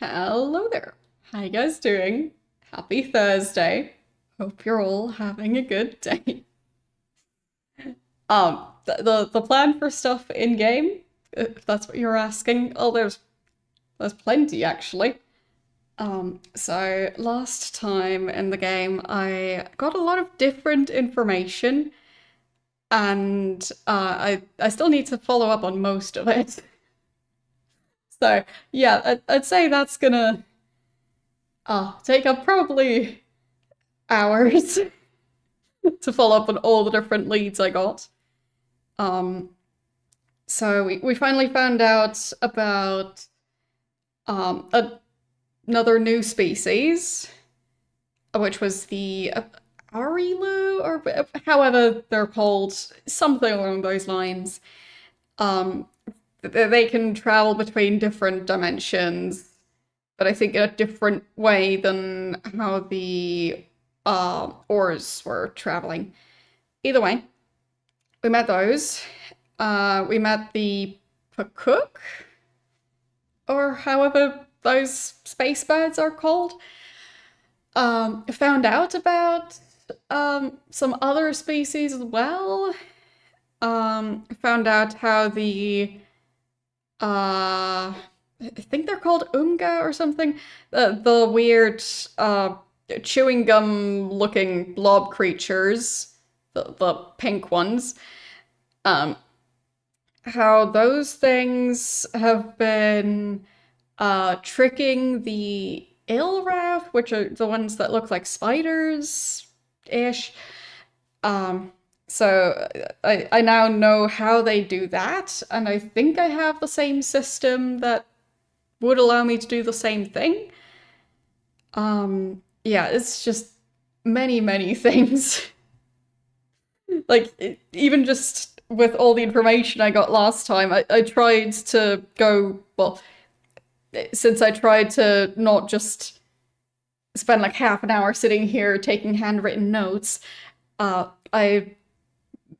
Hello there. How you guys doing? Happy Thursday. Hope you're all having a good day. The plan for stuff in game, if that's what you're asking. Oh, there's plenty actually. So last time in the game, I got a lot of different information, and I still need to follow up on most of it. So yeah, I'd say that's gonna take up probably hours to follow up on all the different leads I got. Um, so we finally found out about um, a, another new species, which was the Arilu, or however they're called, something along those lines. Um, they can travel between different dimensions, but I think in a different way than how the Ors were traveling. Either way, we met those. We met the Pakuk, or however those space birds are called. Found out about some other species as well. Found out how the I think they're called Unga or something. The weird chewing gum looking blob creatures, the pink ones. Um, how those things have been tricking the Ilrath, which are the ones that look like spiders-ish. Um, so I now know how they do that, and I think I have the same system that would allow me to do the same thing. Yeah, it's just many, many things. Like, even just with all the information I got last time, I tried to go, well, since I tried to not just spend like half an hour sitting here taking handwritten notes, I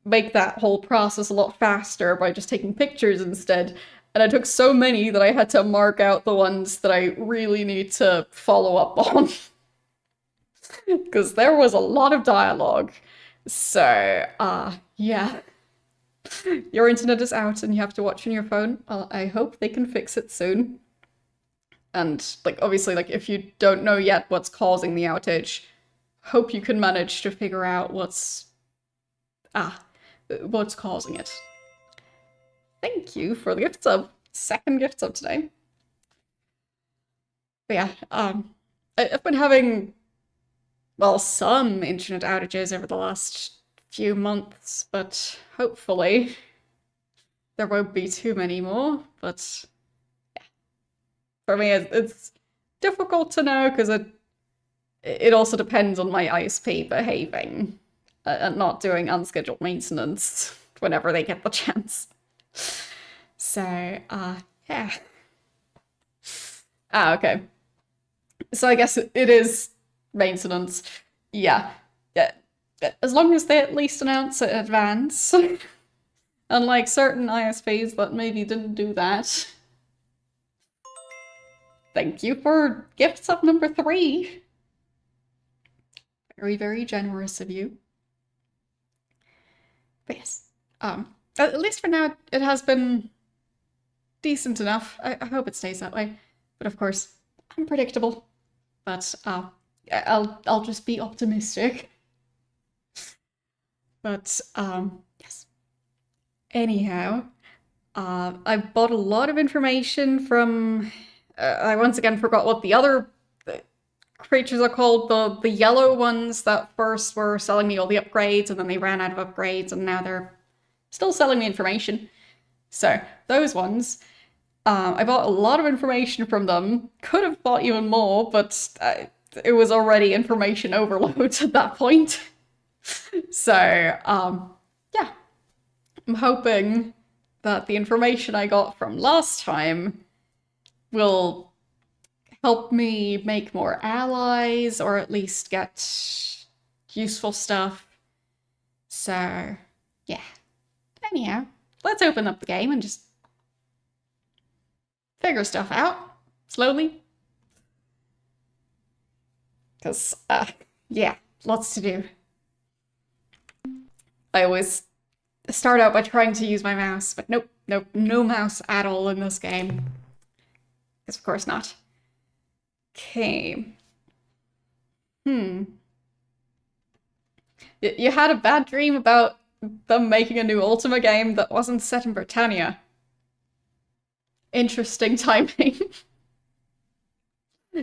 make that whole process a lot faster by just taking pictures instead. And I took so many that I had to mark out the ones that I really need to follow up on. Because there was a lot of dialogue. So, yeah. Your internet is out and you have to watch on your phone. I hope they can fix it soon. And, like, obviously, like, if you don't know yet what's causing the outage, hope you can manage to figure out what's causing it. Thank you for the gift sub. Second gift sub today. But yeah, I've been having, well, some internet outages over the last few months, but hopefully there won't be too many more. But yeah, for me, it's difficult to know because it also depends on my ISP behaving and not doing unscheduled maintenance whenever they get the chance. So, yeah. Okay. So I guess it is maintenance. Yeah. Yeah. As long as they at least announce it in advance. Unlike certain ISPs that maybe didn't do that. Thank you for gift sub number 3. Very, very generous of you. But yes. At least for now, it has been decent enough. I hope it stays that way. But of course, unpredictable. But I'll just be optimistic. But yes. Anyhow, I bought a lot of information from. I once again forgot what the other creatures are called. The yellow ones that first were selling me all the upgrades, and then they ran out of upgrades, and now they're still selling me information. So those ones. I bought a lot of information from them. Could have bought even more, but it was already information overload at that point. So, yeah. I'm hoping that the information I got from last time will help me make more allies, or at least get useful stuff. So, yeah. Anyhow, let's open up the game and just figure stuff out slowly Because, yeah, lots to do. I always start out by trying to use my mouse, but nope, no mouse at all in this game. Because of course not. Okay. You had a bad dream about them making a new Ultima game that wasn't set in Britannia. Interesting timing.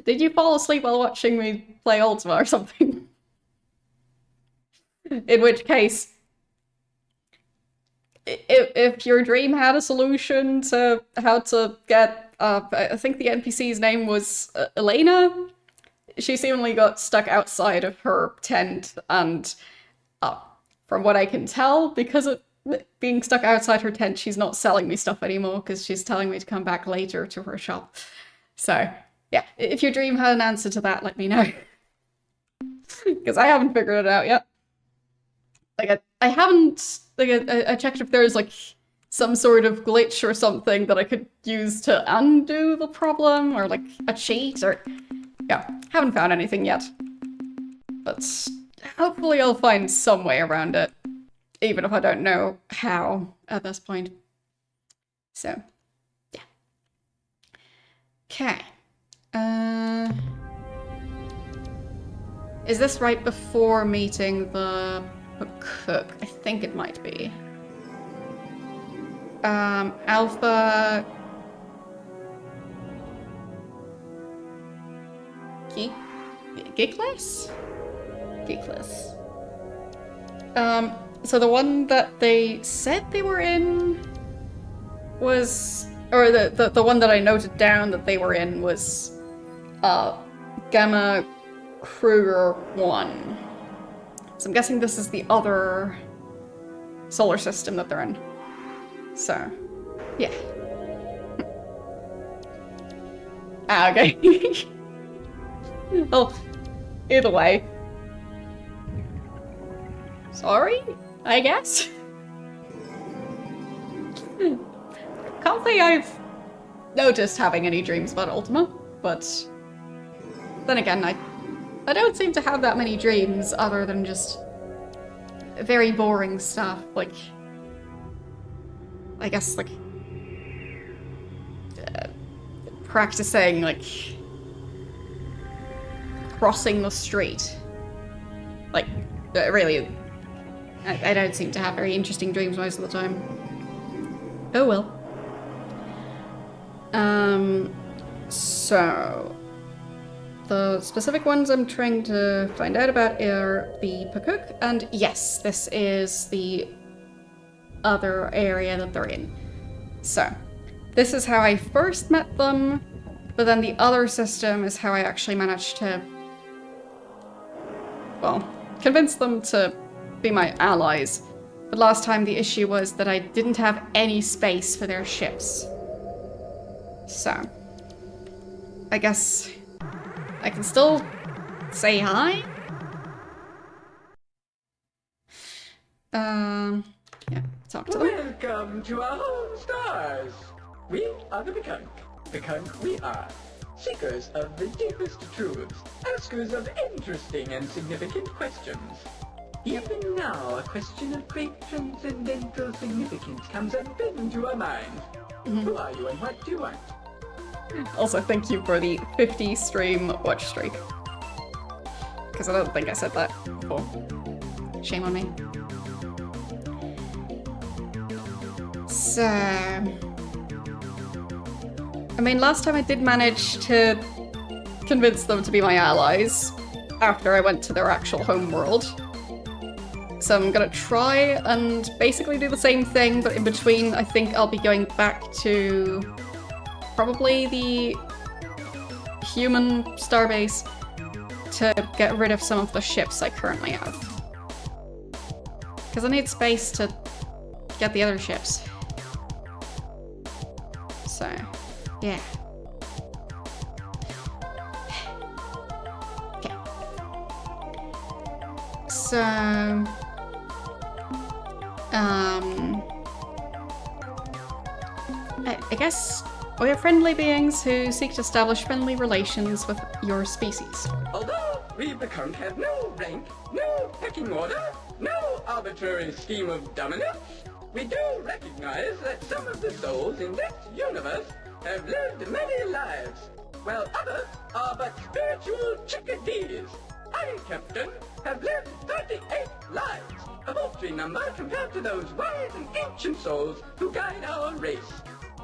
Did you fall asleep while watching me play Ultima or something? In which case, if your dream had a solution to how to get, I think the NPC's name was Elena. She seemingly got stuck outside of her tent, and from what I can tell, because of being stuck outside her tent, she's not selling me stuff anymore because she's telling me to come back later to her shop. So, yeah, if your dream had an answer to that, let me know. Because I haven't figured it out yet. Like, I haven't, like, I checked if there's, like, some sort of glitch or something that I could use to undo the problem, or, like, a cheat, or... Yeah, haven't found anything yet. But hopefully I'll find some way around it, even if I don't know how at this point. So, yeah. Okay. Is this right before meeting the cook? I think it might be. Alpha... Geekless? Geekless. So the one that they said they were in was... Or the one that I noted down that they were in was Gamma Kruger 1. So I'm guessing this is the other solar system that they're in. So, yeah. Ah, okay. Well, either way. Sorry, I guess? Can't say I've noticed having any dreams about Ultima, but then again, I don't seem to have that many dreams other than just very boring stuff, like, I guess, like, practicing, like, crossing the street. Like, really, I don't seem to have very interesting dreams most of the time. Oh well. So... The specific ones I'm trying to find out about are the Pakuk, and yes, this is the other area that they're in. So, this is how I first met them, but then the other system is how I actually managed to, well, convince them to be my allies. But last time the issue was that I didn't have any space for their ships. So, I guess I can still say hi? Yeah, talk to them. Welcome to our home stars. We are the Bekunk. Bekunk we are. Seekers of the deepest truths. Askers of interesting and significant questions. Even now, a question of great transcendental significance comes up into our minds. Who are you and what do you want? Also, thank you for the 50 stream watch streak. Because I don't think I said that before. Shame on me. So... I mean, last time I did manage to convince them to be my allies after I went to their actual home world. So I'm gonna try and basically do the same thing, but in between I think I'll be going back to probably the human starbase to get rid of some of the ships I currently have. Because I need space to get the other ships. So, yeah. Okay. So... I guess we are friendly beings who seek to establish friendly relations with your species. Although we the Conch have no rank, no pecking order, no arbitrary scheme of dominance. We do recognize that some of the souls in this universe have lived many lives, while others are but spiritual chickadees. I, Captain, have lived 38 lives, a paltry number compared to those wise and ancient souls who guide our race.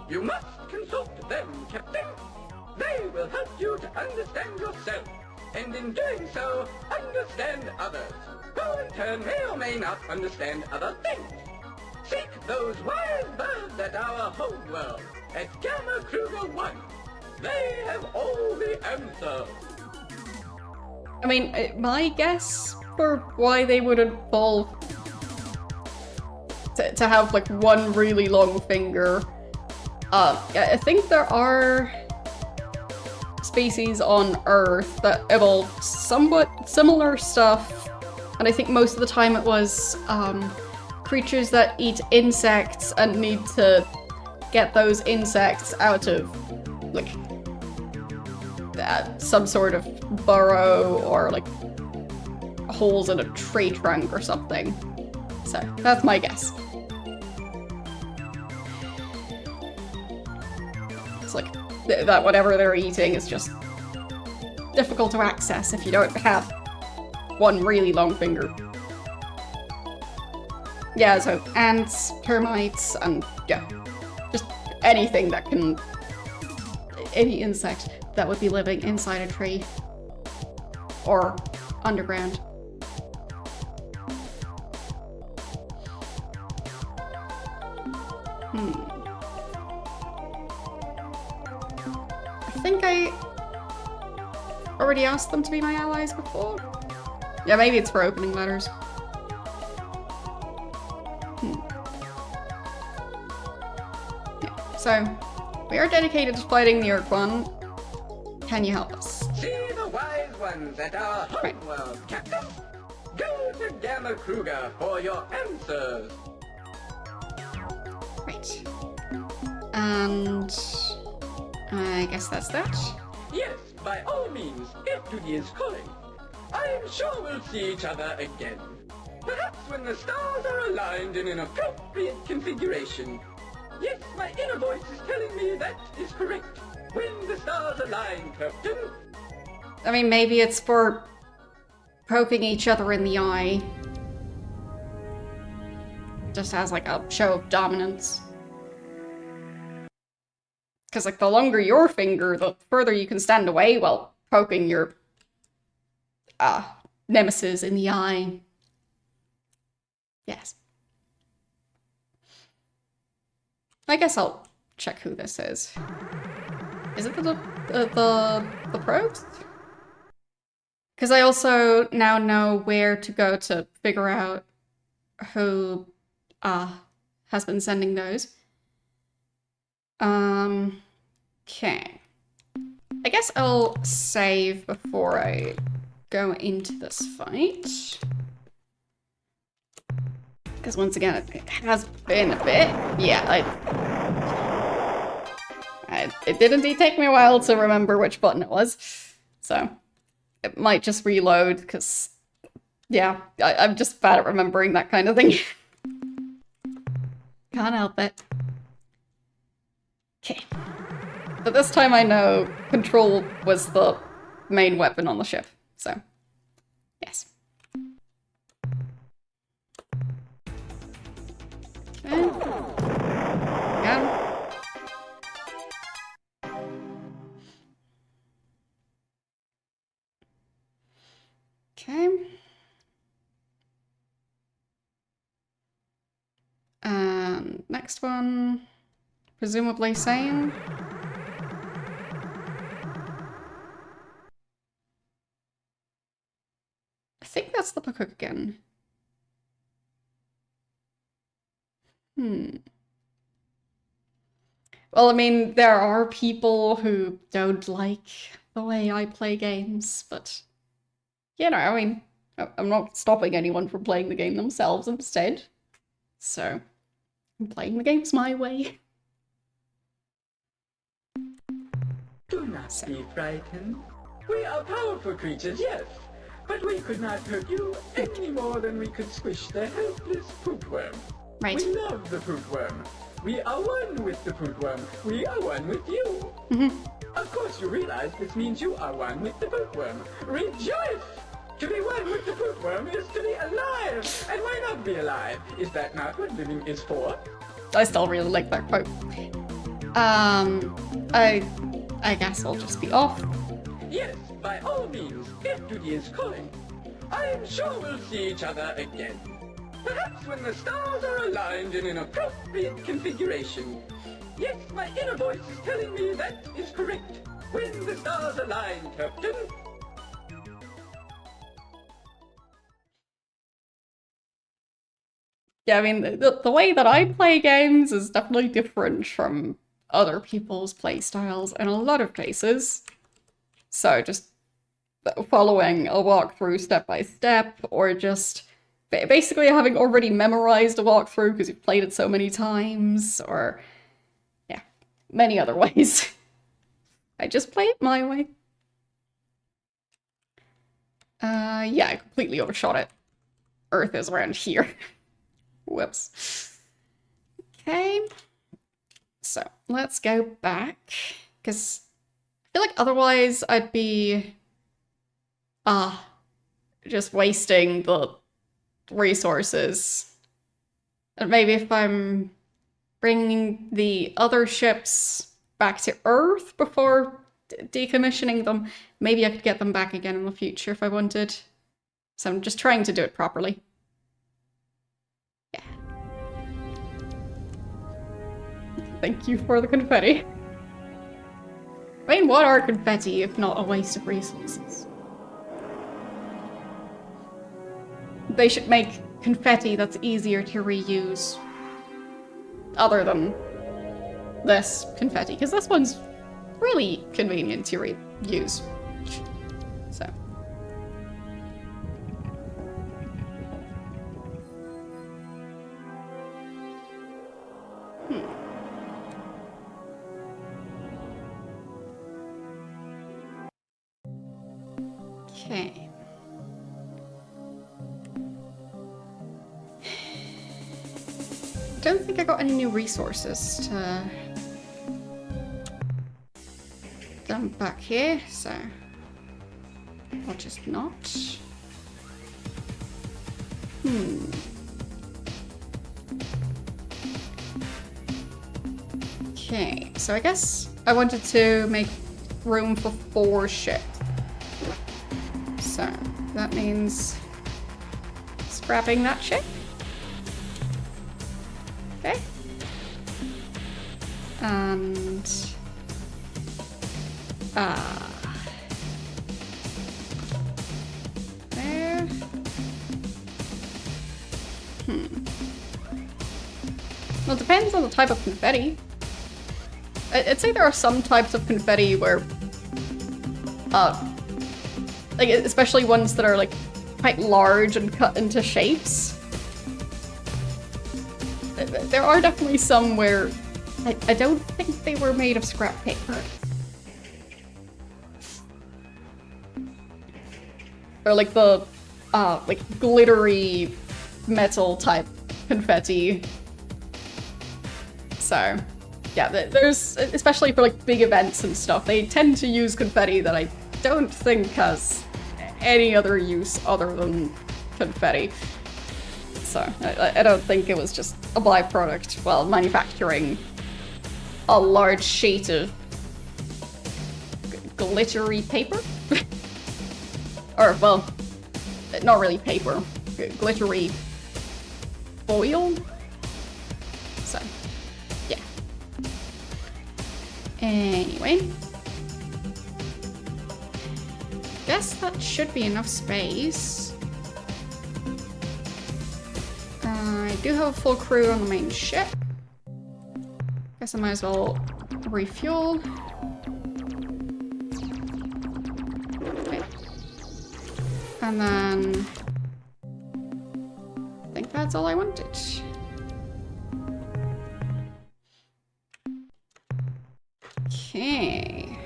You must consult them, Captain. They will help you to understand yourself, and in doing so, understand others, who in turn may or may not understand other things. Seek those wise birds at our homeworld, at Gamma Kruger 1. They have all the answers. I mean, my guess for why they would evolve to have like one really long finger, I think there are species on Earth that evolve somewhat similar stuff, and I think most of the time it was creatures that eat insects and need to get those insects out of like some sort of burrow or like holes in a tree trunk or something. So that's my guess. It's like that whatever they're eating is just difficult to access if you don't have one really long finger. Yeah, so ants, termites, and yeah, just anything that can, any insect that would be living inside a tree or underground. I think I already asked them to be my allies before. Yeah, maybe it's for opening letters. Yeah, so we are dedicated to fighting the Ur-Quan. Can you help us? See the wise ones at our homeworld, Captain. Go to Gamma Kruger for your answers. Right. And I guess that's that. Yes, by all means, if duty is calling. I'm sure we'll see each other again. Perhaps when the stars are aligned in an appropriate configuration. Yes, my inner voice is telling me that is correct. When the stars align, Captain. I mean, maybe it's for poking each other in the eye. Just as like a show of dominance. Because like the longer your finger, the further you can stand away while poking your nemesis in the eye. Yes. I guess I'll check who this is. Is it the probes? Because I also now know where to go to figure out who has been sending those. Okay. I guess I'll save before I go into this fight. Because once again, it has been a bit. Yeah, it did indeed take me a while to remember which button it was. So, it might just reload, because, yeah, I'm just bad at remembering that kind of thing. Can't help it. Okay. But this time I know control was the main weapon on the ship, so, yes. Okay. Yeah. Okay. And next one, presumably sane. I think that's the Pakuk again. Well, I mean, there are people who don't like the way I play games, but, you know, I mean, I'm not stopping anyone from playing the game themselves instead. So, I'm playing the games my way. Do not be frightened. We are powerful creatures, yes, but we could not hurt you any more than we could squish the helpless poot worm. Right. We love the poot worm. We are one with the poot worm. We are one with you. Of course you realize this means you are one with the poot worm. Rejoice! To be one with the poot worm is to be alive! And why not be alive? Is that not what living is for? I still really like that quote. I guess I'll just be off. Yes, by all means, if duty is calling. I am sure we'll see each other again. Perhaps when the stars are aligned in an appropriate configuration. Yes, my inner voice is telling me that is correct. When the stars align, Captain. Yeah, I mean, the way that I play games is definitely different from other people's play styles in a lot of cases. So just following a walkthrough step by step, or just basically having already memorized a walkthrough because you've played it so many times, or yeah, many other ways. I just play it my way. Yeah, I completely overshot it. Earth is around here. Whoops. Okay. So, let's go back, because I feel like otherwise I'd be just wasting the resources. And maybe if I'm bringing the other ships back to Earth before decommissioning them, maybe I could get them back again in the future if I wanted. So I'm just trying to do it properly. Yeah. Thank you for the confetti. I mean, what are confetti if not a waste of resources? They should make confetti that's easier to reuse. Other than this confetti, because this one's really convenient to reuse. So. Okay. Don't think I got any new resources to dump back here, so I'll just not. Okay, so I guess I wanted to make room for 4 ships. So that means scrapping that ship. Okay. And there. Well, it depends on the type of confetti. I'd say there are some types of confetti where, like, especially ones that are, like, quite large and cut into shapes. There are definitely some where I don't think they were made of scrap paper. Or like the, like glittery metal type confetti. So, yeah, there's, especially for like big events and stuff, they tend to use confetti that I don't think has any other use other than confetti. So, I don't think it was just a byproduct while manufacturing a large sheet of glittery paper? Or, well, not really paper, glittery foil? So, yeah. Anyway. Guess that should be enough space. I do have a full crew on the main ship. Guess I might as well refuel. Okay. And then I think that's all I wanted. Okay.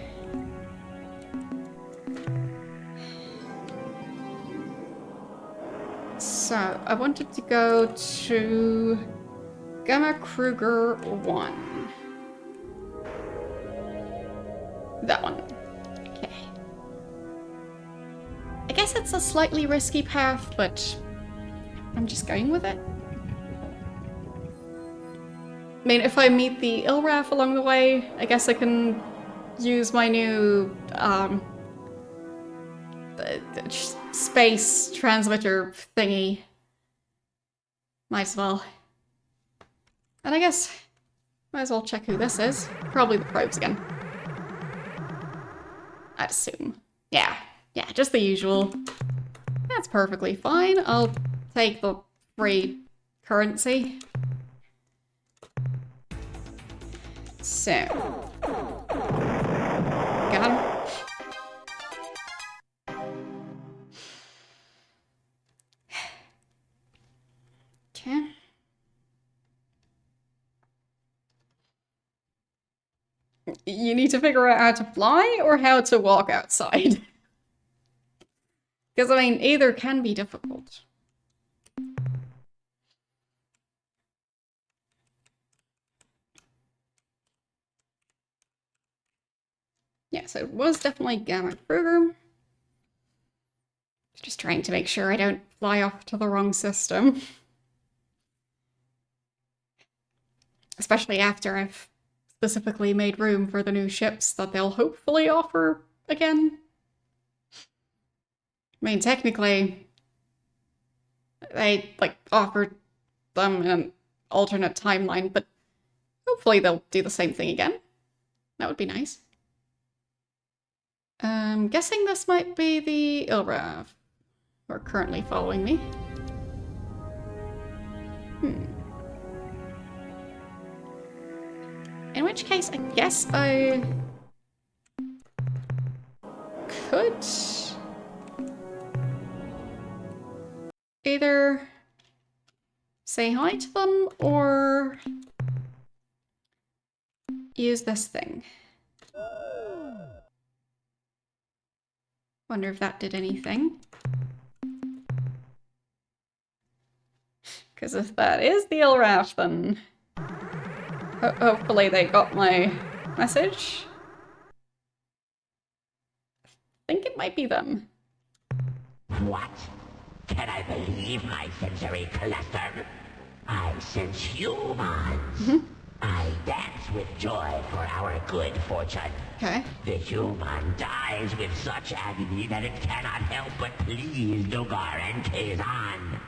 So, I wanted to go to Gamma Kruger 1. That one. Okay. I guess it's a slightly risky path, but I'm just going with it. I mean, if I meet the Ilraf along the way, I guess I can use my new space transmitter thingy. Might as well. And I guess might as well check who this is. Probably the probes again. I'd assume. Yeah, just the usual. That's perfectly fine. I'll take the free currency. So. Got him. Okay. You need to figure out how to fly or how to walk outside. Because, I mean, either can be difficult. Yeah, so it was definitely Gamma Kruger. Just trying to make sure I don't fly off to the wrong system. Especially after I've specifically made room for the new ships that they'll hopefully offer again. I mean, technically, they, like, offered them in an alternate timeline, but hopefully they'll do the same thing again. That would be nice. I'm guessing this might be the Ilrav, who are currently following me. In which case, I guess I could either say hi to them or use this thing. Wonder if that did anything. Because if that is the Ilraf, then hopefully they got my message. I think it might be them. What? Can I believe my sensory cluster? I sense humans. I dance with joy for our good fortune. Okay. The human dies with such agony that it cannot help but please Dogar and Kazan.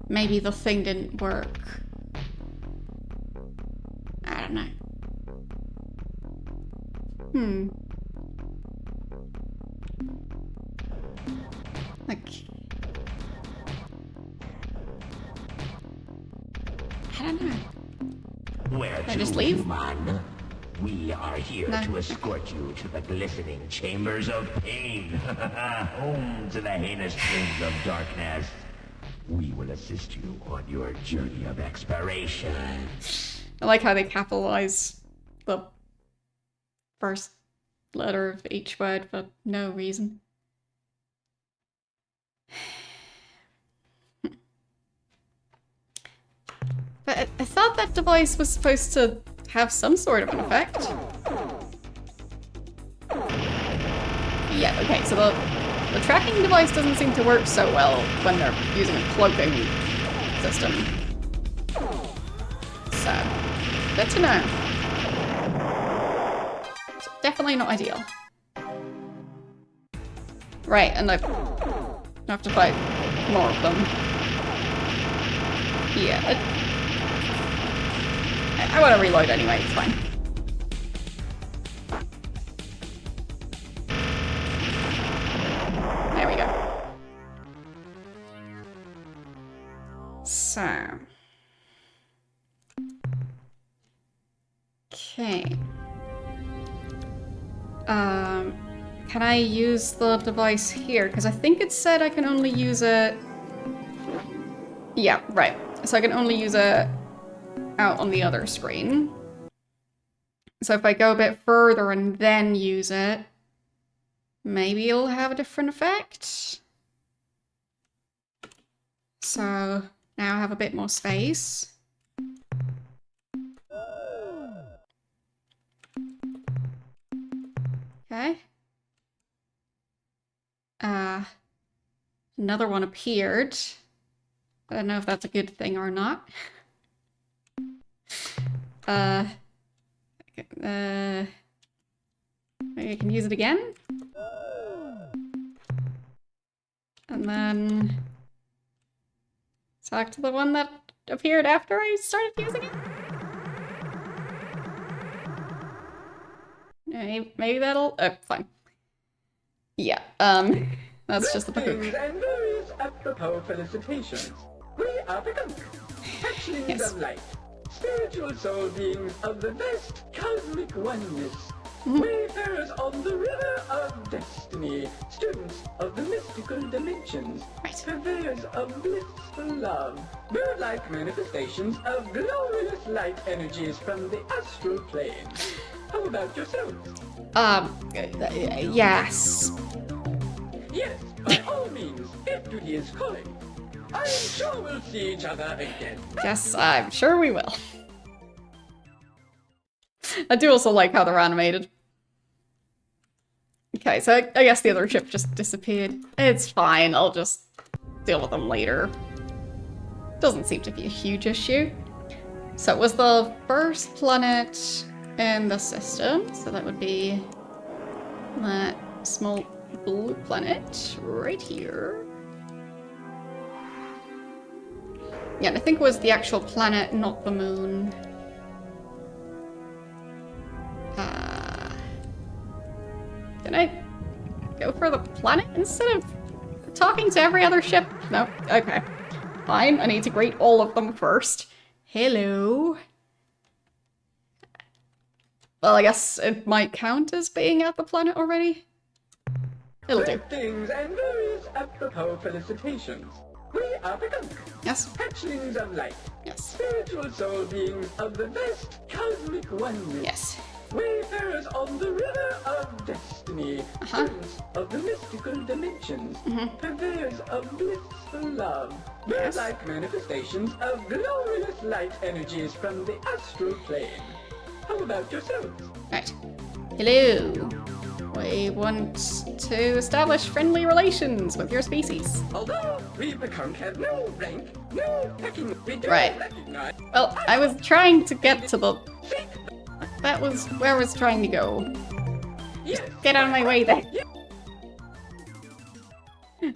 Maybe the thing didn't work. I don't know. Like, I don't know. Where Can I to, just leave? human? We are here No. to escort you to the glistening chambers of pain. Home to the heinous twins of darkness. We will assist you on your journey of exploration. I like how they capitalize the first letter of each word for no reason. But I thought that device was supposed to have some sort of an effect. Yeah, okay, so the tracking device doesn't seem to work so well when they're using a cloaking system. So, good to know. It's definitely not ideal. Right, and I have to fight more of them. Yeah, I want to reload anyway, it's fine. There we go. So. Okay. Can I use the device here? Because I think it said I can only use it... Yeah, right. So I can only use it out on the other screen. So if I go a bit further and then use it, maybe it'll have a different effect. So now I have a bit more space. Okay. Another one appeared. I don't know if that's a good thing or not. Maybe I can use it again. And then talk to the one that appeared after I started using it. Maybe that'll... Oh, fine. Yeah, that's just the Greetings and various apropos felicitations. We are the hatchlings Yes. of light, spiritual soul beings of the vast cosmic oneness, wayfarers on the river of destiny, students of the mystical dimensions, Right. purveyors of blissful love, bird-like manifestations of glorious light energies from the astral plane. How about yourselves? Yes. Yes, by all means, if duty is calling. I'm sure we'll see each other again. Yes, I'm sure we will. I do also like how they're animated. Okay, so I guess the other ship just disappeared. It's fine, I'll just deal with them later. Doesn't seem to be a huge issue. So it was the first planet in the system, so that would be that small blue planet right here. Yeah, and I think it was the actual planet, not the moon. Can I go for the planet instead of talking to every other ship? No? Okay. Fine, I need to greet all of them first. Hello. Well, I guess it might count as being at the planet already. It'll do. Greetings and various apropos felicitations. We are the Yes. hatchlings of light, Yes. spiritual soul beings of the vast cosmic oneness. Yes. Wayfarers on the river of destiny, students of the mystical dimensions, purveyors of blissful love, bird-like manifestations of glorious light energies from the astral plane. How about yourselves? Right. Hello. We want to establish friendly relations with your species. Although we become have no rank, no pecking, we don't Right. recognize. Well, I was trying to get to the... That was where I was trying to go. Yes. Get out of my way then.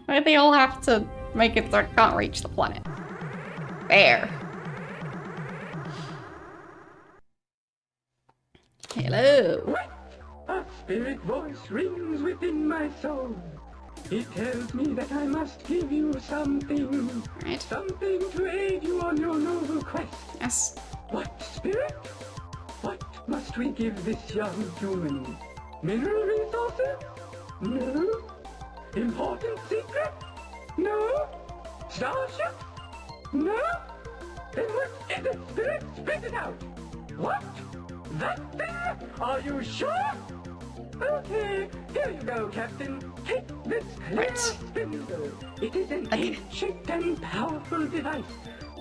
Why do they all have to make it so I can't reach the planet? There. Hello. What? A spirit voice rings within my soul. It tells me that I must give you something. Right. Something to aid you on your noble quest. Yes. What, spirit? What must we give this young human? Mineral resources? No. Important secret? No. Starship? No. Then what is it, spirit? Spit it out. What? That thing? Are you sure? Okay, here you go, Captain. Take this clear Right. spindle. It is an ancient and powerful device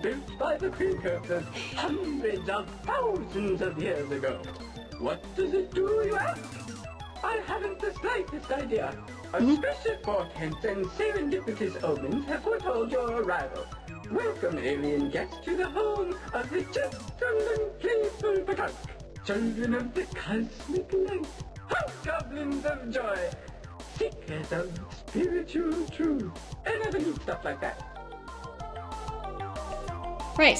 built by the precursors hundreds of thousands of years ago. What does it do, you ask? I haven't the slightest idea. Auspicious portents and serendipitous omens have foretold your arrival. Welcome, alien guest, to the home of the gentle and playful Pecan. Children of the cosmic light, hobgoblins of joy, seekers of spiritual truth, and other neat stuff like that. Right.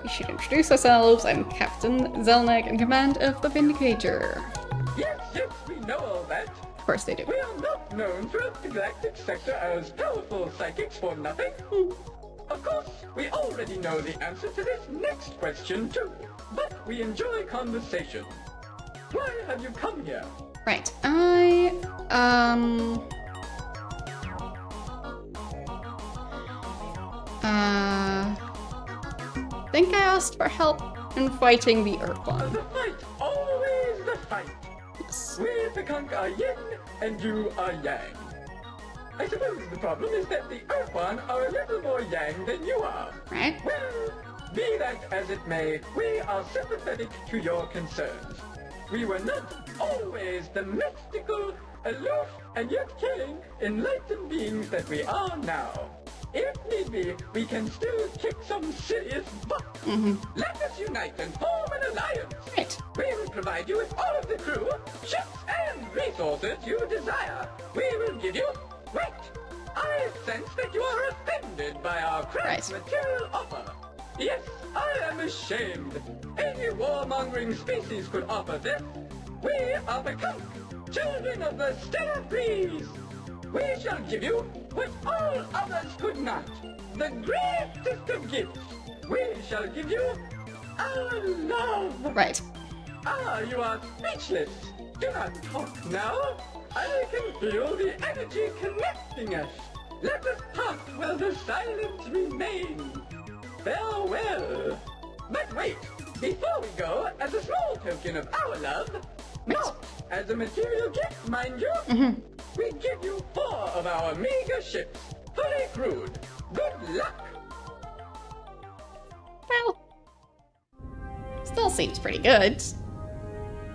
We should introduce ourselves. I'm Captain Zelnik in command of the Vindicator. Yes, we know all that. Of course they do. We are not known throughout the galactic sector as powerful psychics for nothing. Of course, we already know the answer to this next question too, but we enjoy conversation. Why have you come here? Right. think I asked for help in fighting the Ur-Quan. The fight, always the fight. Yes. We, the Kunk, are yin, and you are yang. I suppose the problem is that the Ur-Quan are a little more yang than you are. Right? Well, be that as it may, we are sympathetic to your concerns. We were not always the mystical, aloof, and yet killing, enlightened beings that we are now. If need be, we can still kick some serious butt. Let us unite and form an alliance. Right. We will provide you with all of the crew, ships, and resources you desire. We will give you... Wait! I sense that you are offended by our craft material offer. Yes, I am ashamed. Any warmongering species could offer this. We are the Kunk, children of the stellar breeze. We shall give you what all others could not, the greatest of gifts. We shall give you our love. Right. Ah, you are speechless. Do not talk now. I can feel the energy connecting us. Let us talk while the silence remains. Farewell. But wait, before we go, as a small token of our love, not as a material gift, mind you, we give you 4 of our meager ships, fully crewed. Good luck. Well, still seems pretty good.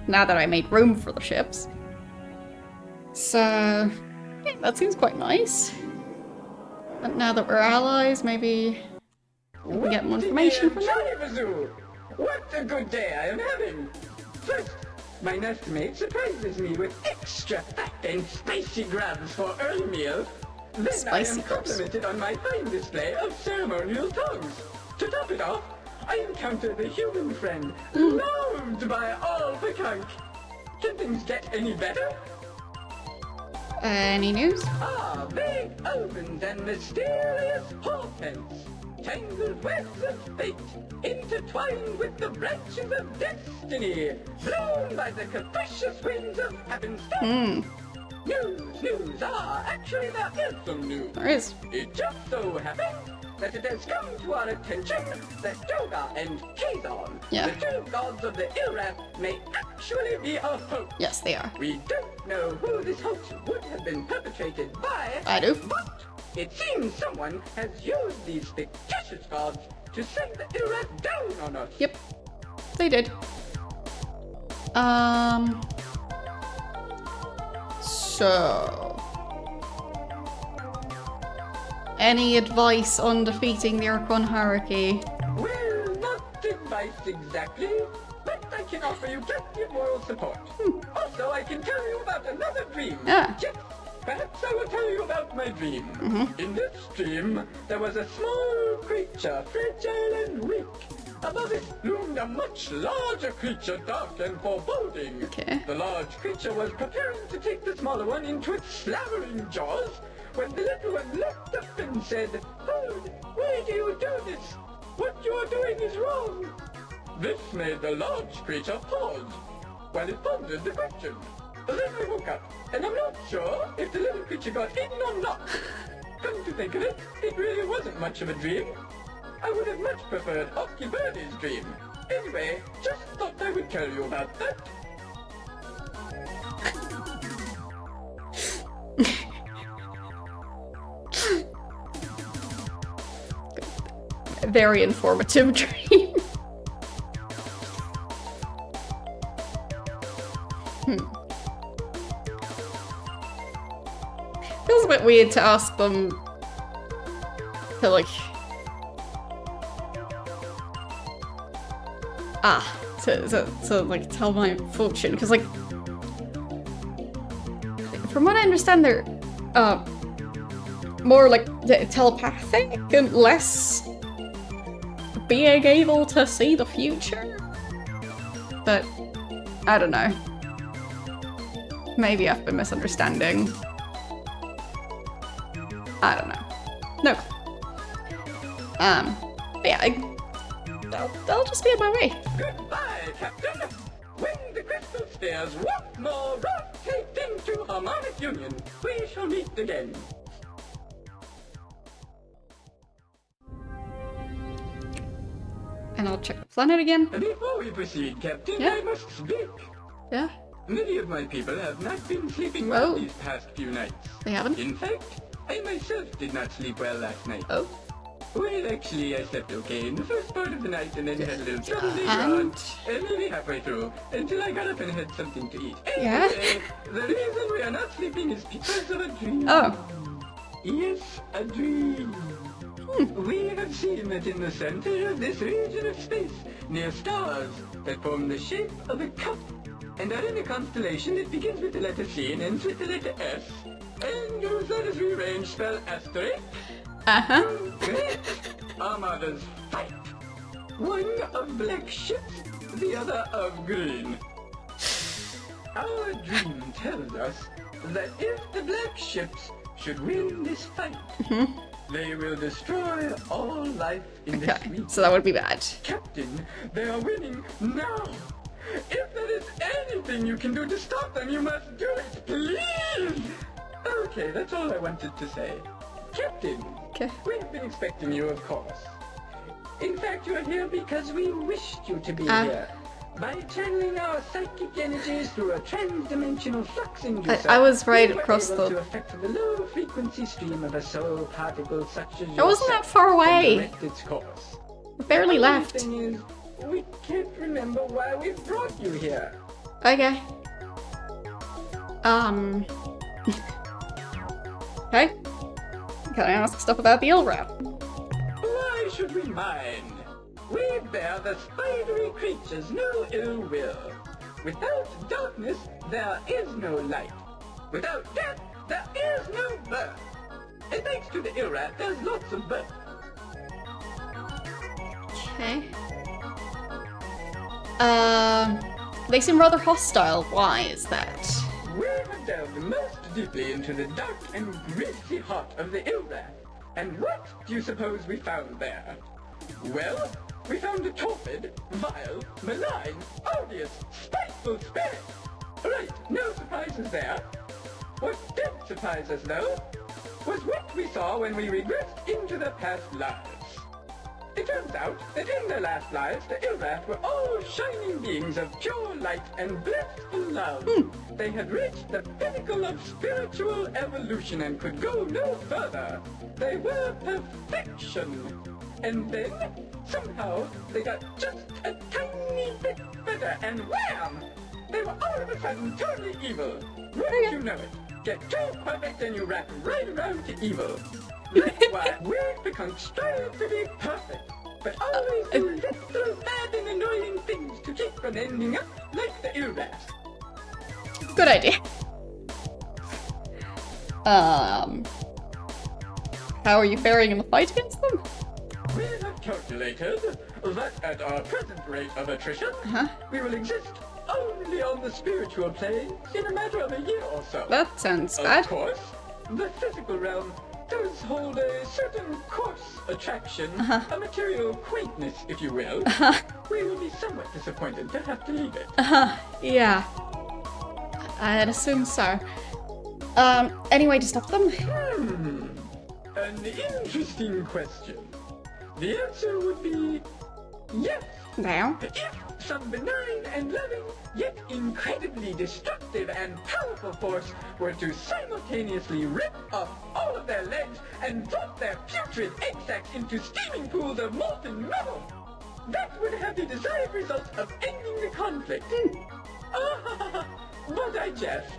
Now that I made room for the ships. So, yeah, that seems quite nice. But now that we're allies, maybe we can get more information from them. What a good day I am having. First, my nestmate surprises me with extra fat and spicy grubs for early meal. Then Spicy I am grubs. complimented on my fine display of ceremonial tongues. To top it off, I encounter the human friend, loved by all the Kunk. Can things get any better? Any news? Ah, vague omens and mysterious portents, tangled webs of fate, intertwined with the branches of destiny, blown by the capricious winds of happenstance. News, actually there is some news. There is. It just so happens that it has come to our attention that Doga and Kazon, Yeah. the 2 gods of the Ilrath, may actually be a hoax. Yes, they are. We don't know who this hoax would have been perpetrated by, I do. but it seems someone has used these fictitious gods to send the Ilrath down on us. Yep. They did. So... Any advice on defeating the Ur-Quan hierarchy? Well, not advice exactly, but I can offer you plenty of moral support. Also, I can tell you about another dream. Ah. Yes, perhaps I will tell you about my dream. In this dream, there was a small creature, fragile and weak. Above it loomed a much larger creature, dark and foreboding. Okay. The large creature was preparing to take the smaller one into its slavering jaws, when the little one looked up and said, "Hold, why do you do this? What you are doing is wrong." This made the large creature pause, while it pondered the question. Then I woke up, and I'm not sure if the little creature got in or not. Come to think of it, it really wasn't much of a dream. I would have much preferred Ocky Birdie's dream. Anyway, just thought I would tell you about that. Very informative dream. Feels a bit weird to ask them to like to like tell my fortune, because like from what I understand they're more like telepathic and less being able to see the future. But I don't know. Maybe I've been misunderstanding. I don't know. No clue. But yeah, I'll just be on my way. Goodbye, Captain. When the crystal spheres once more rotate into harmonic union, we shall meet again. And I'll check the planet again. Before we proceed, Captain, Yeah. I must speak. Yeah, Many of my people have not been sleeping Oh. well these past few nights. they haven't. In fact, I myself did not sleep well last night. Oh. Well, actually, I slept okay in the first part of the night and then had a little trouble later And? on, and maybe halfway through, until I got up and had something to eat. Yeah? Anyway, the reason we are not sleeping is because of a dream. Oh. Yes, a dream. We have seen that in the center of this region of space, near stars that form the shape of a cup, and are in a constellation that begins with the letter C and ends with the letter S, and goes on as rearranged spell asterisk. Uh-huh. Great armadas fight. One of black ships, the other of green. Our dream tells us that if the black ships should win this fight, they will destroy all life in this Okay, region. so that would be bad. Captain, they are winning now. If there is anything you can do to stop them, you must do it, please. Okay, that's all I wanted to say. Captain, Okay. we have been expecting you, of course. In fact, you are here because we wished you to be Ah. here. By channeling our psychic energies through a trans-dimensional flux inducer, I was right we were across able the- to affect the low-frequency stream of a soul particle such as I wasn't that yourself far and away. direct its course. I barely The left. thing is, we can't remember why we brought you here. Okay. Okay. Can I ask stuff about the Ur-Rat? Why should we mind? We bear the spidery creatures no ill will. Without darkness, there is no light. Without death, there is no birth. And thanks to the Ur-Rat, there's lots of birth. Okay. They seem rather hostile. Why is that? We have delved most deeply into the dark and gritty heart of the Ur-Rat. And what do you suppose we found there? Well, we found a torpid, vile, malign, odious, spiteful spirit. Right, no surprises there. What did surprise us, though, was what we saw when we regressed into the past lives. It turns out that in their last lives, the Ur-Rat were all shining beings of pure light and blissful love. They had reached the pinnacle of spiritual evolution and could go no further. They were perfection. And then, somehow, they got just a tiny bit better, and wham! They were all of a sudden totally evil. Wouldn't you know it? Get too perfect and you wrap right around to evil. That's why we've become strive to be perfect, but always do little bad and annoying things to keep from ending up like the Ur-Rat. Good idea. How are you faring in the fight against them? We have calculated that at our present rate of attrition, we will exist only on the spiritual plane in a matter of a year or so. That sounds Of bad. course, the physical realm does hold a certain coarse attraction, a material quaintness, if you will. We will be somewhat disappointed to have to leave it. Yeah. I'd assume so. Any way to stop them? An interesting question. The answer would be yes. Now. If some benign and loving, yet incredibly destructive and powerful force were to simultaneously rip off all of their legs and drop their putrid egg sacs into steaming pools of molten metal, that would have the desired result of ending the conflict. But I jest.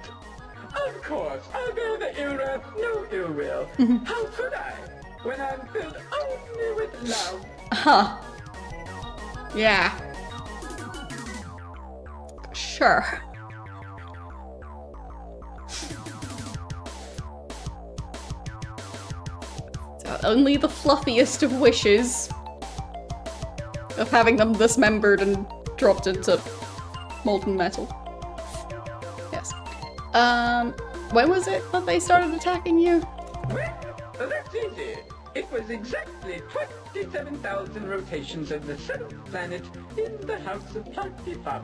Of course, I bear the Ur-Rat no ill will. How could I, when I'm filled only with love? Huh. Yeah. Sure. So only the fluffiest of wishes of having them dismembered and dropped into molten metal. Yes. When was it that they started attacking you? Well, that's easy. It was exactly 27,000 rotations of the seventh planet in the House of Party Fun.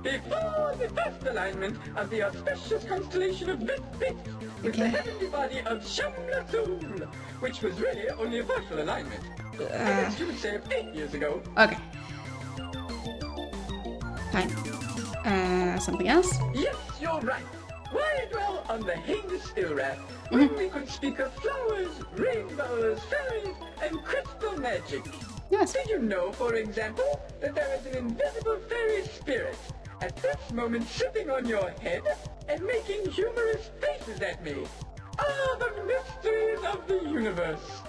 before the first alignment of the auspicious constellation of Bit with the heavenly body of Shamlatul, which was really only a partial alignment. I guess you would say 8 years ago. Okay. Fine. Something else? Yes, you're right. Why dwell on the heinous era when we could speak of flowers, rainbows, fairies, and crystal magic? Yes. Did you know, for example, that there is an invisible fairy spirit at this moment sitting on your head and making humorous faces at me? Ah, the mysteries of the universe.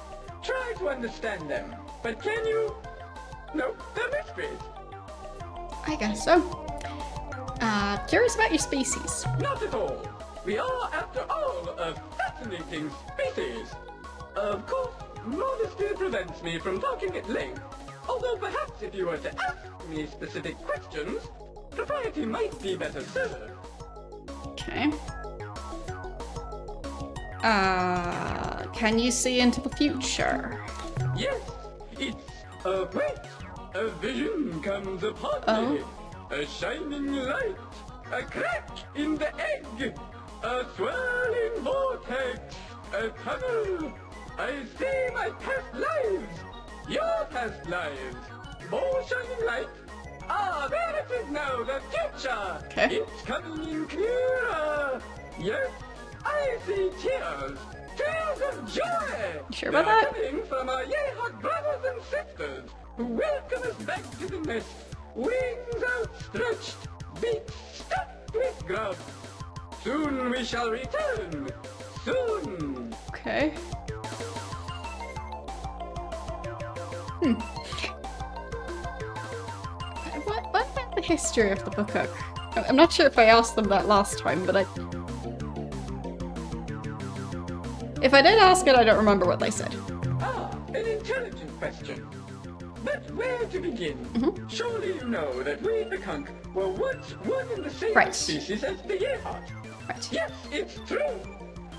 Try to understand them, but can you? No, they're mysteries. I guess so. Curious about your species. Not at all. We are, after all, a fascinating species. Of course, modesty prevents me from talking at length. Although perhaps if you were to ask me specific questions, propriety might be better served. Okay. Can you see into the future? Yes, it's wait. A vision comes upon me. A shining light. A crack in the egg. A swirling vortex. A tunnel. I see my past lives. Your past lives. More shining light. Ah, there it is now, the future. Okay. It's coming in clearer. Yes, I see tears. Tears of joy. Sure about They're that? coming from our Yehud brothers and sisters who welcome us back to the nest. Wings outstretched, beaks stuffed with grub. Soon we shall return. Soon. Okay. What about the history of the book? I'm not sure if I asked them that last time, but if I did ask it, I don't remember what they said. Ah, an intelligent question. But where to begin? Surely you know that we, the Kunk, were once one and the same Right. species as the Yehud. Right. Yes, it's true.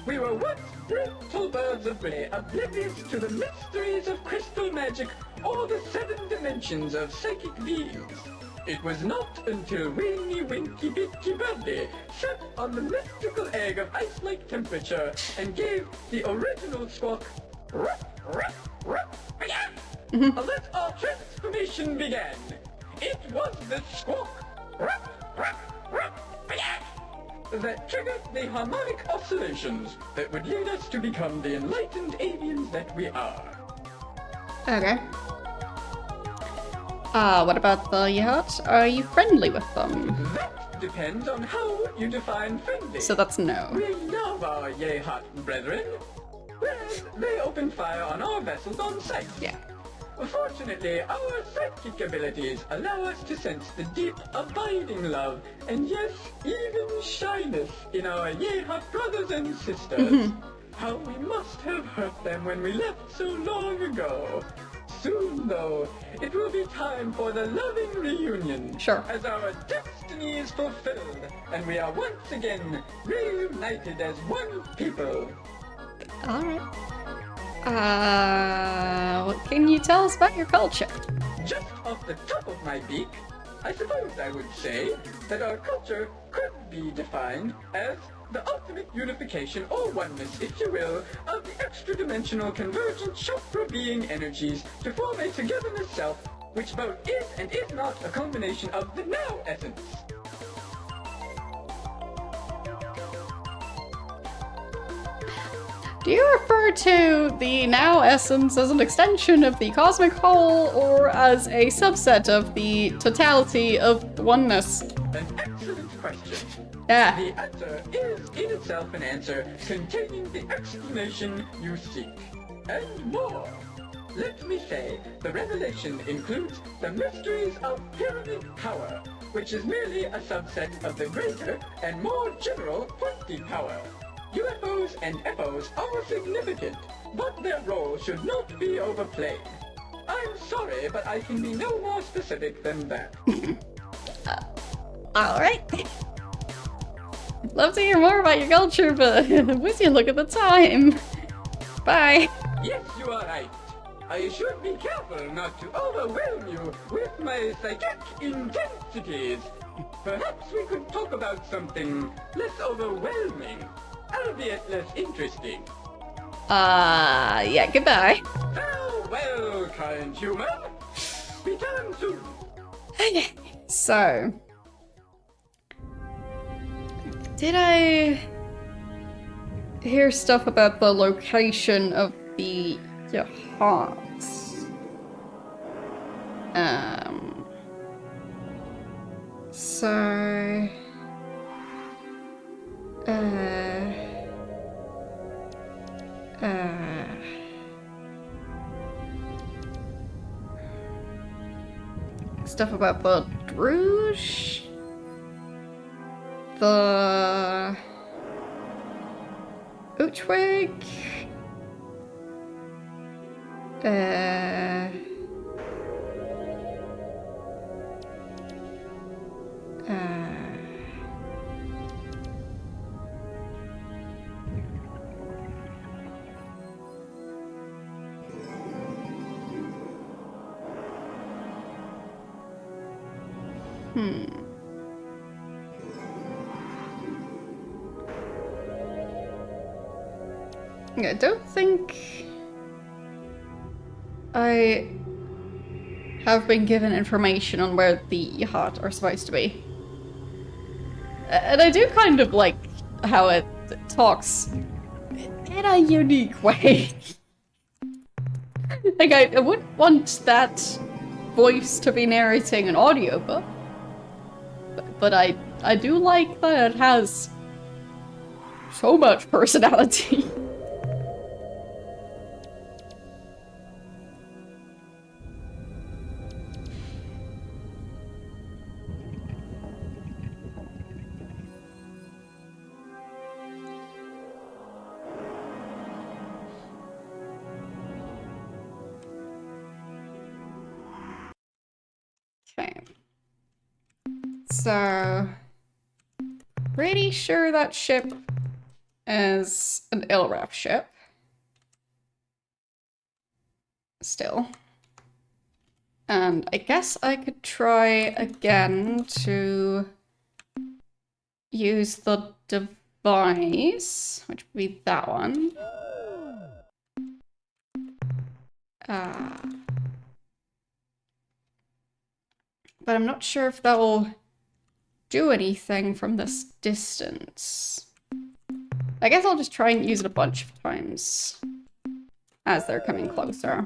We were once brutal birds of prey, oblivious to the mysteries of crystal magic or the 7 dimensions of psychic beings. It was not until Winky Winky Bitty Birdie sat on the mystical egg of ice-like temperature and gave the original squawk, ruff, ruff, ruff, that our transformation began. It was the squawk, ruff, ruff, ruff, that triggered the harmonic oscillations that would lead us to become the enlightened aliens that we are. Okay. What about the Yehud? Are you friendly with them? That depends on how you define friendly. So that's no. We love our Yehud brethren. Well, they open fire on our vessels on sight. Yeah. Fortunately, our psychic abilities allow us to sense the deep, abiding love, and yes, even shyness in our Yehud brothers and sisters. How we must have hurt them when we left so long ago. Soon, though, it will be time for the loving reunion. Sure. As our destiny is fulfilled, and we are once again reunited as one people. Alright. What can you tell us about your culture? Just off the top of my beak, I suppose I would say that our culture could be defined as the ultimate unification or oneness, if you will, of the extra-dimensional convergent chakra being energies to form a togetherness self, which both is and is not a combination of the now essence. Do you refer to the now essence as an extension of the cosmic whole or as a subset of the totality of oneness? An excellent question. Yeah. The answer is in itself an answer containing the explanation you seek, and more. Let me say, the revelation includes the mysteries of pyramid power, which is merely a subset of the greater and more general pointy power. UFOs and FOs are significant, but their role should not be overplayed. I'm sorry, but I can be no more specific than that. Alright. Love to hear more about your culture, but wish you look at the time. Bye. Yes, you are right. I should be careful not to overwhelm you with my psychic intensities. Perhaps we could talk about something less overwhelming, albeit less interesting. Yeah, goodbye. Farewell, kind human. Return soon. So, did I hear stuff about the location of the yachts? So, stuff about the Druge, the Uchwig, I don't think I have been given information on where the yacht are supposed to be. And I do kind of like how it talks in a unique way. Like, I wouldn't want that voice to be narrating an audiobook. But I do like that it has so much personality. Okay. So, pretty sure that ship is an Ilraf ship. Still. And I guess I could try again to use the device, which would be that one. But I'm not sure if that will do anything from this distance. I guess I'll just try and use it a bunch of times as they're coming closer.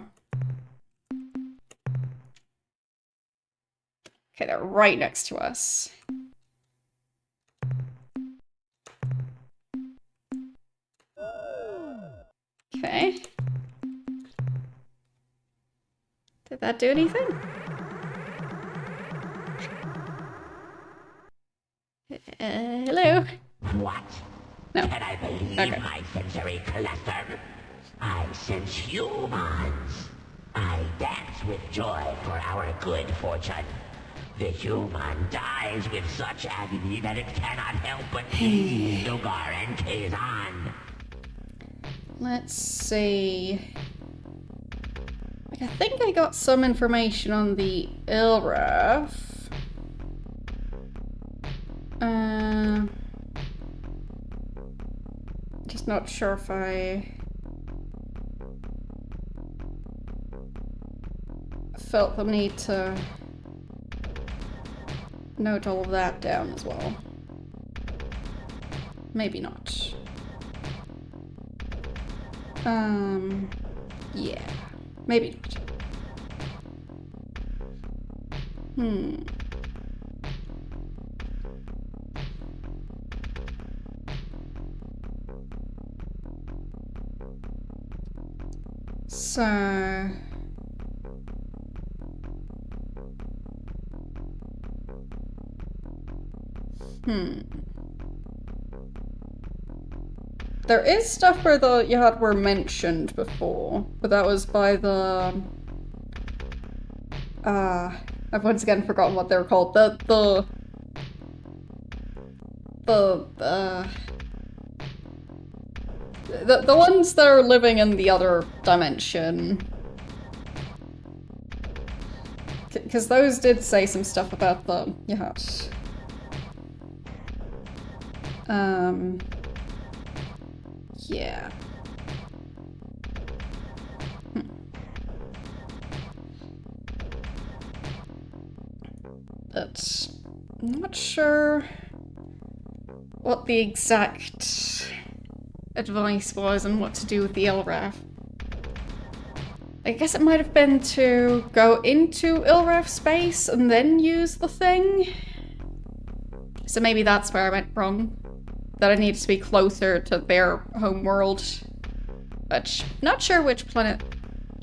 Okay, they're right next to us. Okay. Did that do anything? Hello? What? No. Can I believe Okay. my sensory cluster? I sense humans. I dance with joy for our good fortune. The human dies with such agony that it cannot help but please Dugar and Kazan. Let's see. Like, I think I got some information on the Ilraf. Just not sure if I felt the need to note all of that down as well. Maybe not. Yeah. Maybe not. So... There is stuff where the yacht were mentioned before, but that was by the... I've once again forgotten what they were called. The ones that are living in the other dimension. Because those did say some stuff about the yacht. Yeah. But I'm not sure what the exact advice was and what to do with the Ilraf. I guess it might have been to go into Ilraf space and then use the thing. So maybe that's where I went wrong. That I needed to be closer to their home world. But not sure which planet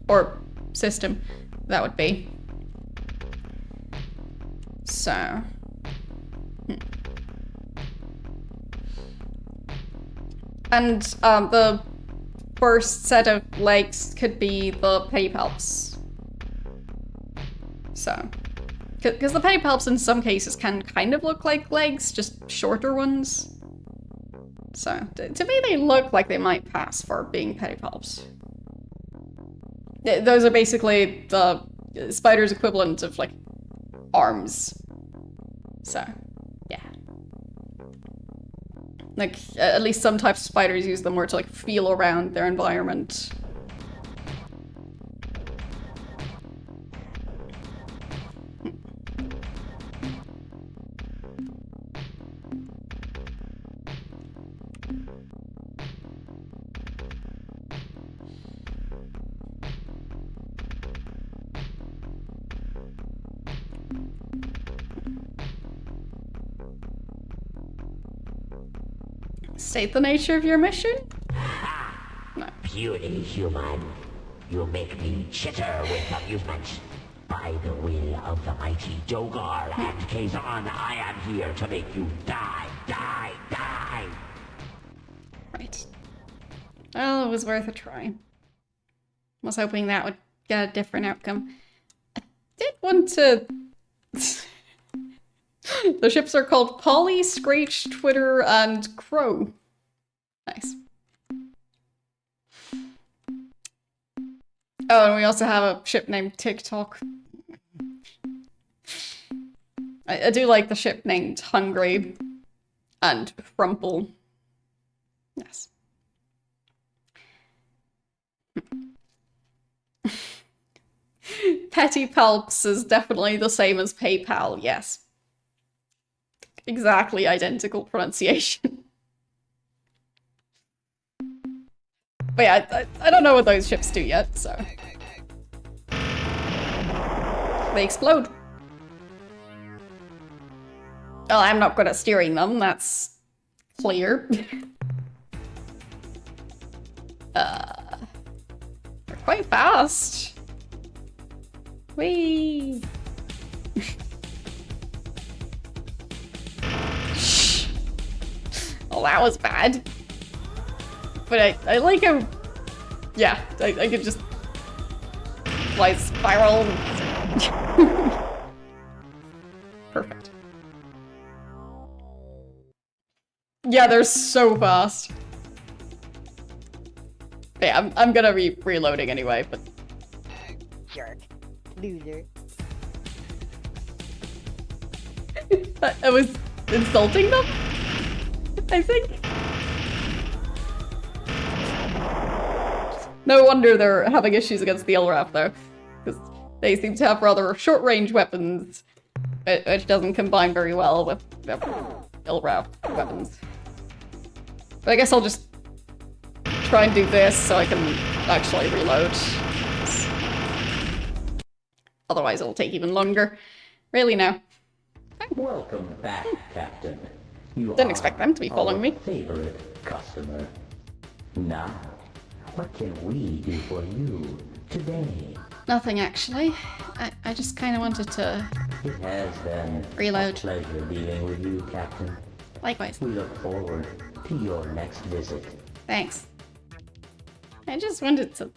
or system that would be. So. And the first set of legs could be the pedipalps. So. Because the pedipalps in some cases can kind of look like legs, just shorter ones. So, to me they look like they might pass for being pedipalps. Those are basically the spider's equivalent of, like, arms. So, yeah. Like, at least some types of spiders use them more to, like, feel around their environment. State the nature of your mission? No. Puny human, you make me chitter with amusement. By the will of the mighty Dogar and Kazan, I am here to make you die, die, die! Right. Well, it was worth a try. Was hoping that would get a different outcome. I did want to... The ships are called Polly, Screech, Twitter, and Crow. Nice. Oh, and we also have a ship named TikTok. I do like the ship named Hungry and Frumple. Yes. Petty Palps is definitely the same as PayPal, yes. Exactly identical pronunciation. But yeah, I don't know what those ships do yet, so... They explode. Well, I'm not good at steering them, that's clear. They're quite fast. Whee! Well, that was bad. But I like how... Yeah, I could just... fly spiral. Perfect. Yeah, they're so fast. Yeah, I'm gonna be reloading anyway, but... Jerk. Loser. I was insulting them? I think. No wonder they're having issues against the Ilraf, though. Because they seem to have rather short-range weapons, which doesn't combine very well with Ilraf weapons. But I guess I'll just try and do this so I can actually reload. Otherwise it'll take even longer. Really now. Welcome back, Captain. You Didn't expect them to be following me. Favorite customer. Now, what can we do for you today? Nothing, actually. I just kind of wanted to It has been reload. a pleasure dealing with you, Captain. Likewise. We look forward to your next visit. Thanks. I just wanted to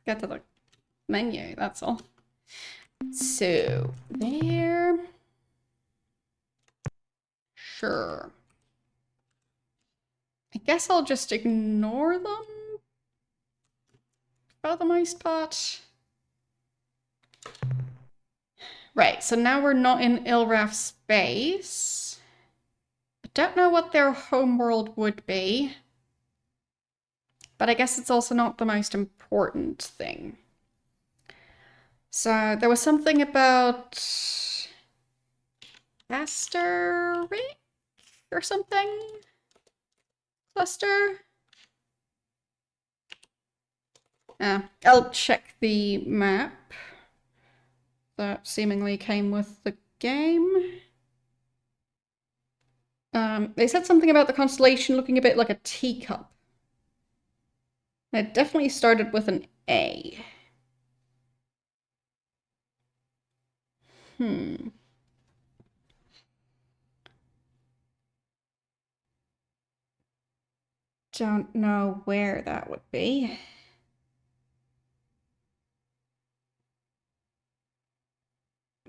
get to the menu, that's all. So, there... Sure. I guess I'll just ignore them for the most part. Right, so now we're not in Ilraf space. don't know what their homeworld would be, but I guess it's also not the most important thing. So there was something about asterisk or something? Cluster? I'll check the map that seemingly came with the game. They said something about the constellation looking a bit like a teacup. It definitely started with an A. Don't know where that would be.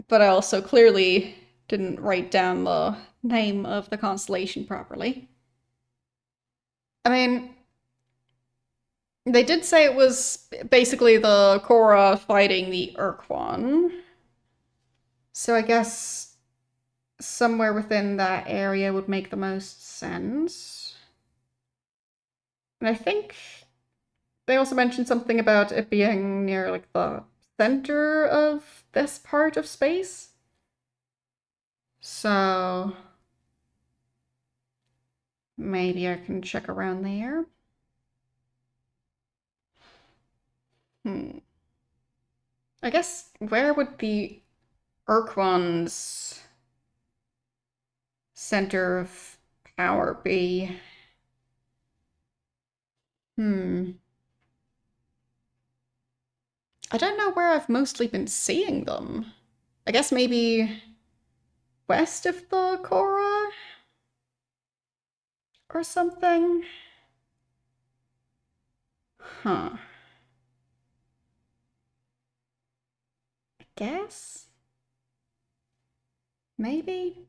But I also clearly didn't write down the name of the constellation properly. I mean, they did say it was basically the Korra fighting the Ur-Quan. So I guess somewhere within that area would make the most sense. And I think they also mentioned something about it being near like the center of this part of space. So maybe I can check around there. I guess where would the Ur-Quan's center of power be? I don't know where I've mostly been seeing them. I guess maybe west of the Korra? Or something? Huh. I guess? Maybe?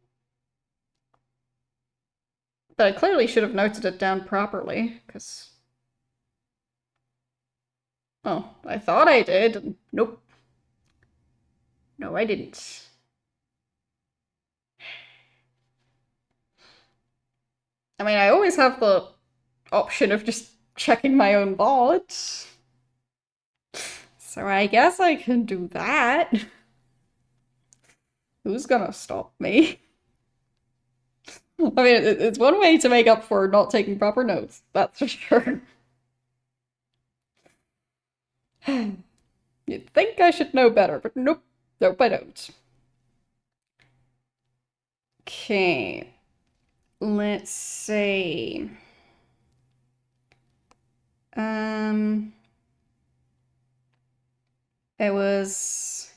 But I clearly should have noted it down properly, because... Oh, I thought I did. Nope. No, I didn't. I mean, I always have the option of just checking my own vault. So I guess I can do that. Who's gonna stop me? I mean, it's one way to make up for not taking proper notes, that's for sure. You'd think I should know better, but nope. Nope, I don't. Okay. Let's see. It was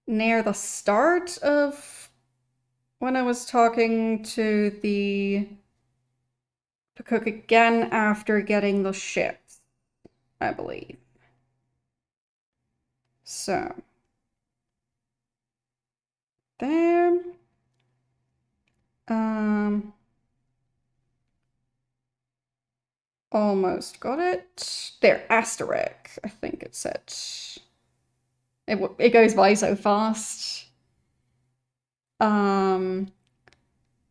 near the start of when I was talking to the cook again after getting the ships, I believe. So there. Almost got it. There, asterisk, I think it said. It goes by so fast.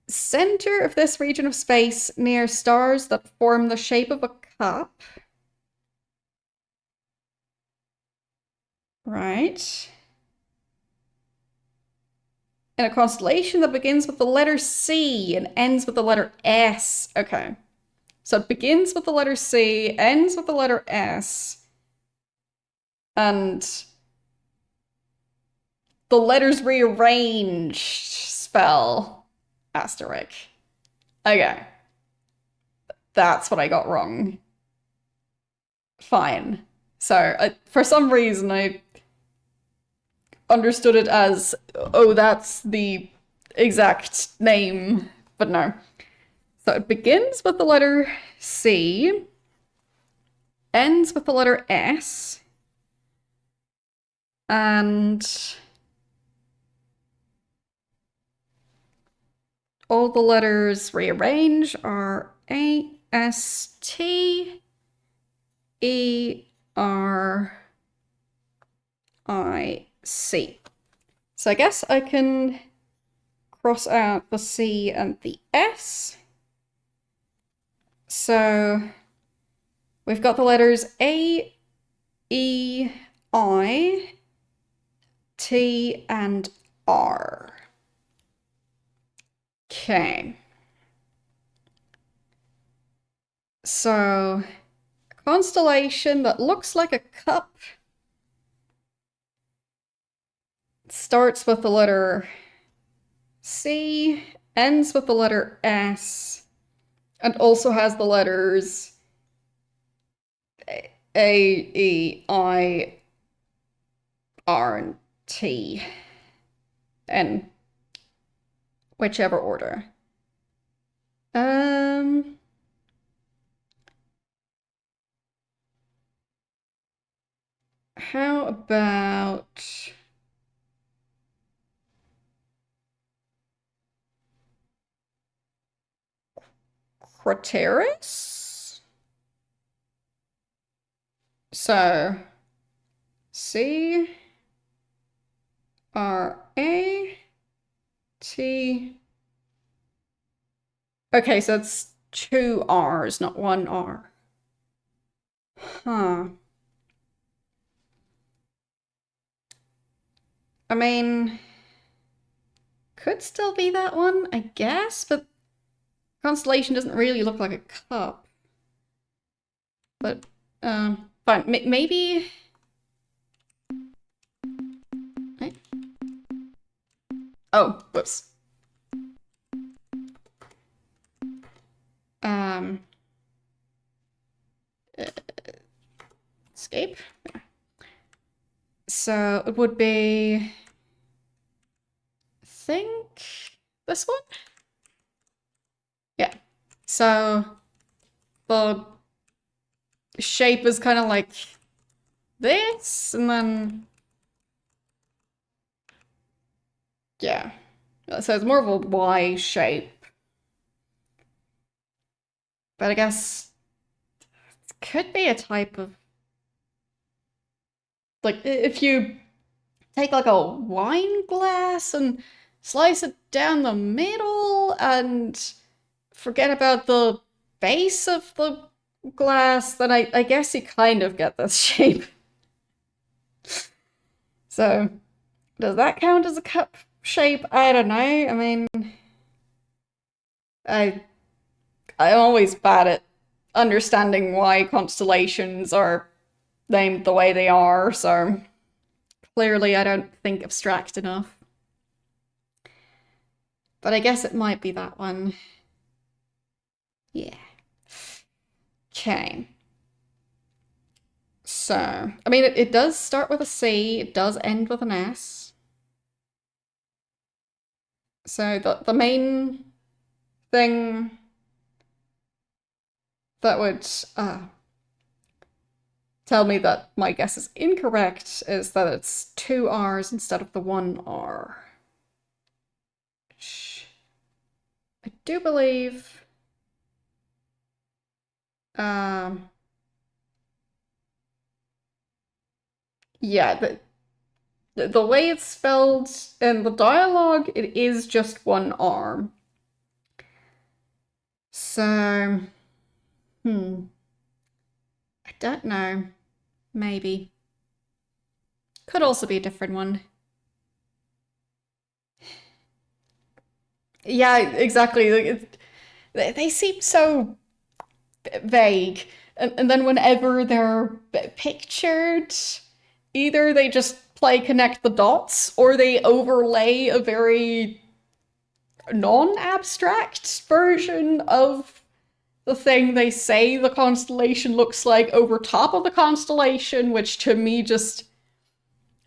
Center of this region of space near stars that form the shape of a cup. Right. In a constellation that begins with the letter C and ends with the letter S. Okay. So it begins with the letter C, ends with the letter S, and the letters rearranged spell asterisk. Okay. That's what I got wrong. Fine. So, for some reason, I understood it as, oh, that's the exact name, but no. So it begins with the letter C, ends with the letter S, and all the letters rearranged are A, S, T, E, R, I, C. So I guess I can cross out the C and the S. So we've got the letters A, E, I, T, and R. Okay. So, a constellation that looks like a cup starts with the letter C, ends with the letter S, and also has the letters A, E, I, R, and T, in whichever order. How about Craterus? So, C, R, A, T. Okay, so it's 2 R's, not 1 R. Huh. I mean, could still be that one, I guess, but constellation doesn't really look like a cup. But, fine. Maybe... Oh, whoops. Escape. So it would be, I think, this one? Yeah. So the shape is kind of like this, and then, yeah. So it's more of a Y shape. But I guess it could be a type of, like, if you take like a wine glass and slice it down the middle and forget about the base of the glass, then I guess you kind of get this shape. So, does that count as a cup shape? I don't know. I mean, I'm always bad at understanding why constellations are named the way they are, so clearly I don't think abstract enough. But I guess it might be that one. Yeah. Okay. So, I mean, it does start with a C, it does end with an S. So the main thing that would tell me that my guess is incorrect is that it's 2 R's instead of the 1 R. Which I do believe... yeah, the way it's spelled in the dialogue, it is just 1 R. So, I don't know. Maybe. Could also be a different one. Yeah, exactly. Like, they seem so vague. And then whenever they're pictured, either they just play connect the dots, or they overlay a very non-abstract version of the thing they say the constellation looks like over top of the constellation, which to me just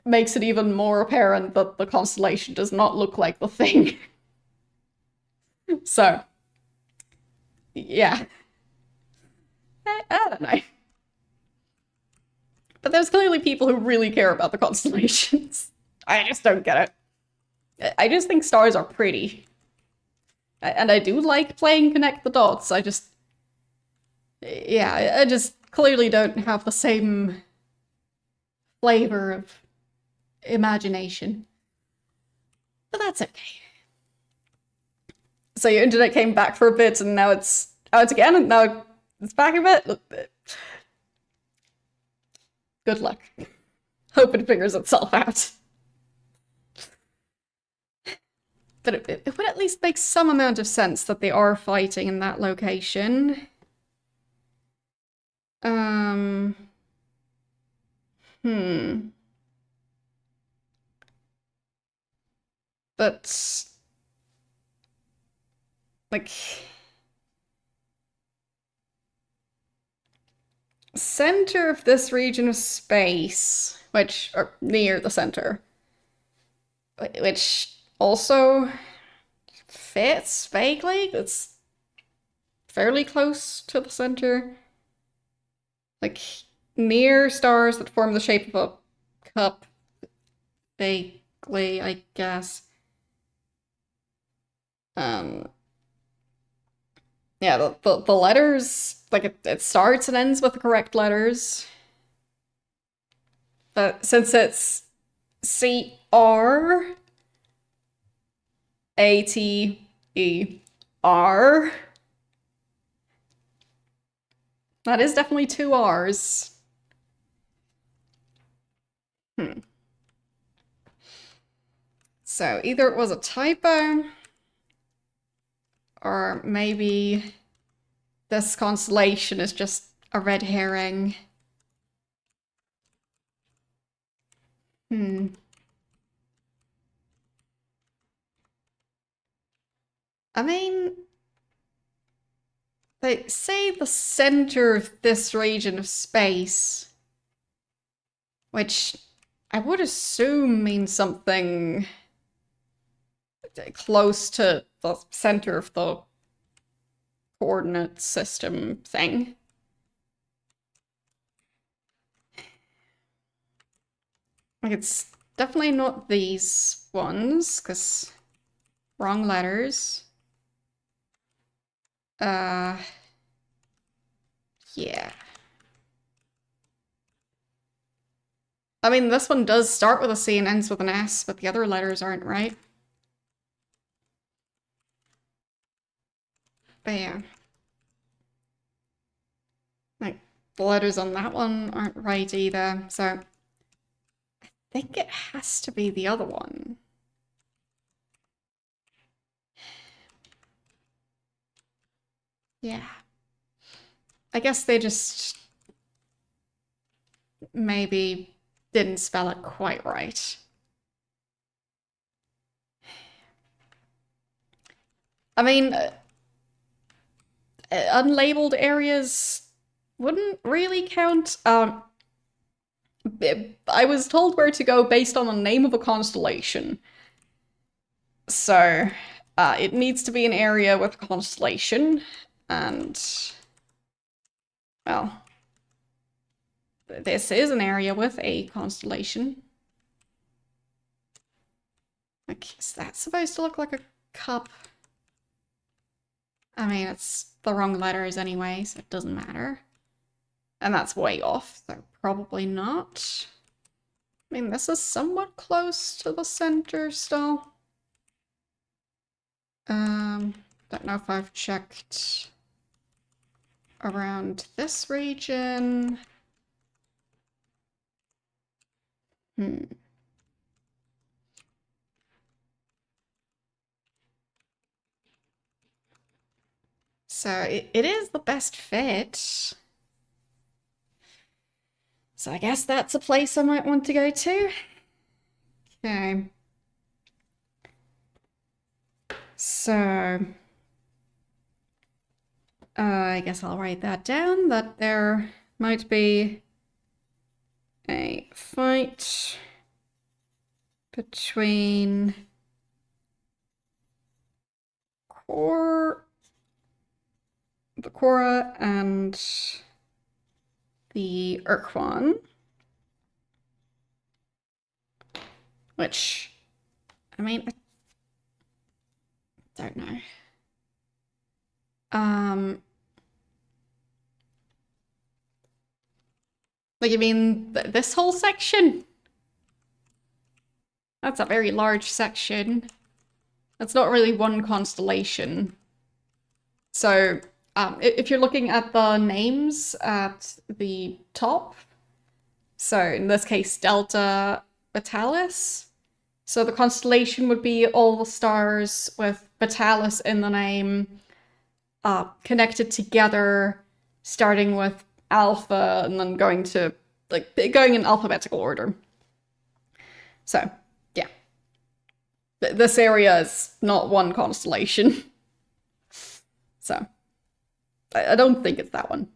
makes it even more apparent that the constellation does not look like the thing. So, yeah. I don't know. But there's clearly people who really care about the constellations. I just don't get it. I just think stars are pretty. And I do like playing connect the dots. I just... yeah, I just clearly don't have the same flavor of imagination. But that's okay. So your internet came back for a bit, and now it's out again, and now it's back a bit. Good luck. Hope it figures itself out. But it would at least make some amount of sense that they are fighting in that location. But like center of this region of space, or near the center, which also fits vaguely. It's fairly close to the center. Like near stars that form the shape of a cup. Vaguely, I guess. Yeah, the letters, like it starts and ends with the correct letters. But since it's CRATER, that is definitely 2 R's. So either it was a typo, or maybe this constellation is just a red herring. I mean, they say the center of this region of space, which I would assume means something close to the center of the coordinate system thing. Like, it's definitely not these ones, because wrong letters. Yeah. I mean, this one does start with a C and ends with an S, but the other letters aren't right. But yeah. Like, the letters on that one aren't right either, so I think it has to be the other one. Yeah. I guess they just maybe didn't spell it quite right. I mean, unlabeled areas wouldn't really count. I was told where to go based on the name of a constellation. So, it needs to be an area with a constellation, and, well, this is an area with a constellation. Like, is that supposed to look like a cup? I mean, it's the wrong letters anyway, so it doesn't matter. And that's way off, so probably not. I mean, this is somewhat close to the center still. Don't know if I've checked around this region. So it is the best fit. So I guess that's a place I might want to go to. Okay. So I guess I'll write that down, that there might be a fight between the Korra and the Ur-Quan, which, I mean, I don't know. Like, you mean this whole section? That's a very large section. That's not really one constellation. So if you're looking at the names at the top, so in this case, Delta Vitalis. So the constellation would be all the stars with Vitalis in the name, connected together, starting with Alpha and then going to, like, going in alphabetical order. So, yeah. This area is not one constellation. So, I don't think it's that one.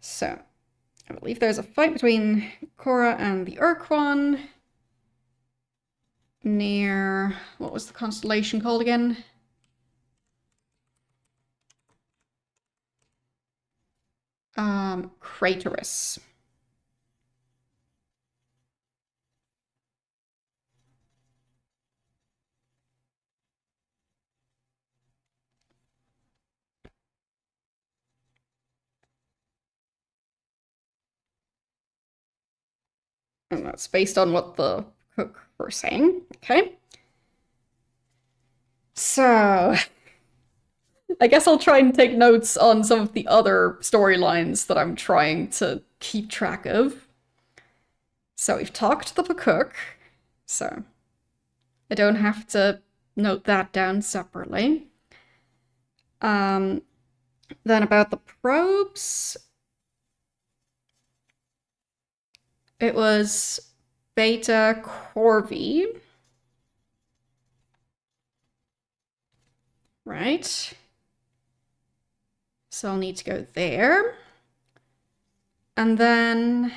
So, I believe there's a fight between Korra and the Ur-Quan near, what was the constellation called again? Craterus. And that's based on what the cook were saying. Okay. So, I guess I'll try and take notes on some of the other storylines that I'm trying to keep track of. So we've talked to the Pakuk, so I don't have to note that down separately. Then about the probes, it was Beta Corvi, right? So I'll need to go there. And then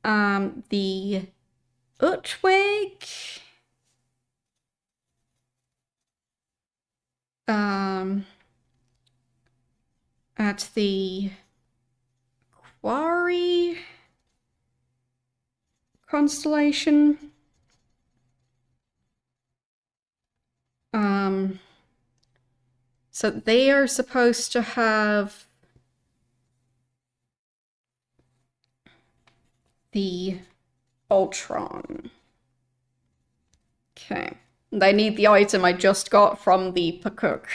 the Utwig, at the Quarry constellation. So they are supposed to have the Ultron. Okay. And I need the item I just got from the Pakuk.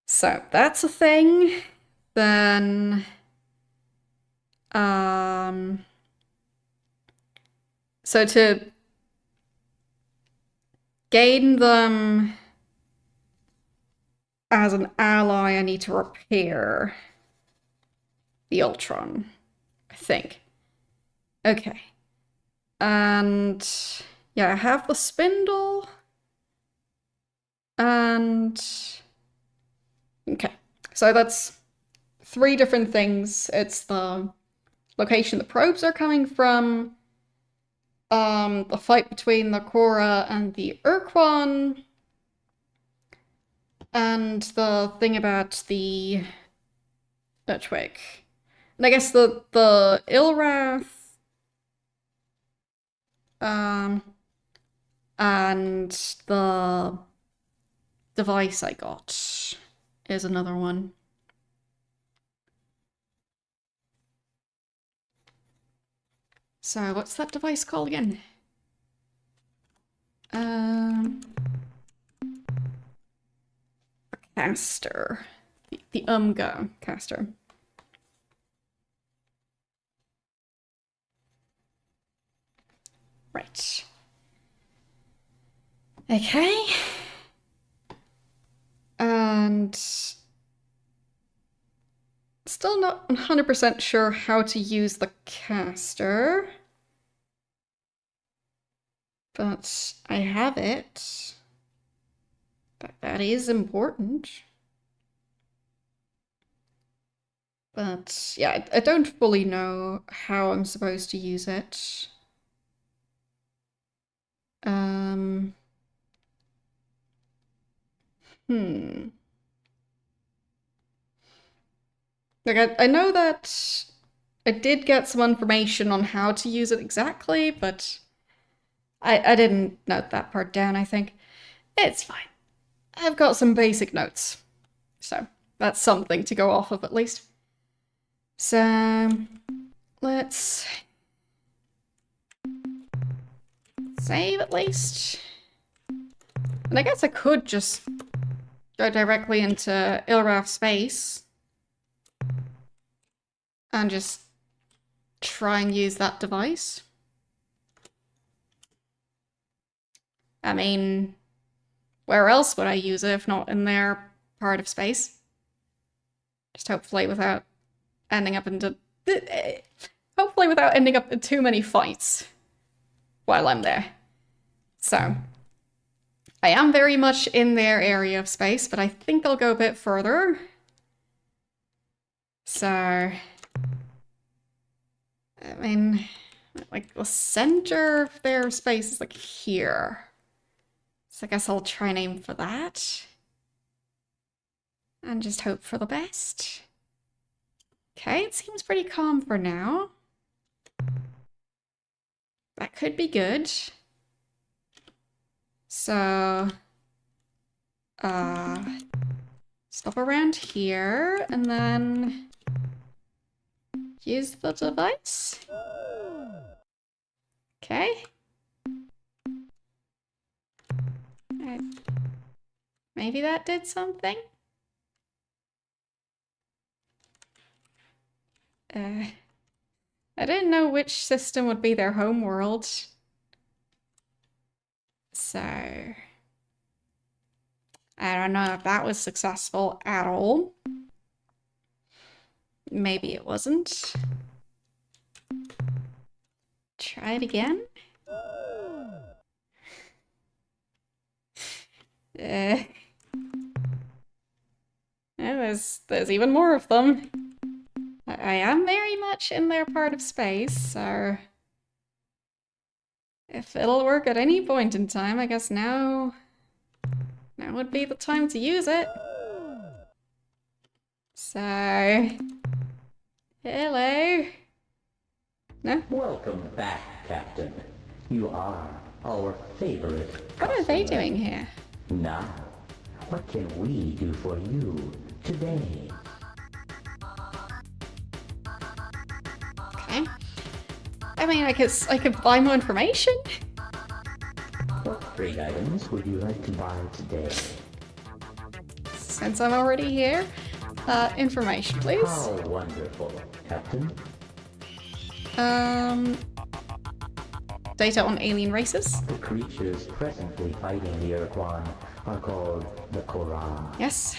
So that's a thing. Then so to gain them as an ally, I need to repair the Ultron, I think. Okay. And yeah, I have the spindle. And okay. So that's 3 different things. It's the location the probes are coming from, the fight between the Korra and the Ur-Quan, and the thing about the Twig. And I guess the Ilrath, and the device I got is another one. So what's that device called again? Caster. The Umga caster. Right. Okay. And still not 100% sure how to use the caster. But I have it. That is important. But yeah, I don't fully know how I'm supposed to use it. Like, I know that I did get some information on how to use it exactly, but I didn't note that part down, I think. It's fine. I've got some basic notes. So, that's something to go off of at least. So, let's save at least. And I guess I could just go directly into Ilraf space and just try and use that device. I mean, where else would I use it if not in their part of space? Just hopefully without ending up into... Hopefully without ending up in too many fights while I'm there. So, I am very much in their area of space, but I think I'll go a bit further. So, I mean, like the center of their space is like here. So I guess I'll try and aim for that. And just hope for the best. Okay, it seems pretty calm for now. That could be good. So, stop around here and then use the device. Okay. Maybe that did something. I didn't know which system would be their home world. So, I don't know if that was successful at all. Maybe it wasn't. Try it again. There's even more of them. I am very much in their part of space, so if it'll work at any point in time, I guess now would be the time to use it. So, hello. No? Welcome back, Captain. You are our favorite What are they doing here? Now, what can we do for you today? Okay. I mean, I could buy more information. What trade items would you like to buy today? Since I'm already here, information, please. How wonderful, Captain. Data on alien races. The creatures presently fighting the Ur-Quan are called the Korra. Yes.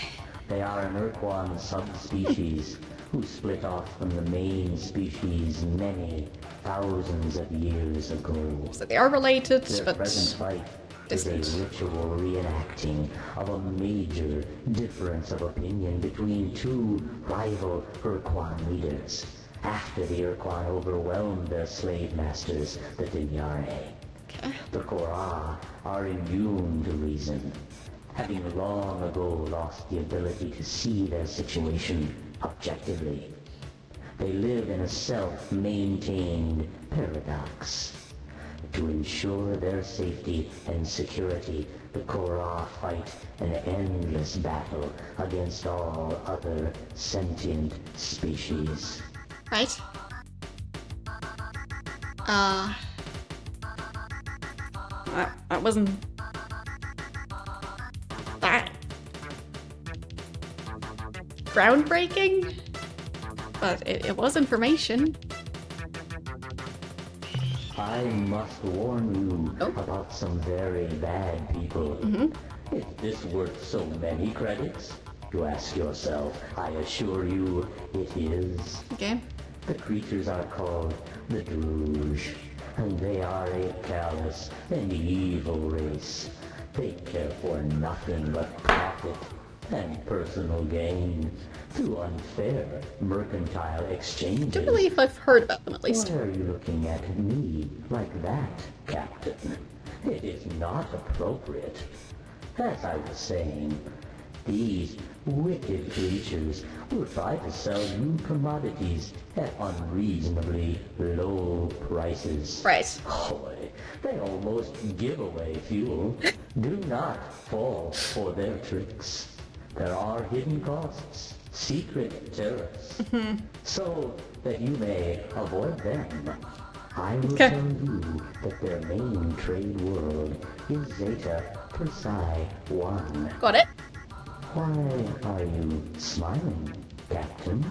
They are an Ur-Quan subspecies who split off from the main species many thousands of years ago. So they are related, Their but present fight is distant. a ritual reenacting of a major difference of opinion between two rival Ur-Quan leaders after the Ur-Quan overwhelmed their slave masters, the Dinyare. Okay. The Korra are immune to reason, having long ago lost the ability to see their situation objectively. They live in a self-maintained paradox. To ensure their safety and security, the Korra fight an endless battle against all other sentient species. Right. That wasn't that groundbreaking, but it was information. I must warn you about some very bad people. Is this worth so many credits? You ask yourself. I assure you, it is. Okay. The creatures are called the Druge, and they are a callous and evil race. They care for nothing but profit and personal gain through unfair mercantile exchanges. I do believe I've heard about them at least. Why are you looking at me like that, Captain? It is not appropriate. As I was saying, these wicked creatures will try to sell you commodities at unreasonably low prices. Right. Boy, they almost give away fuel. Do not fall for their tricks. There are hidden costs, secret tariffs, so that you may avoid them. I will Okay. tell you that their main trade world is Zeta Persei 1. Got it. Why are you smiling, Captain?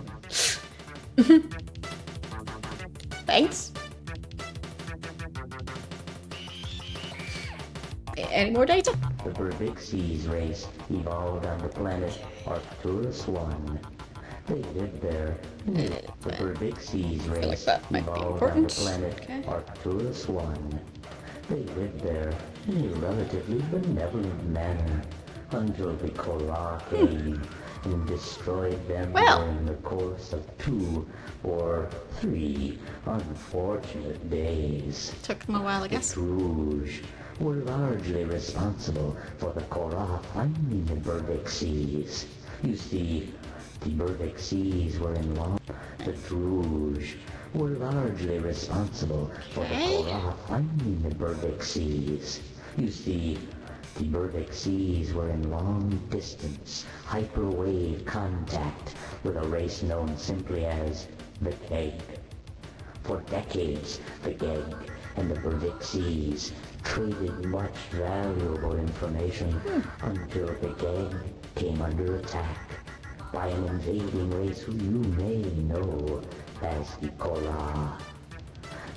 Thanks. Any more data? The Berbixies race evolved on the planet Arcturus 1. They lived there. The Berbixies like race that might be evolved on the important. planet Okay. Arcturus 1. They lived there in a relatively benevolent manner until the Korra came and destroyed them Well. during the course of 2 or 3 unfortunate days. Took them a while, I guess. Rouge were largely responsible for the Korra finding the Berbixies. You see, the Berbixies were in law. The Rouge were largely responsible for the Okay. Korra finding the Berbixies. You see, the Berbixies were in long-distance, hyperwave contact with a race known simply as the Keg. For decades, the Geg and the Berbixies traded much valuable information until the Geg came under attack by an invading race who you may know as the Korra.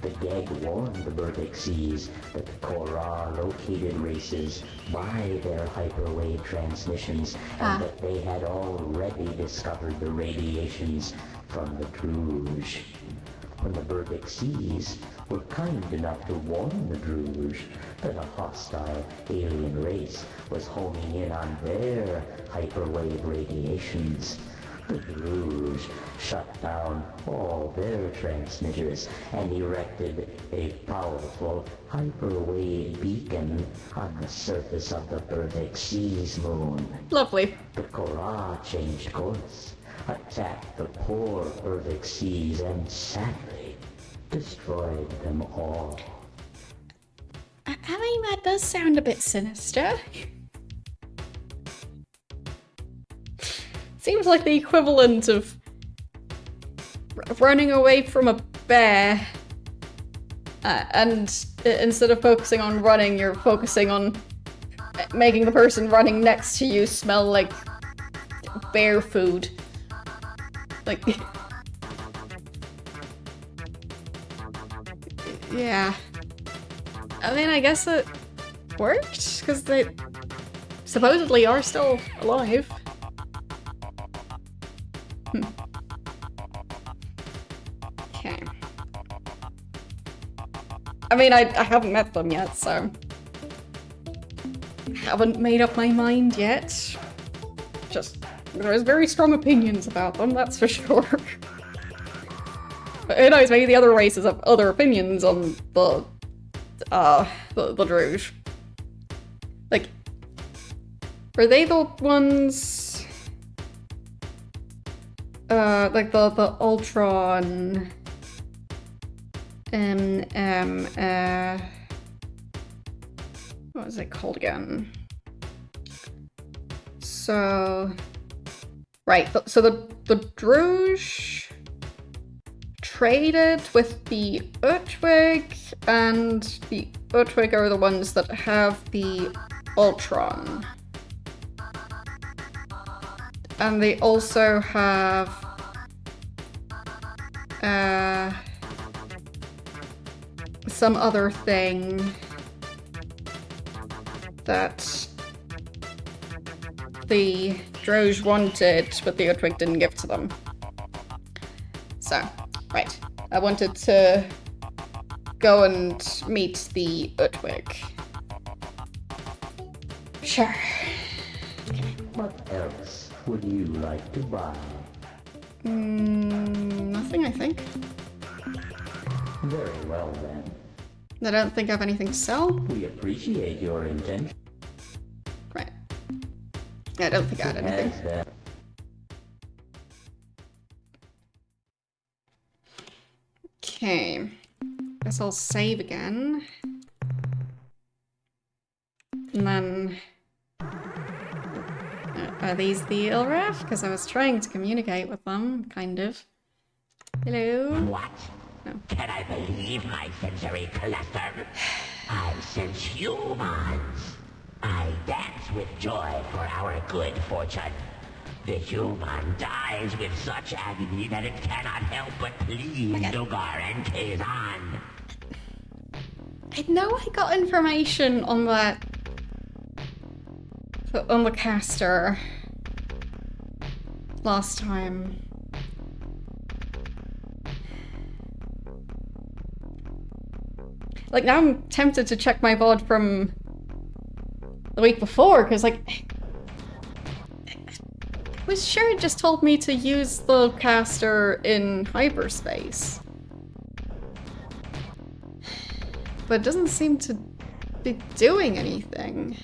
The Geg warned the Berbixies that the Korra located races by their hyperwave transmissions and that they had already discovered the radiations from the Druge. When the Berbixies were kind enough to warn the Druge that a hostile alien race was homing in on their hyperwave radiations, the Druge shut down all their transmitters and erected a powerful hyperwave beacon on the surface of the Berbixies moon. Lovely. The Korra changed course, attacked the poor Berbixies, and sadly destroyed them all. I mean, that does sound a bit sinister. Seems like the equivalent of running away from a bear, and instead of focusing on running, you're focusing on making the person running next to you smell like bear food. Like, yeah. I mean, I guess it worked, because they supposedly are still alive. Okay. I mean, I haven't met them yet, so haven't made up my mind yet. Just, there's very strong opinions about them, that's for sure. But who knows, maybe the other races have other opinions on the Druge. Like, were they the ones, like the Ultron, what was it called again? So, right, so the Druge traded with the Ur-Twig, and the Ur-Twig are the ones that have the Ultron. And they also have some other thing that the Droge wanted, but the Ur-Twig didn't give to them. So, right. I wanted to go and meet the Ur-Twig. Sure. What else would you like to buy? Nothing, I think. Very well then. I don't think I have anything to sell. We appreciate your intention. Right. I don't think I had anything. As that Okay. Guess I'll save again. And then... are these the Ilraf? Because I was trying to communicate with them, kind of. Hello? What? Can I believe my sensory cluster? I sense humans. I dance with joy for our good fortune. The human dies with such agony that it cannot help but please Dogar and Kazan. I know I got information on that. On the caster. Last time. Like, now I'm tempted to check my VOD from the week before, because, like, I was sure it just told me to use the caster in hyperspace. But it doesn't seem to be doing anything.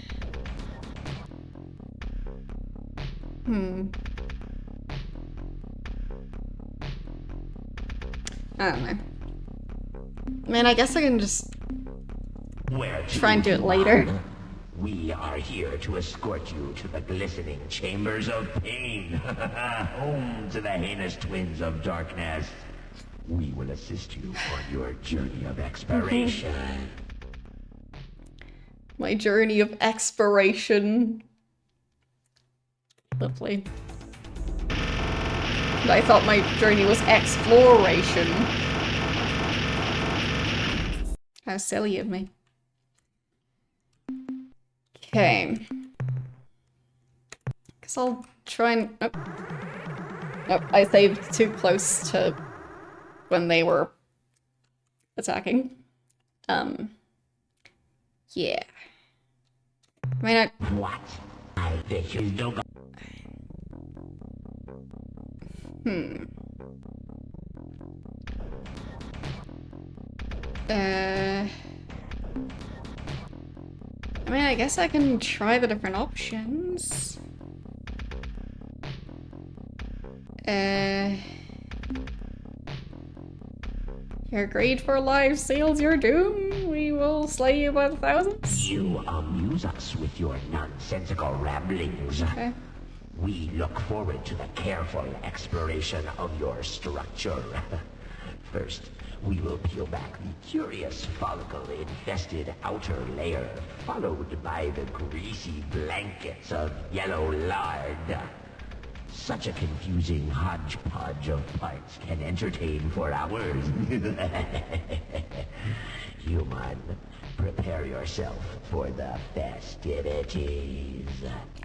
I don't know. I mean, I guess I can just try and do it later. We are here to escort you to the glistening chambers of pain, home to the heinous twins of darkness. We will assist you on your journey of exploration. My journey of exploration. Lovely. And I thought my journey was exploration. How silly of me. Okay. Guess I'll try and... Oh. Nope, I saved too close to when they were attacking. Yeah. I mean, What? I think you don't go. I mean, I guess I can try the different options. Your greed for life seals your doom. We will slay you by the thousands. You amuse us with your nonsensical ramblings. Okay. We look forward to the careful exploration of your structure. First, we will peel back the curious follicle-infested outer layer, followed by the greasy blankets of yellow lard. Such a confusing hodgepodge of parts can entertain for hours. Human, prepare yourself for the festivities.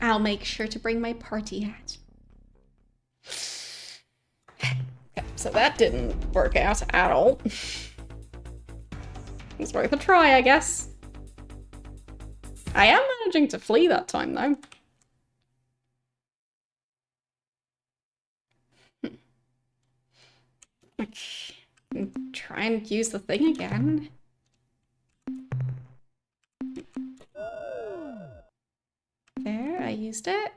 I'll make sure to bring my party hat. So that didn't work out at all. It's worth a try, I guess. I am managing to flee that time, though. Try and use the thing again. There, I used it.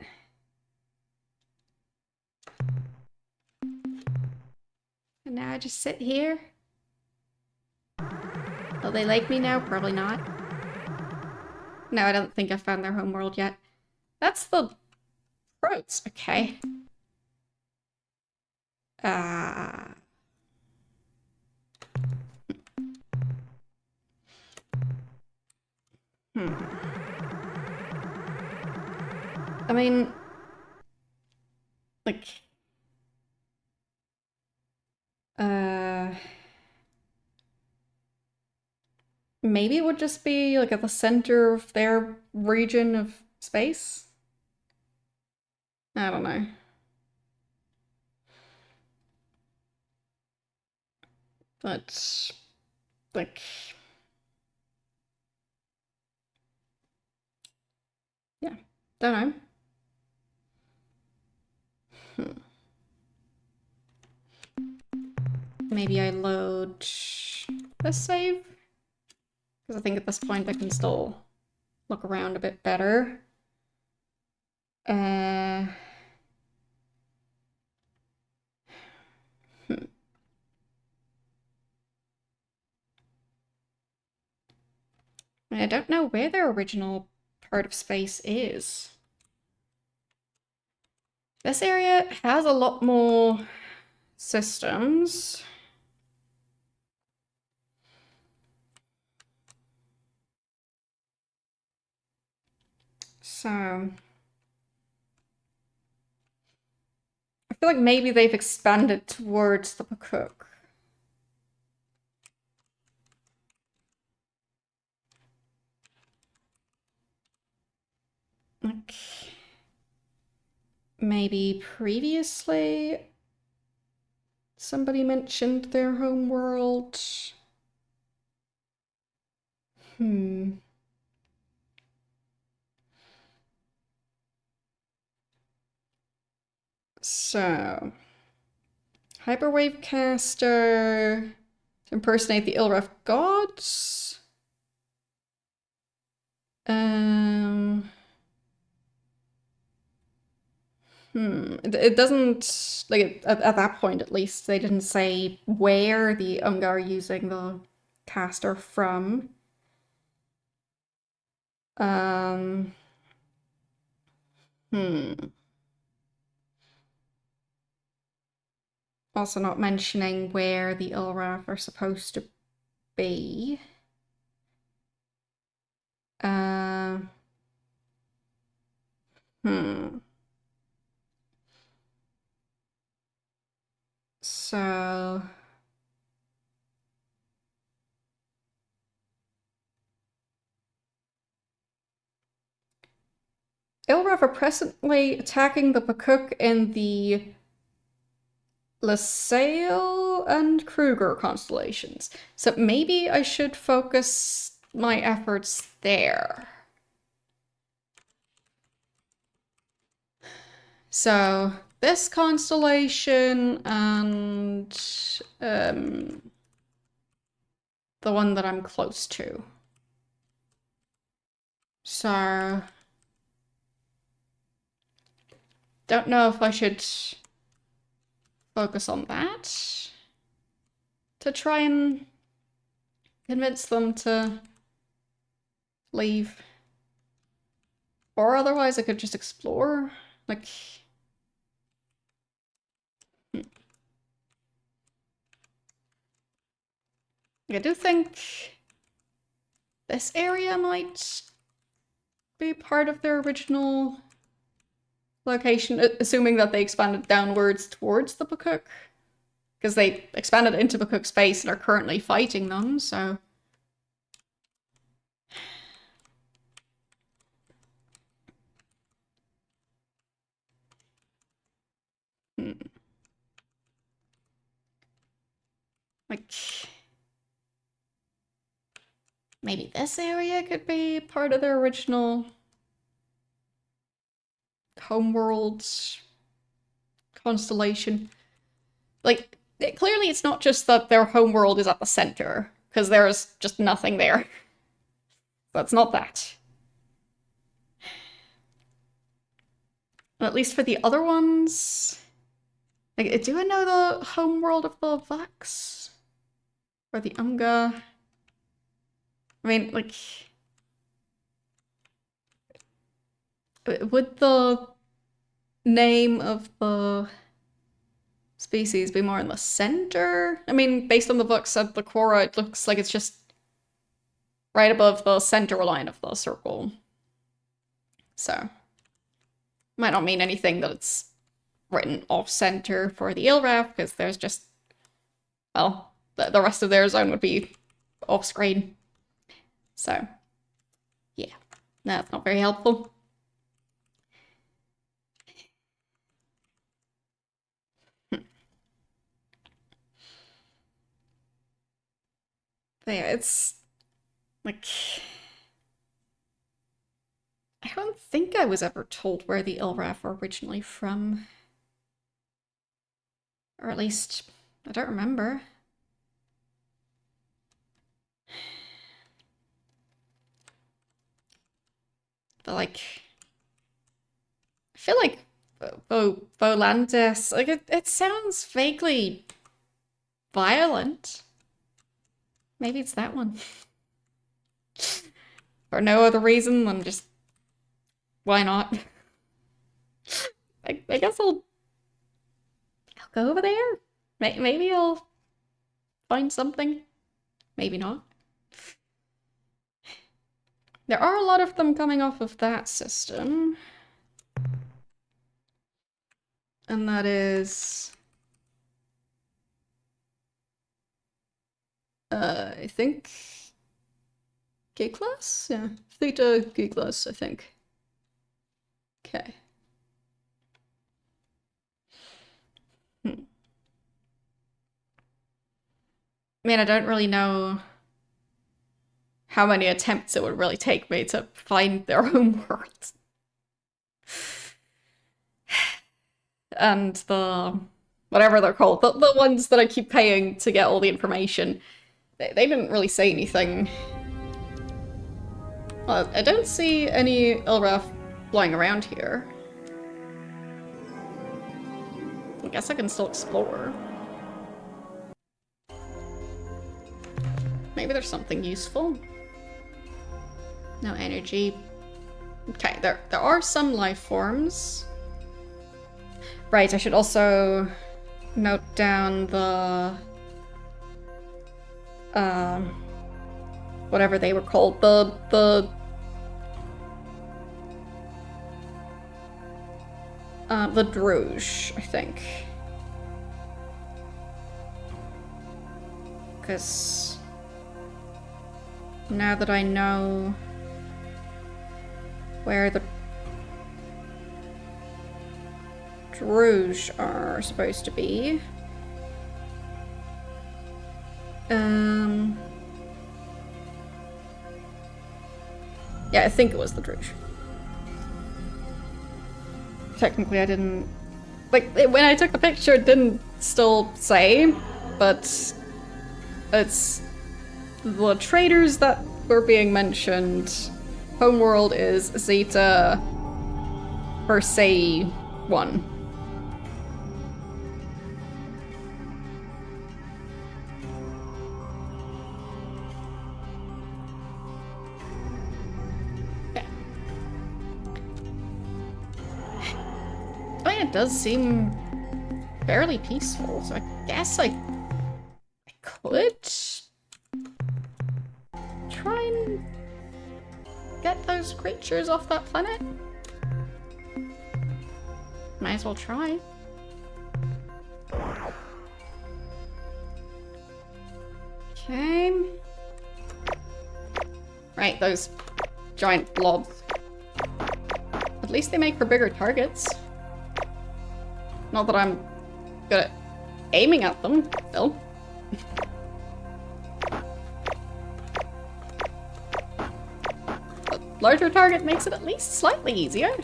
And now I just sit here. Will they like me now? Probably not. No, I don't think I've found their homeworld yet. That's the throats. Okay. I mean, like, maybe it would just be like at the center of their region of space? I don't know. But, like, yeah, don't know. Maybe I load this save? Because I think at this point I can still look around a bit better. I don't know where their original part of space is. This area has a lot more systems. So I feel like maybe they've expanded towards the Pakuk. Like maybe previously somebody mentioned their home world. So, Hyperwave Caster to impersonate the Ilref gods. It doesn't, like, at that point at least, they didn't say where the Unga are using the caster from. Also not mentioning where the Ilraf are supposed to be. So Ilraf are presently attacking the Pakuk in the LaSalle and Kruger constellations. So maybe I should focus my efforts there. So this constellation and the one that I'm close to. So don't know if I should focus on that to try and convince them to leave. Or otherwise I could just explore. Like, I do think this area might be part of their original location, assuming that they expanded downwards towards the Pakuk. Because they expanded into Pakuk space and are currently fighting them, so... Like... maybe this area could be part of their original homeworld constellation. Like, clearly it's not just that their homeworld is at the center, because there's just nothing there. That's not that. At least for the other ones... Like, do I know the homeworld of the Vax? Or the Unga? I mean, like... would the name of the species be more in the center? I mean, based on the books at the Quora, it looks like it's just right above the center line of the circle. So, might not mean anything that it's written off-center for the Ilraf, because there's just, well, the rest of their zone would be off-screen. So, yeah, that's not very helpful. But yeah, it's like... I don't think I was ever told where the Ilraf are originally from. Or at least, I don't remember. But like... I feel like Volantis, like it sounds vaguely violent. Maybe it's that one. For no other reason than just... why not? I guess I'll go over there. Maybe I'll find something. Maybe not. There are a lot of them coming off of that system. And that is... I think... G-class? Yeah, Theta G-class, I think. Okay. I mean, I don't really know how many attempts it would really take me to find their home world. And the... whatever they're called, the ones that I keep paying to get all the information, they didn't really say anything. Well, I don't see any Ilraf flying around here. I guess I can still explore. Maybe there's something useful. No energy. Okay, there are some life forms. Right, I should also note down the... whatever they were called. The Druge, I think. Because now that I know where the Druge are supposed to be. Yeah, I think it was the Druge. Technically, I didn't... like, when I took the picture, it didn't still say, but it's the traders that were being mentioned. Homeworld is Zeta Persei 1. Yeah. I mean, it does seem fairly peaceful, so I guess I could try and get those creatures off that planet. Might as well try. Okay. Right, those giant blobs. At least they make for bigger targets. Not that I'm good at aiming at them, still. But larger target makes it at least slightly easier.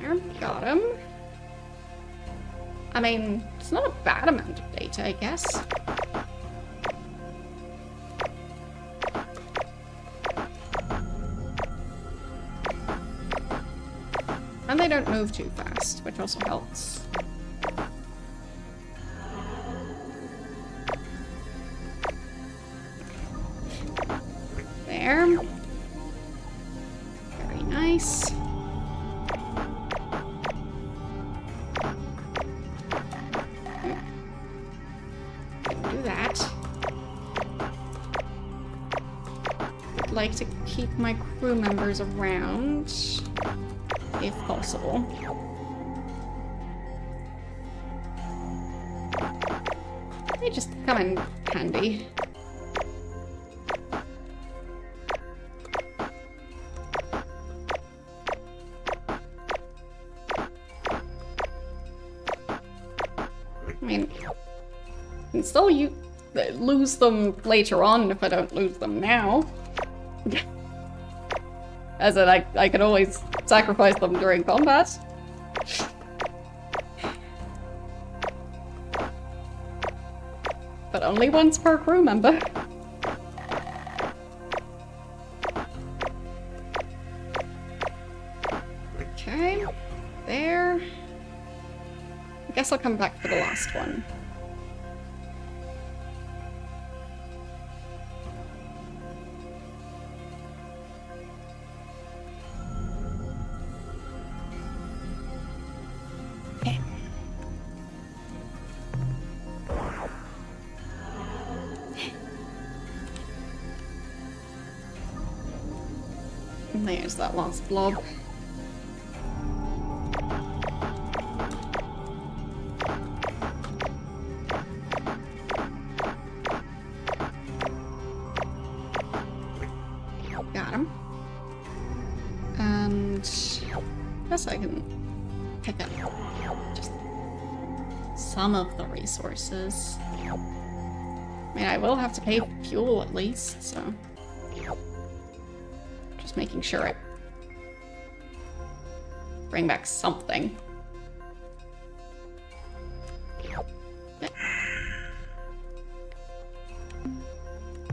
There, got him. I mean, it's not a bad amount of data, I guess. And they don't move too fast, which also helps. There. Very nice. Do that. I'd like to keep my crew members around, if possible. They just come in handy. I mean, I can still lose them later on if I don't lose them now. As in, I can always sacrifice them during combat. But only once per crew member. Okay, there. I guess I'll come back for the last one. There's that last blob. Got him. And I guess I can pick up just some of the resources. I mean, I will have to pay for fuel at least, so just making sure I bring back something. Okay.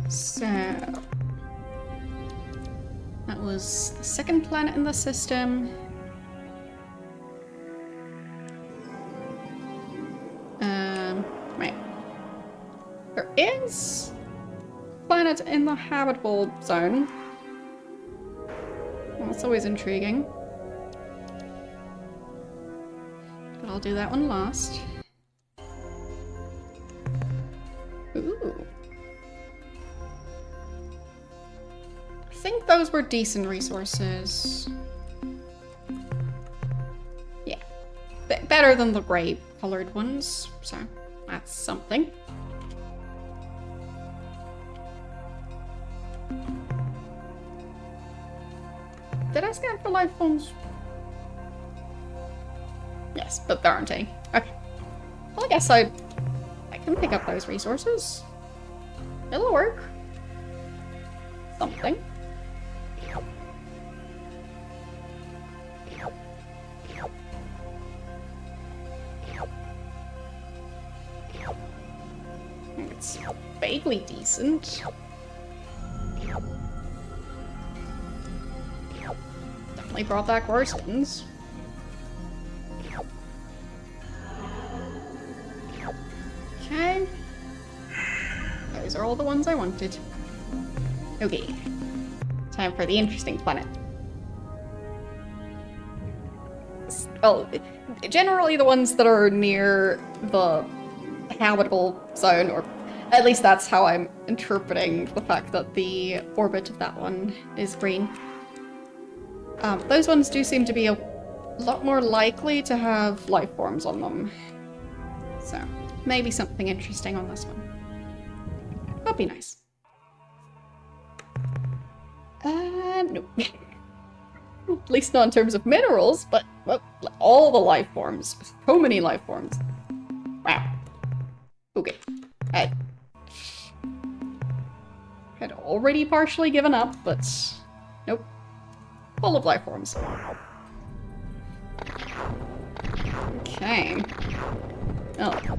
So that was the second planet in the system. Right. There is a planet in the habitable zone. Well, that's always intriguing. But I'll do that one last. Ooh. I think those were decent resources. Yeah. Better than the gray colored ones, so that's something. Did I scan for life forms? Yes, but there aren't any. Okay. Well, I guess I can pick up those resources. It'll work. Something. It's vaguely decent. Definitely brought back worse ones. Okay. Those are all the ones I wanted. Okay. Time for the interesting planet. Well, generally the ones that are near the habitable zone, or at least that's how I'm interpreting the fact that the orbit of that one is green. Those ones do seem to be a lot more likely to have life forms on them. So, maybe something interesting on this one. That'd be nice. No. At least not in terms of minerals, but well, all the life forms. So many life forms. Wow. Okay. I had already partially given up, but nope. Full of life forms. Okay. Oh.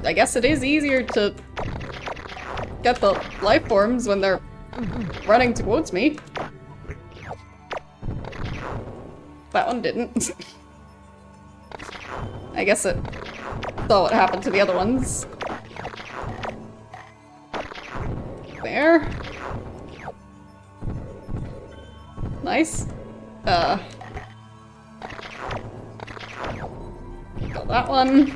I guess it is easier to get the life forms when they're running towards me. That one didn't. I guess it saw what happened to the other ones. There. Nice. Got that one.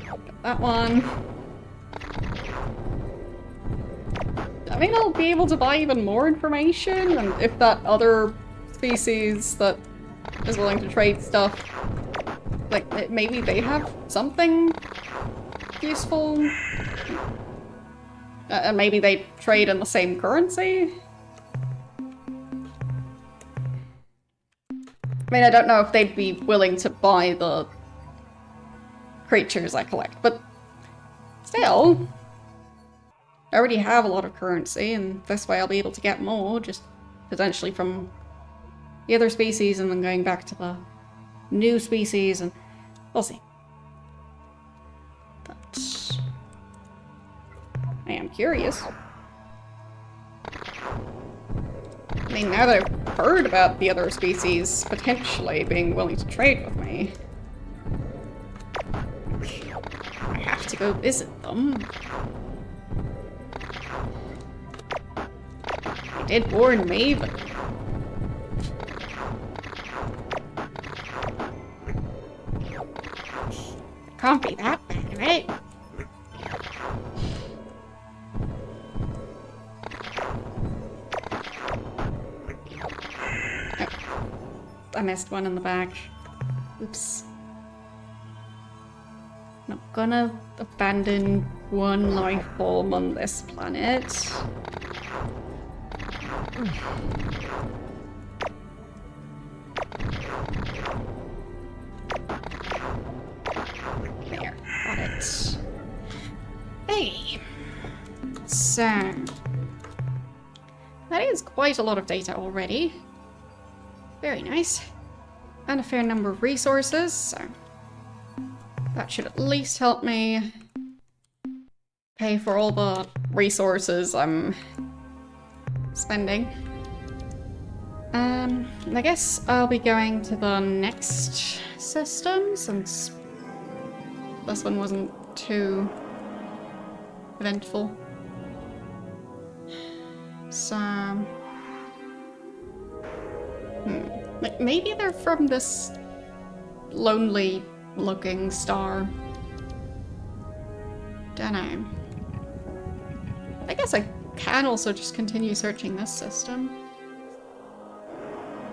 Got that one. I mean, I'll be able to buy even more information, and if that other species that is willing to trade stuff, like, maybe they have something useful? And maybe they trade in the same currency? I mean, I don't know if they'd be willing to buy the creatures I collect, but still. I already have a lot of currency, and this way I'll be able to get more, just potentially from the other species and then going back to the new species, and we'll see. But I am curious. I mean, now that I've heard about the other species potentially being willing to trade with me, I have to go visit them. They did warn me, but can't be that bad, right? Oh, I missed one in the back. Oops. Not gonna abandon one life form on this planet. There, got it. Hey. So, that is quite a lot of data already. Very nice. And a fair number of resources, so that should at least help me pay for all the resources I'm spending. I guess I'll be going to the next system since this one wasn't too eventful. So, like maybe they're from this lonely looking star. Dunno. I guess I can also just continue searching this system.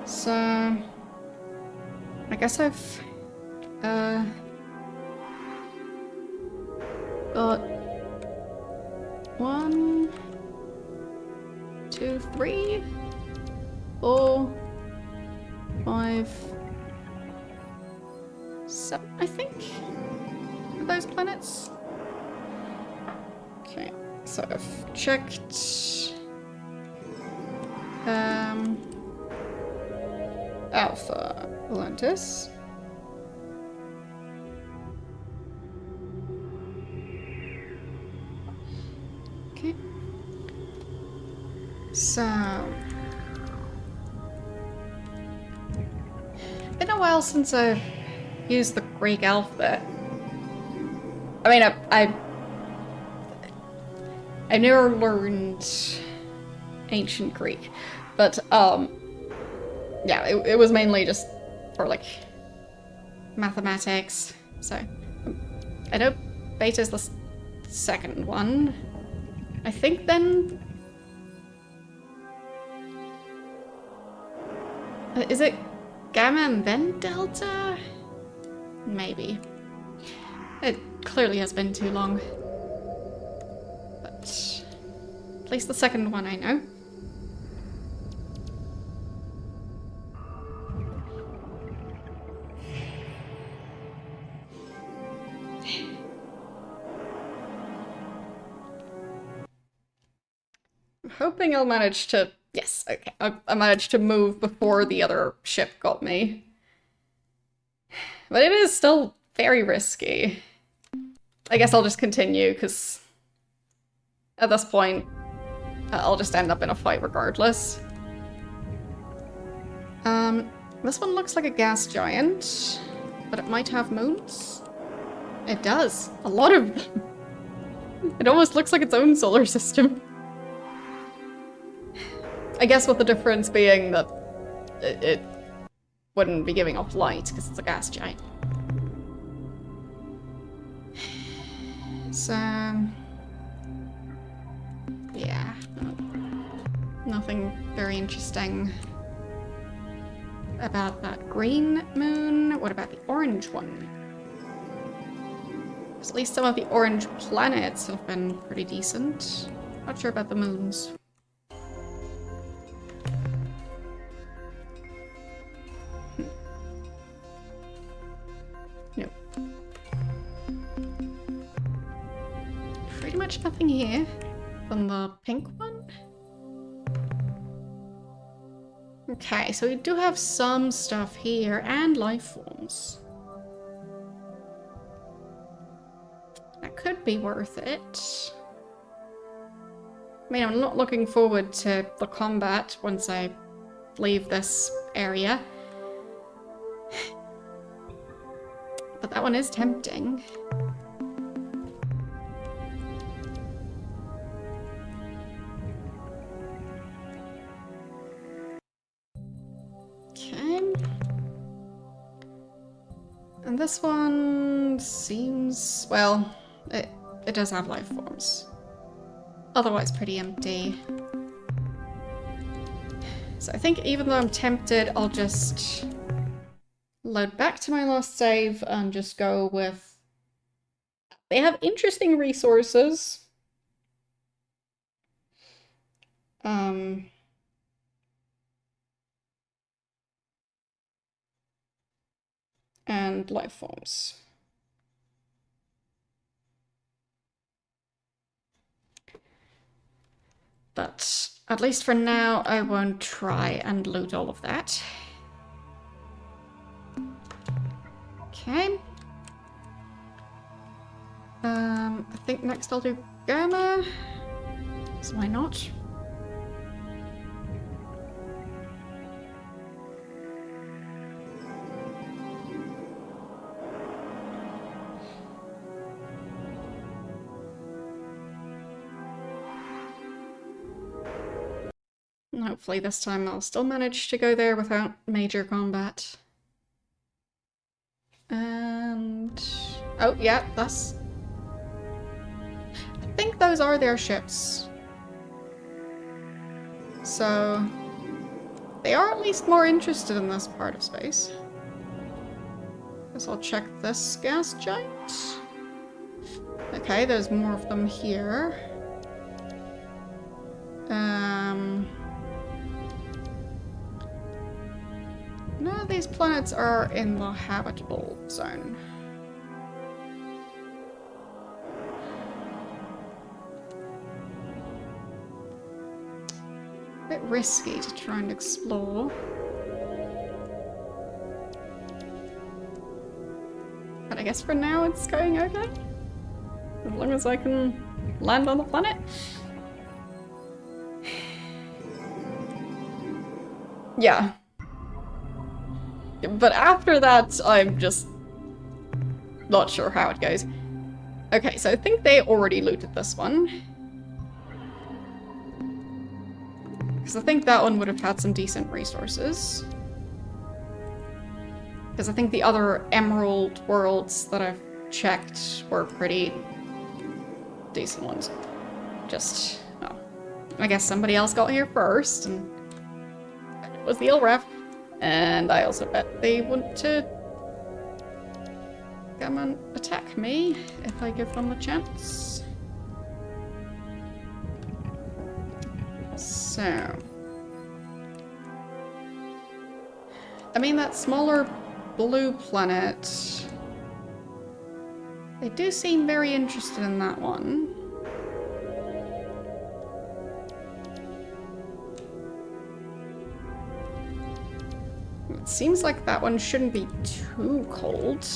So, I guess I've got 1, 2, 3, 4, 5, 7, I think, of those planets. Okay, so I've checked Alpha Atlantis. Okay. So, been a while since I've used the Greek alphabet. I mean, I never learned ancient Greek, but yeah, it was mainly just for like mathematics. So I know beta is the second one. I think then is it gamma and then delta? Maybe. It clearly has been too long. But at least the second one I know. I'm hoping I'll manage to... Yes, okay. I managed to move before the other ship got me. But it is still very risky. I guess I'll just continue, because at this point, I'll just end up in a fight regardless. This one looks like a gas giant, but it might have moons. It does. A lot of them. It almost looks like its own solar system. I guess with the difference being that it wouldn't be giving off light because it's a gas giant. So, yeah, nothing very interesting about that green moon. What about the orange one? At least some of the orange planets have been pretty decent. Not sure about the moons. Nope. Pretty much nothing here than the pink one. Okay, so we do have some stuff here and life forms. That could be worth it. I mean, I'm not looking forward to the combat once I leave this area. But that one is tempting. Okay. And this one seems, well, it does have life forms. Otherwise pretty empty. So I think even though I'm tempted, I'll just load back to my last save and just go with... They have interesting resources. And life forms. But at least for now, I won't try and loot all of that. Okay. I think next I'll do Gamma. So why not? And hopefully this time I'll still manage to go there without major combat. And... oh, yeah, that's... I think those are their ships. So... they are at least more interested in this part of space. Guess I'll check this gas giant. Okay, there's more of them here. None of these planets are in the habitable zone. A bit risky to try and explore. But I guess for now it's going okay. As long as I can land on the planet. Yeah. But after that, I'm just not sure how it goes. Okay, so I think they already looted this one. Because I think that one would have had some decent resources. Because I think the other emerald worlds that I've checked were pretty decent ones. Just, well, I guess somebody else got here first, and it was the Ilref. And I also bet they want to come and attack me if I give them a chance. So... I mean, that smaller blue planet... they do seem very interested in that one. It seems like that one shouldn't be too cold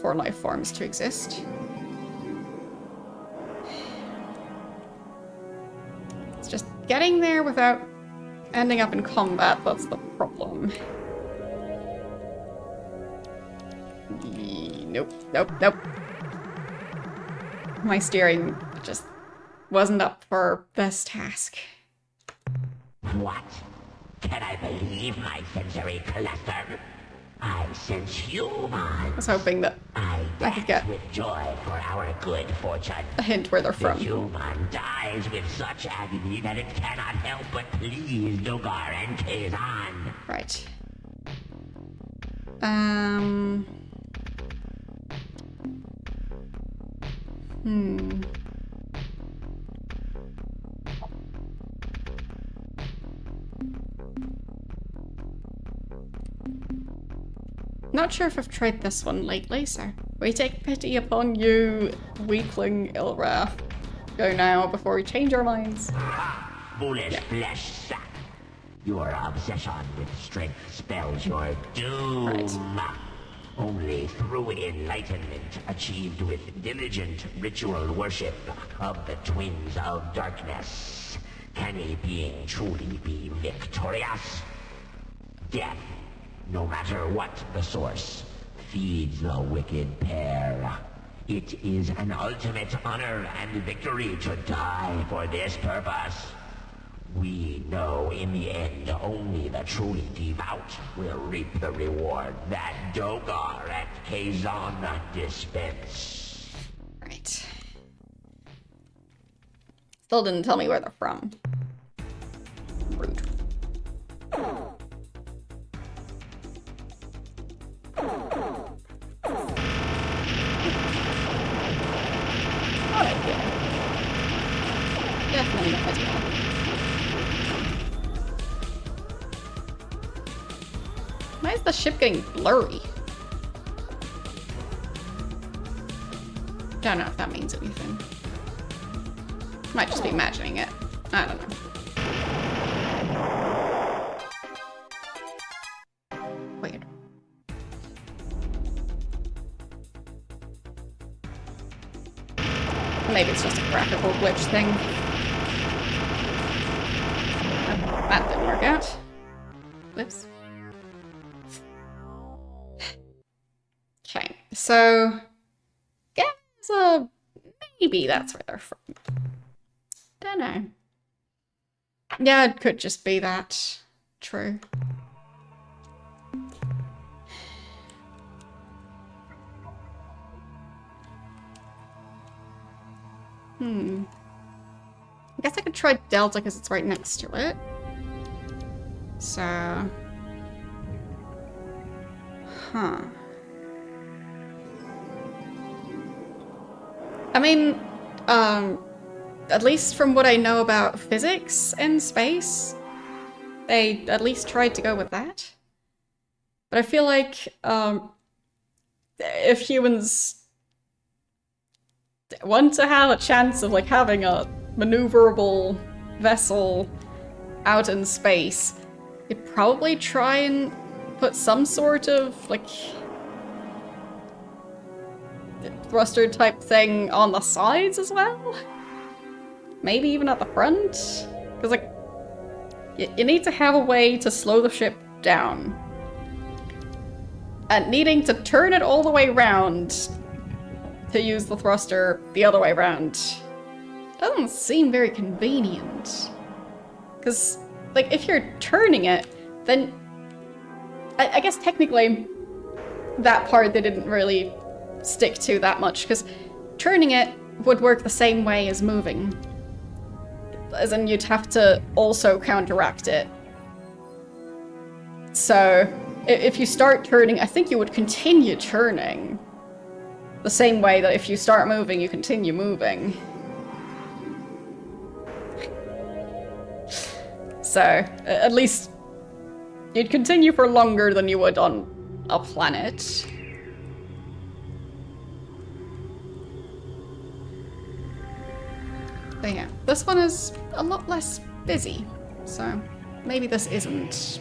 for life forms to exist. It's just getting there without ending up in combat that's the problem. Nope, nope, nope. My steering just wasn't up for this task. What? Can I believe my sensory cluster? I sense humans. I was hoping that I could get with joy for our good fortune. a hint where they're The from. human dies with such agony that it cannot help but please Dogar and Kazan. Right. Not sure if I've tried this one lately, so we take pity upon you, weakling Ilraf. Go now before we change our minds. Foolish flesh sack. Your obsession with strength spells your doom. Right. Only through enlightenment achieved with diligent ritual worship of the twins of darkness can a being truly be victorious. Death, no matter what the source, feeds the wicked pair. It is an ultimate honor and victory to die for this purpose. We know in the end only the truly devout will reap the reward that Dogar and Kazan dispense. Right. Still didn't tell me where they're from. Rude. Definitely not ideal. Why is the ship getting blurry? Don't know if that means anything. Might just be imagining it. I don't know. Weird. Maybe it's just a graphical glitch thing. That didn't work out. Whoops. Okay, so maybe that's where they're from. Don't know. Yeah, it could just be that. True. I guess I could try Delta because it's right next to it. So... Huh. I mean, at least from what I know about physics in space, they at least tried to go with that. But I feel like, if humans want to have a chance of, like, having a maneuverable vessel out in space, you'd probably try and put some sort of, like, thruster type thing on the sides as well? Maybe even at the front? Because, like, you need to have a way to slow the ship down. And needing to turn it all the way around to use the thruster the other way around doesn't seem very convenient. Because, like, if you're turning it, then I guess technically that part they didn't really stick to that much, because turning it would work the same way as moving. As in, you'd have to also counteract it. So, if you start turning, I think you would continue turning. The same way that if you start moving, you continue moving. So, at least you'd continue for longer than you would on a planet. But yeah, this one is a lot less busy, so maybe this isn't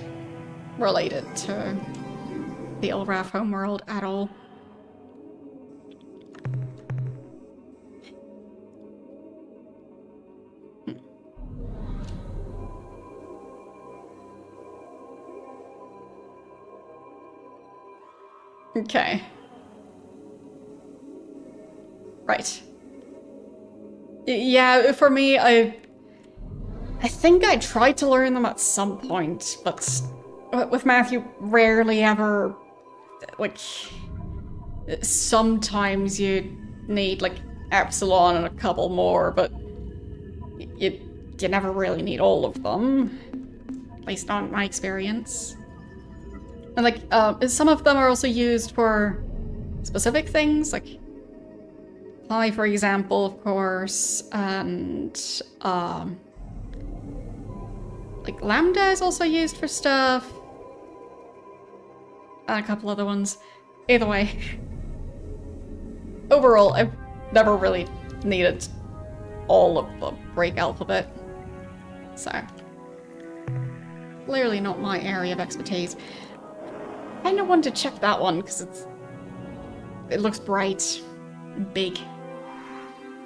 related to the Ilraf homeworld at all. Okay. Right. Yeah, for me, I think I tried to learn them at some point, but with math you rarely ever, like, sometimes you need, like, epsilon and a couple more, but you never really need all of them, at least not in my experience. And, like, some of them are also used for specific things, like pi, for example, of course, and like lambda is also used for stuff, and a couple other ones. Either way, overall, I've never really needed all of the Greek alphabet, so clearly not my area of expertise. I kinda want to check that one because it looks bright and big.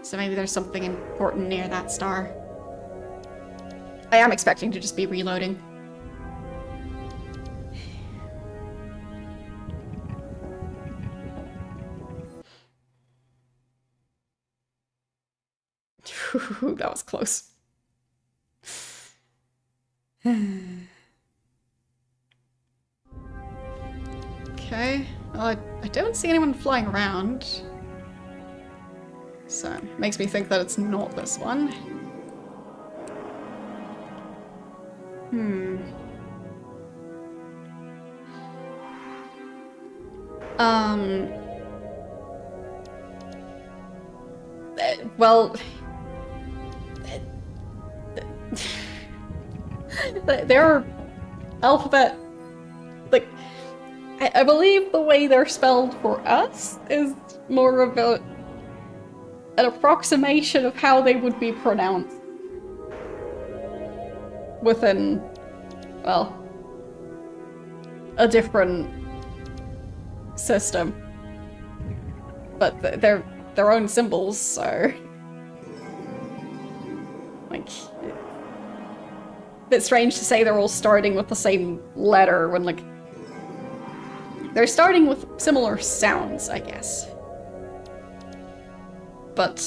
So maybe there's something important near that star. I am expecting to just be reloading. That was close. Okay. Well, I don't see anyone flying around. So, makes me think that it's not this one. Well... Their alphabet... Like, I believe the way they're spelled for us is more of an approximation of how they would be pronounced within, well, a different system. But they're their own symbols, so... Like... A bit strange to say they're all starting with the same letter when, like... They're starting with similar sounds, I guess. But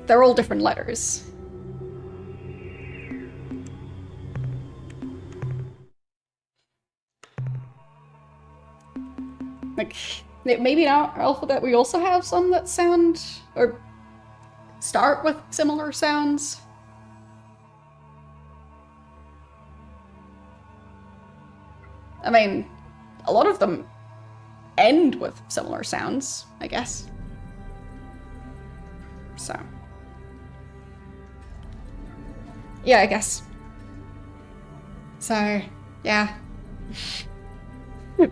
they're all different letters. Like, maybe in our alphabet we also have some that sound, or start with similar sounds. I mean, a lot of them end with similar sounds, I guess. So. Yeah, I guess. So, yeah.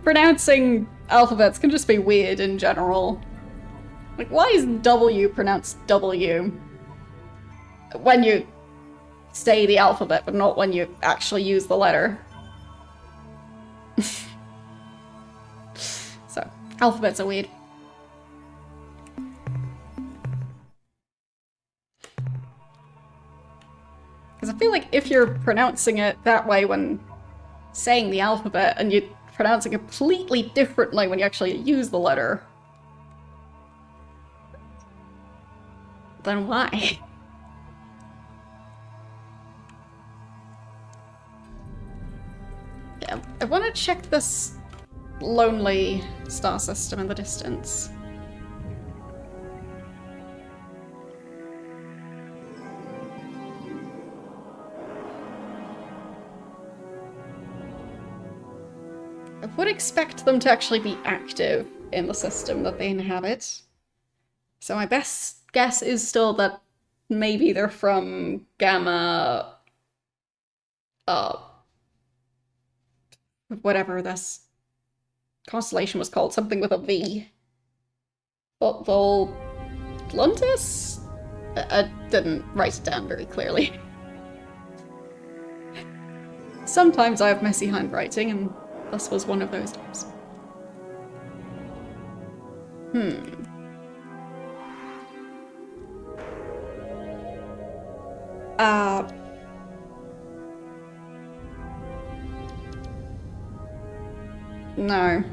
Pronouncing alphabets can just be weird in general. Like, why is W pronounced W when you say the alphabet, but not when you actually use the letter? So, alphabets are weird. Because I feel like if you're pronouncing it that way when saying the alphabet, and you pronounce it completely differently when you actually use the letter, then why? Yeah, I want to check this lonely star system in the distance. I would expect them to actually be active in the system that they inhabit. So my best guess is still that maybe they're from Gamma... whatever this constellation was called, something with a V. Voluntis? I didn't write it down very clearly. Sometimes I have messy handwriting, and this was one of those times. No,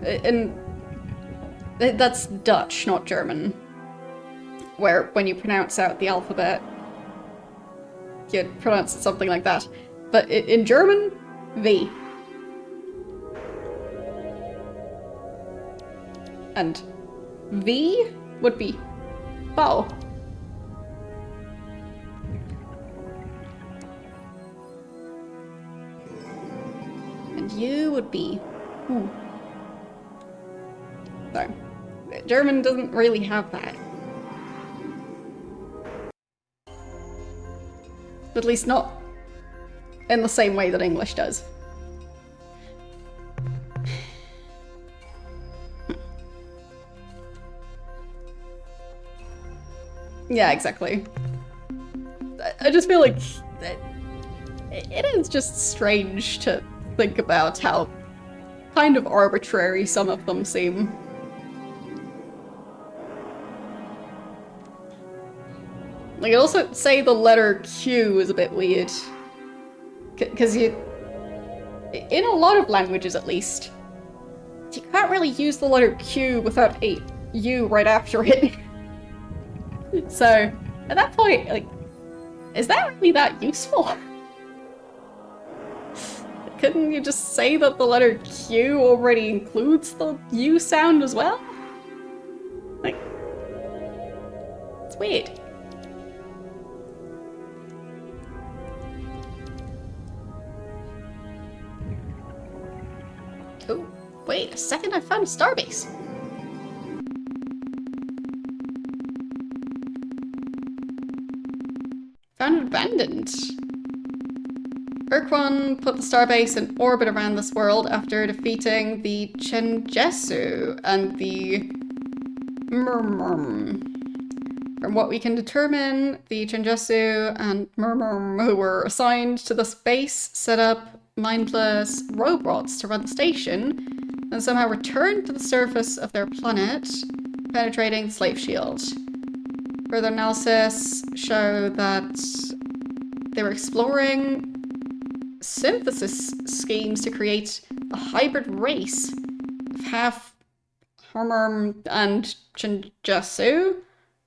that's Dutch, not German. Where when you pronounce out the alphabet, you pronounce it something like that. But in German, V. And V would be Bau. And U would be U. So, German doesn't really have that. At least not in the same way that English does. Yeah, exactly. I just feel like it is just strange to think about how kind of arbitrary some of them seem. Like, I also say the letter Q is a bit weird. Because in a lot of languages at least, you can't really use the letter Q without a U right after it. So, at that point, like, is that really that useful? couldn't you just say that the letter Q already includes the U sound as well? Like, it's weird. Oh, wait a second, I found a starbase. Found it abandoned. Ur-Quan put the starbase in orbit around this world after defeating the Chenjesu and the Murmurm. From what we can determine, the Chenjesu and Murmurm, who were assigned to this base, set up mindless robots to run the station, and somehow returned to the surface of their planet, penetrating the slave shield. Further analysis show that they were exploring synthesis schemes to create a hybrid race of half Murmurm and Chenjesu.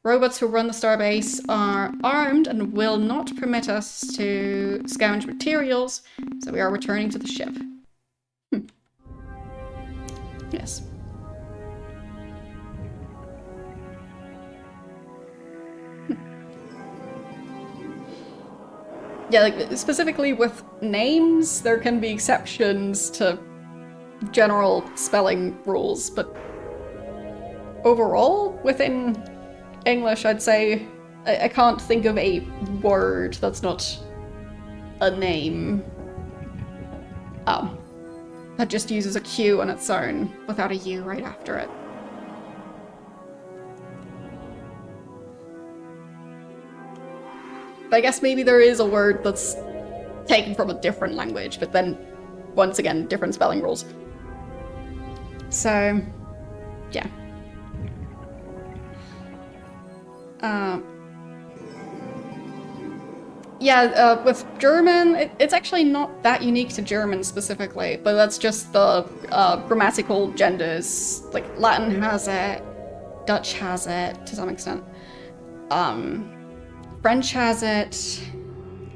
Robots who run the starbase are armed and will not permit us to scavenge materials, so we are returning to the ship. Yes. Yeah, like, specifically with names, there can be exceptions to general spelling rules, but overall, within English, I'd say I can't think of a word that's not a name. That just uses a Q on its own without a U right after it. But I guess maybe there is a word that's taken from a different language, but then, once again, different spelling rules. So, yeah. With German, it's actually not that unique to German specifically, but that's just the grammatical genders. Like, Latin has it, Dutch has it, to some extent. French has it.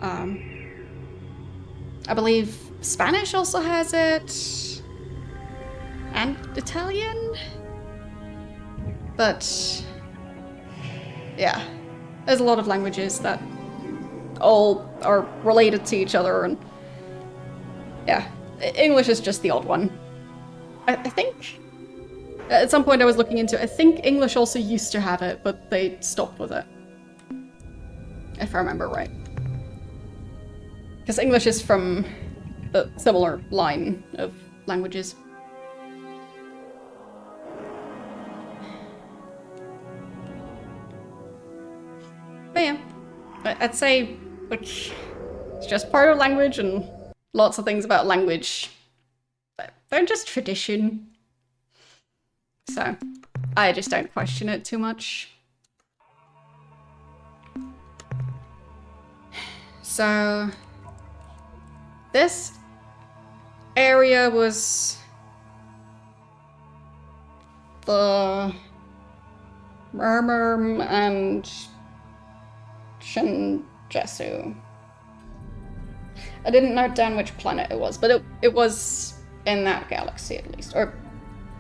I believe Spanish also has it. And Italian? But yeah, there's a lot of languages that all are related to each other, and yeah, English is just the odd one. I think at some point I was looking into it, I think English also used to have it, but they stopped with it. If I remember right. Because English is from a similar line of languages. But yeah, I'd say, like, it's just part of language, and lots of things about language, they're just tradition. So, I just don't question it too much. So, this area was the Murmurm and Shinjesu. I didn't note down which planet it was, but it was in that galaxy at least. Or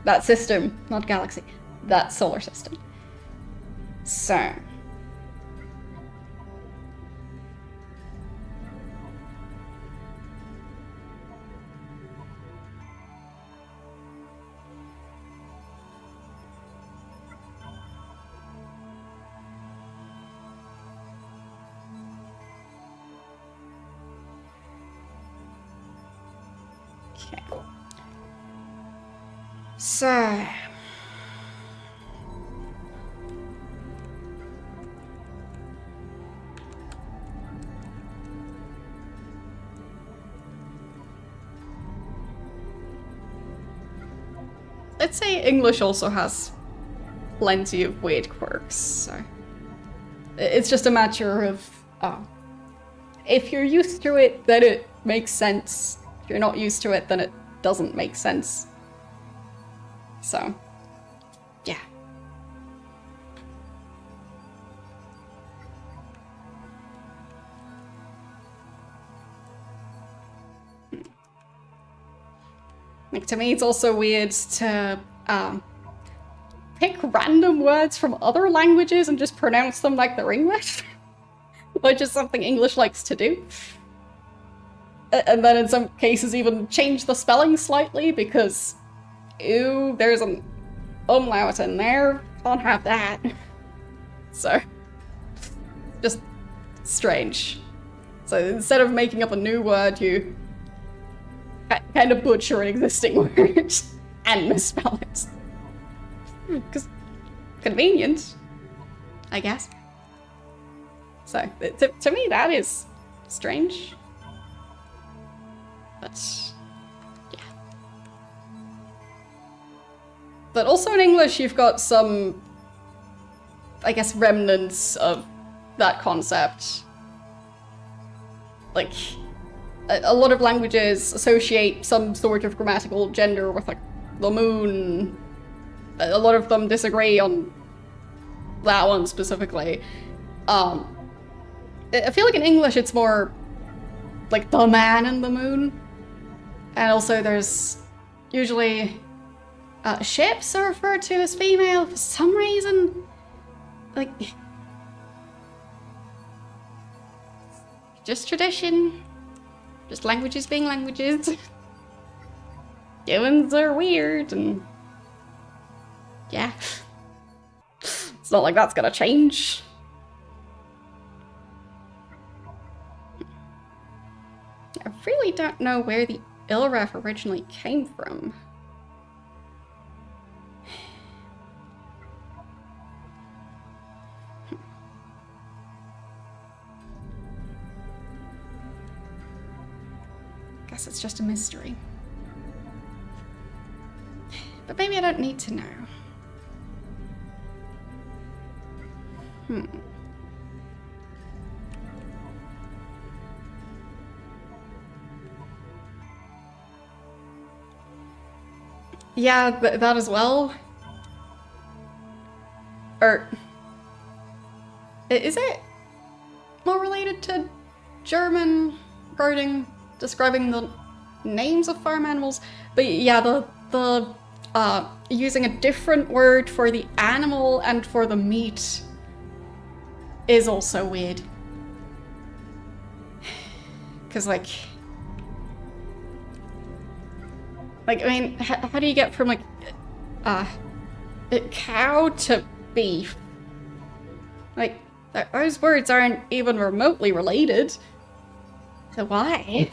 that system, not galaxy. That solar system. So. So, I'd say English also has plenty of weird quirks, so it's just a matter of if you're used to it, then it makes sense. If you're not used to it, then it doesn't make sense. So, yeah. Like, to me, it's also weird to pick random words from other languages and just pronounce them like they're English, which is something English likes to do. And then in some cases even change the spelling slightly because, ew, there's an umlaut in there, can't have that. So, just strange. So instead of making up a new word, you kind of butcher an existing word and misspell it. Because convenient, I guess. So, to me, that is strange. But, yeah. But also in English, you've got some, I guess, remnants of that concept. Like, a lot of languages associate some sort of grammatical gender with, like, the moon. A lot of them disagree on that one specifically. I feel like in English it's more like the man and the moon. And also there's usually ships are referred to as female for some reason. Like, just tradition. Just languages being languages. Humans are weird and yeah. It's not like that's gonna change. I really don't know where the Ilref originally came from. Guess it's just a mystery. But maybe I don't need to know. Yeah, that as well. Or is it more related to German regarding describing the names of farm animals? But yeah, the using a different word for the animal and for the meat is also weird. Because, like, I mean, how do you get from, like, cow to beef? Like, those words aren't even remotely related. So why?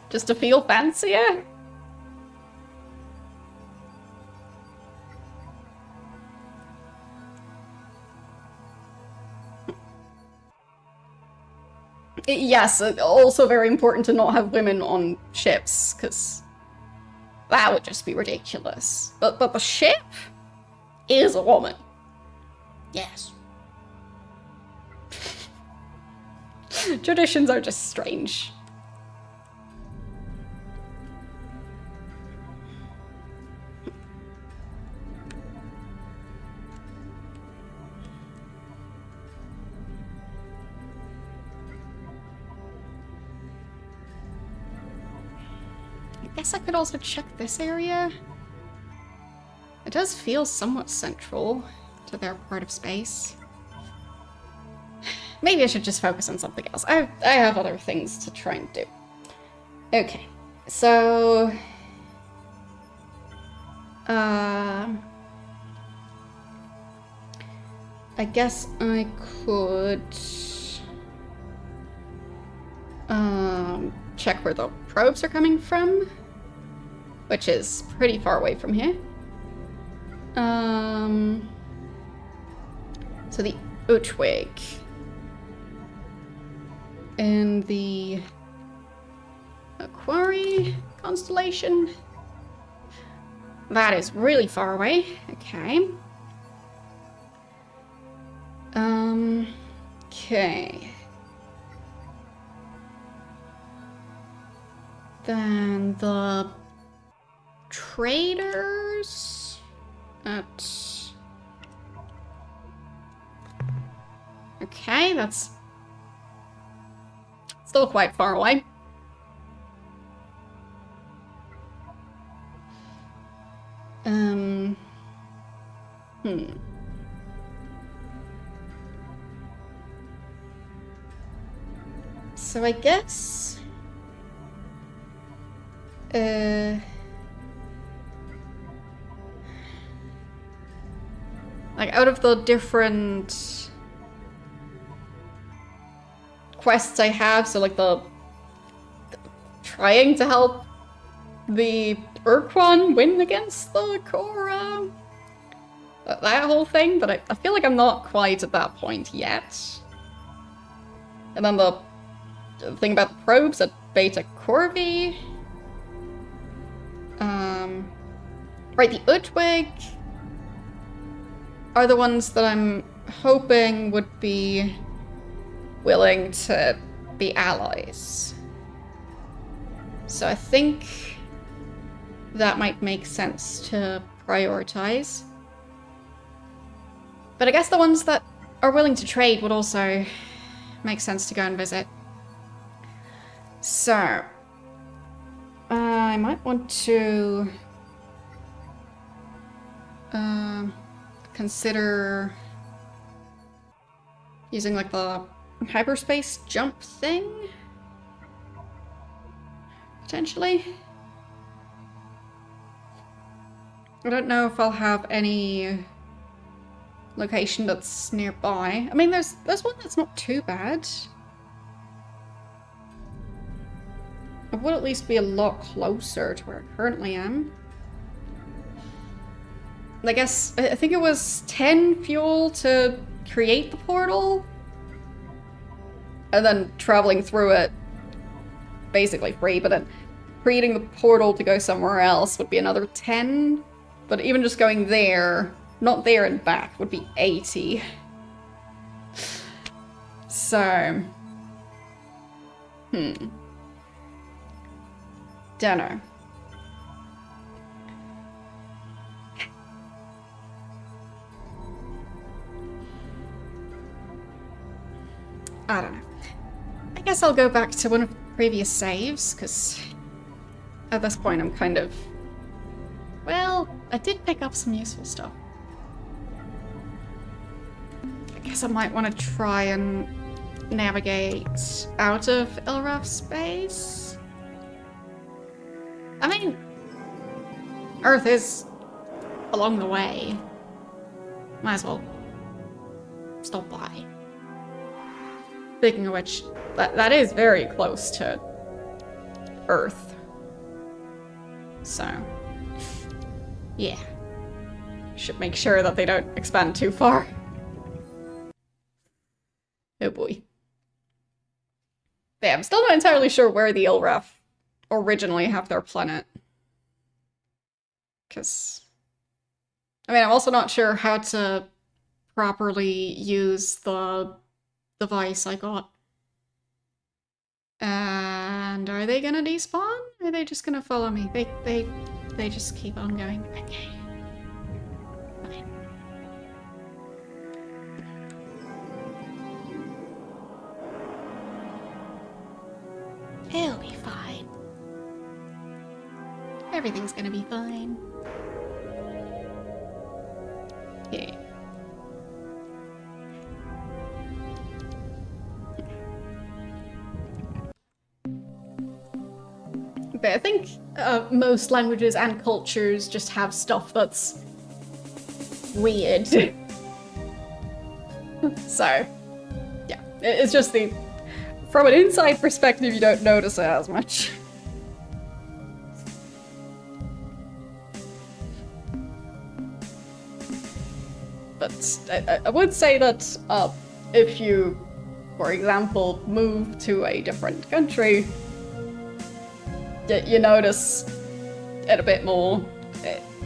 Just to feel fancier? Yes, also very important to not have women on ships, because that would just be ridiculous. But the ship is a woman. Yes. Traditions are just strange. I guess I could also check this area. It does feel somewhat central to their part of space. Maybe I should just focus on something else. I have other things to try and do. Okay, so... I guess I could... check where the probes are coming from, which is pretty far away from here. So the Ur-Quan and the Aquari constellation. That is really far away. Okay. Okay. Then the traders at... Okay, that's still quite far away. Hmm. So I guess... like, out of the different quests I have, so like the trying to help the Ur-Quan win against the Korra, that whole thing, but I feel like I'm not quite at that point yet. And then the thing about the probes at Beta Corvi. Right, the Utwig are the ones that I'm hoping would be willing to be allies. So I think that might make sense to prioritize. But I guess the ones that are willing to trade would also make sense to go and visit. So I might want to consider using like the hyperspace jump thing, potentially. I don't know if I'll have any location that's nearby. I mean, there's one that's not too bad. It would at least be a lot closer to where I currently am. I guess, I think it was 10 fuel to create the portal. And then traveling through it, basically free, but then creating the portal to go somewhere else would be another 10. But even just going there, not there and back, would be 80. So, dunno. I don't know. I guess I'll go back to one of the previous saves, because at this point I'm kind of... well, I did pick up some useful stuff. I guess I might want to try and navigate out of Elraf space. I mean, Earth is along the way. Might as well stop by. Speaking of which, that is very close to Earth. So, yeah. Should make sure that they don't expand too far. Oh boy. Yeah, I'm still not entirely sure where the Ilraf originally have their planet. Because... I mean, I'm also not sure how to properly use the device I got. And are they gonna despawn? Or are they just gonna follow me? They just keep on going. Okay. Fine. It'll be fine. Everything's gonna be fine. Yeah. But I think most languages and cultures just have stuff that's weird. So, yeah. It's just the... from an inside perspective, you don't notice it as much. But I would say that if you, for example, move to a different country, you notice it a bit more.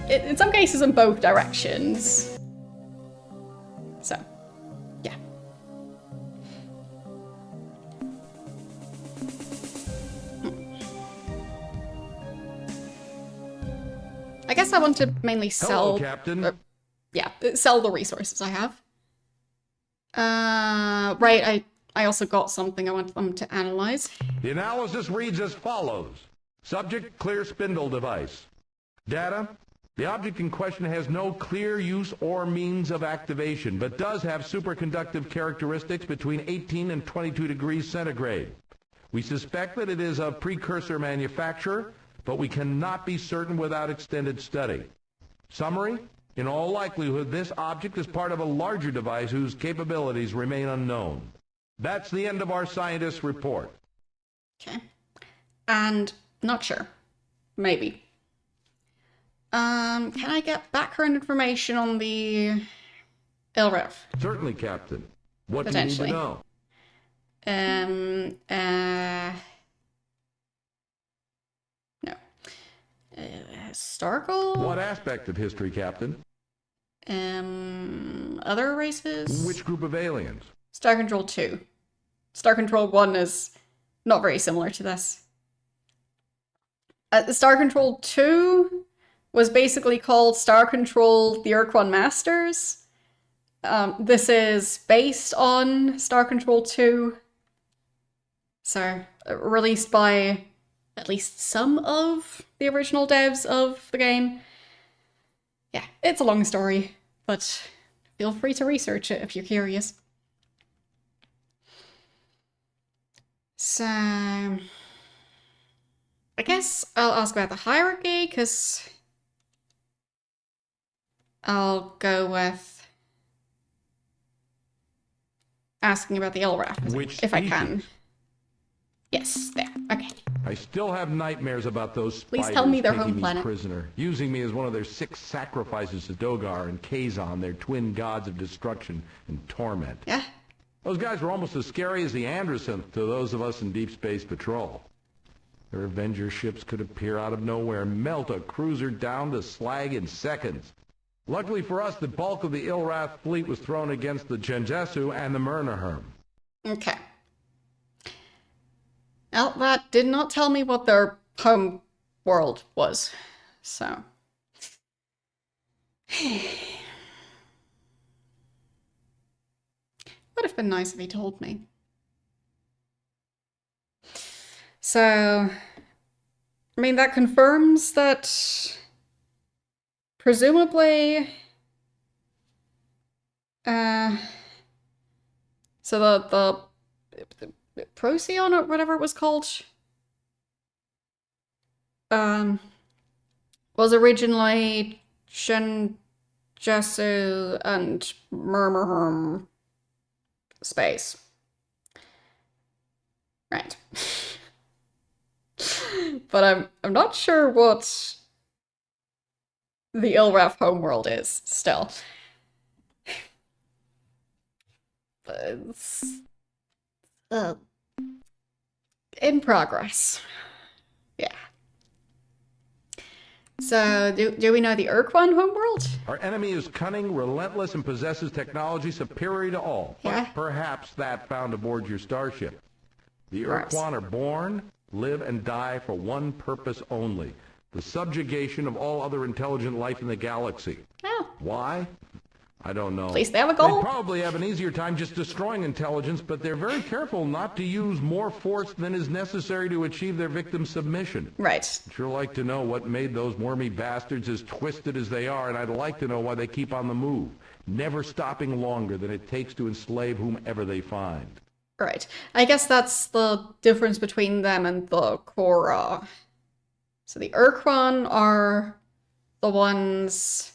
In some cases in both directions. So, yeah. I guess I want to mainly sell... Hello, Captain. Yeah, sell the resources I have. Right, I also got something I want them to analyze. The analysis reads as follows. Subject, clear spindle device. Data, The object in question has no clear use or means of activation, but does have superconductive characteristics between 18 and 22 degrees centigrade. We suspect that it is a precursor manufacturer, but we cannot be certain without extended study. Summary: in all likelihood, this object is part of a larger device whose capabilities remain unknown. That's the end of our scientist's report. Okay. And not sure. Maybe. Can I get background information on the LREF? Certainly, Captain. What do you need to know? No. Historical? What aspect of history, Captain? Other races? Which group of aliens? Star Control 2. Star Control 1 is not very similar to this. Star Control 2 was basically called Star Control the Ur-Quan Masters. This is based on Star Control 2. So, released by at least some of the original devs of the game. Yeah, it's a long story, but feel free to research it if you're curious. So, I guess I'll ask about the hierarchy, because I'll go with asking about the LRAF, if I can. Yes, there. Okay. I still have nightmares about those spiders Please tell me their taking home me planet. prisoner, using me as one of their 6 sacrifices to Dogar and Kazon, their twin gods of destruction and torment. Yeah. Those guys were almost as scary as the Andersons to those of us in Deep Space Patrol. Their Avenger ships could appear out of nowhere and melt a cruiser down to slag in seconds. Luckily for us, the bulk of the Ilrath fleet was thrown against the Genjesu and the Myrnaherm. Okay. Well, that did not tell me what their home world was, so. Would have been nice if he told me. So, I mean, that confirms that presumably, so the Procyon or whatever it was called, was originally Genjesu and Myrnaherm space. Right. But I'm not sure what the Ilraf homeworld is still. It's in progress. Yeah. So, do we know the Ur-Quan homeworld? Our enemy is cunning, relentless, and possesses technology superior to all. Yeah. But perhaps that found aboard your starship. The Perhaps. Ur-Quan are born, live, and die for one purpose only: the subjugation of all other intelligent life in the galaxy. Oh. Why? I don't know. At least they have a They goal. probably have an easier time just destroying intelligence, but they're very careful not to use more force than is necessary to achieve their victim's submission. Right. I'd sure like to know what made those wormy bastards as twisted as they are, and I'd like to know why they keep on the move, never stopping longer than it takes to enslave whomever they find. Right. I guess that's the difference between them and the Korra. So the Ur-Quan are the ones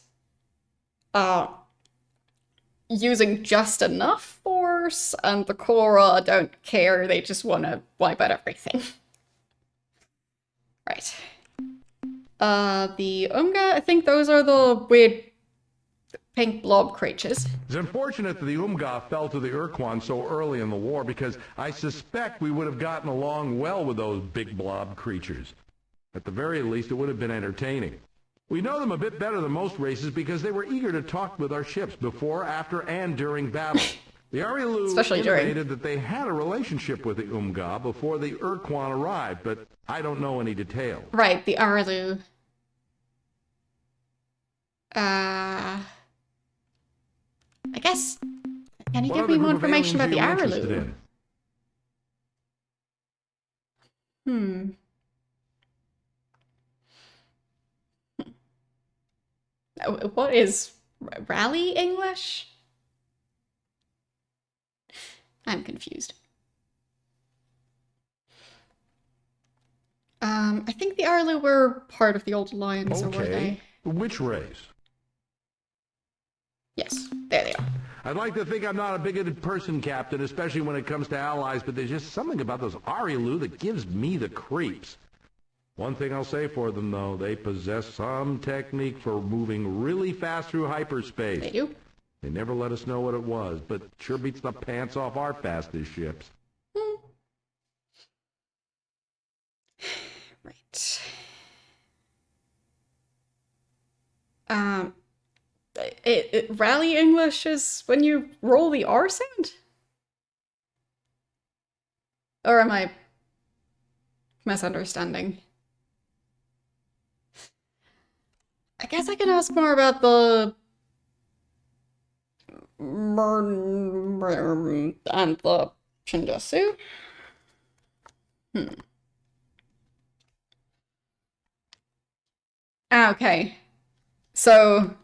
using just enough force, and the Korra don't care, they just want to wipe out everything. Right. The Umga, I think those are the weird pink blob creatures. It's unfortunate that the Umga fell to the Ur-Quan so early in the war, because I suspect we would have gotten along well with those big blob creatures. At the very least, it would have been entertaining. We know them a bit better than most races because they were eager to talk with our ships before, after, and during battle. The Arilu Especially during. intimated that they had a relationship with the Umga before the Ur-Quan arrived, but I don't know any details. Right, the Arlu. I guess, can you What give other me more group of information about aliens the are you interested Arlu? in? What is rally English? I'm confused. I think the Arlu were part of the Old Alliance, or were Okay. they? Which race? Yes, there they are. I'd like to think I'm not a bigoted person, Captain, especially when it comes to allies, but there's just something about those Arilu that gives me the creeps. One thing I'll say for them, though, they possess some technique for moving really fast through hyperspace. They do. They never let us know what it was, but sure beats the pants off our fastest ships. Right. Rally English is when you roll the R sound? Or am I misunderstanding? I guess I can ask more about the and the Shinjasu. Okay. So,